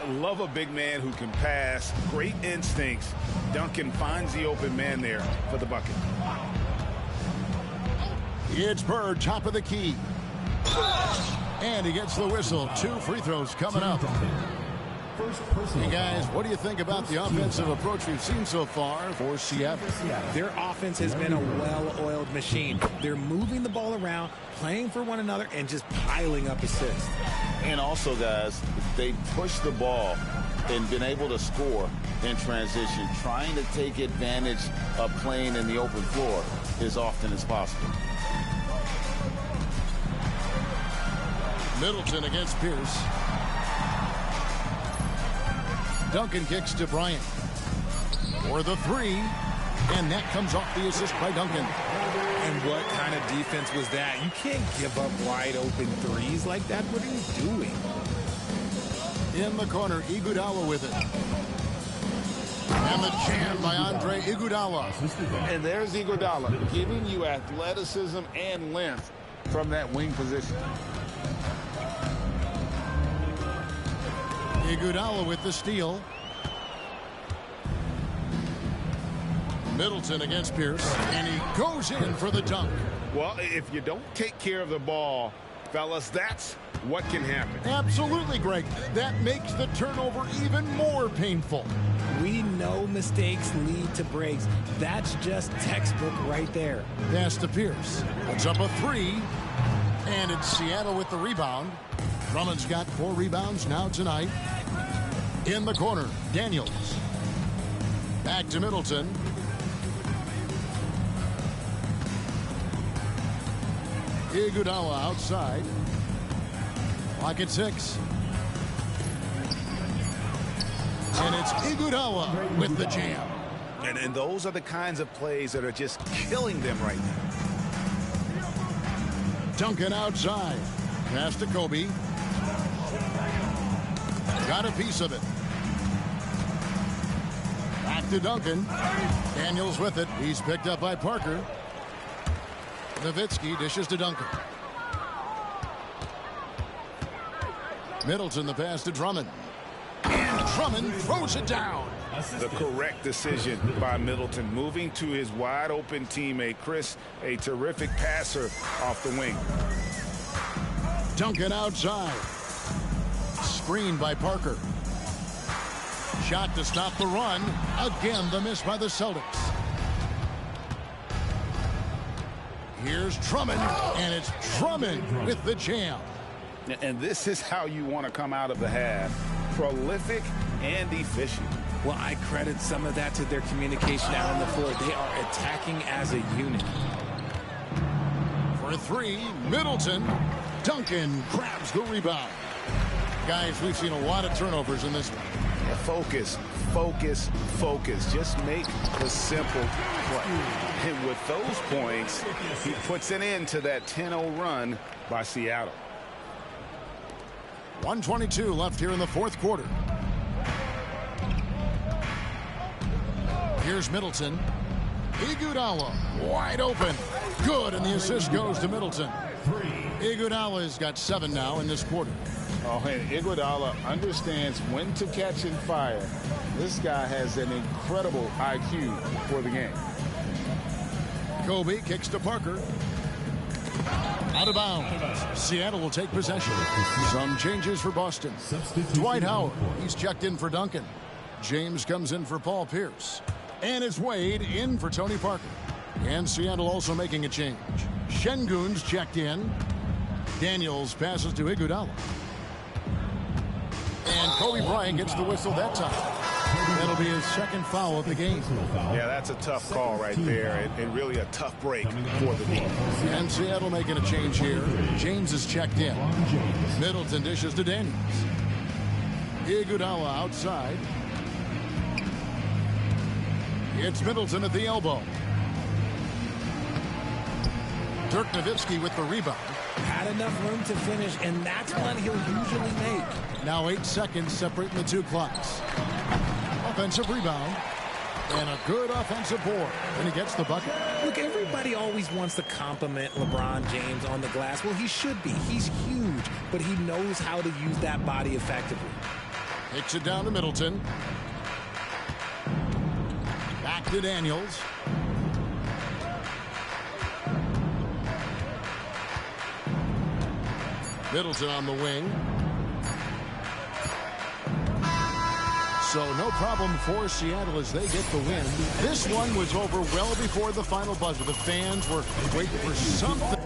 I love a big man who can pass. Great instincts. Duncan finds the open man there for the bucket. It's Bird, top of the key. And he gets the whistle. 2 free throws coming up. Hey guys, what do you think about the offensive approach we've seen so far for Seattle? Their offense has been a well-oiled machine. They're moving the ball around, playing for one another, and just piling up assists. And also, guys, they push the ball and been able to score in transition, trying to take advantage of playing in the open floor as often as possible. Middleton against Pierce. Duncan kicks to Bryant for the 3, and that comes off the assist by Duncan. And what kind of defense was that? You can't give up wide open threes like that. What are you doing? In the corner, Iguodala with it. And the jam by Andre Iguodala. And there's Iguodala giving you athleticism and length from that wing position. Iguodala with the steal. Middleton against Pierce, and he goes in for the dunk. Well, if you don't take care of the ball, fellas, that's what can happen. Absolutely, Greg. That makes the turnover even more painful. We know mistakes lead to breaks. That's just textbook right there. Pass to Pierce. Puts up a three. And it's Seattle with the rebound. Drummond's got 4 rebounds now tonight. In the corner, Daniels. Back to Middleton. Iguodala outside. Clock at 6. And it's Iguodala with the jam. And those are the kinds of plays that are just killing them right now. Duncan outside. Pass to Kobe. Got a piece of it. Back to Duncan. Daniels with it. He's picked up by Parker. Nowitzki dishes to Duncan. Middleton the pass to Drummond. And Drummond throws it down. The correct decision by Middleton, moving to his wide open teammate Chris, a terrific passer off the wing. Duncan outside. Screened by Parker. Shot to stop the run. Again, the miss by the Celtics. Here's Drummond, and it's Drummond with the jam. And this is how you want to come out of the half. Prolific and efficient. Well, I credit some of that to their communication out on the floor. They are attacking as a unit. For 3, Middleton. Duncan grabs the rebound. Guys, we've seen a lot of turnovers in this one. Focus, focus, focus. Just make the simple play. And with those points, he puts an end to that 10-0 run by Seattle. 1:22 left here in the 4th quarter. Here's Middleton. Iguodala wide open. Good, and the assist goes to Middleton. Iguodala's got 7 now in this quarter. Oh, and Iguodala understands when to catch and fire. This guy has an incredible IQ for the game. Kobe kicks to Parker. Out of bounds. Seattle will take possession. Some changes for Boston. Dwight Howard. He's checked in for Duncan. James comes in for Paul Pierce. And it's Wade in for Tony Parker. And Seattle also making a change. Şengün's checked in. Daniels passes to Iguodala. And Kobe Bryant gets the whistle that time. That'll be his 2nd foul of the game. Yeah, that's a tough call right there, and really a tough break for the team. And Seattle making a change here. James is checked in. Middleton dishes to Daniels. Iguodala outside. It's Middleton at the elbow. Dirk Nowitzki with the rebound. Had enough room to finish, and that's one he'll usually make. Now 8 seconds separating the 2 clocks. Offensive rebound. And a good offensive board. And he gets the bucket. Look, everybody always wants to compliment LeBron James on the glass. Well, he should be. He's huge, but he knows how to use that body effectively. Takes it down to Middleton. Back to Daniels. Middleton on the wing. So no problem for Seattle as they get the win. This one was over well before the final buzzer. The fans were waiting for something.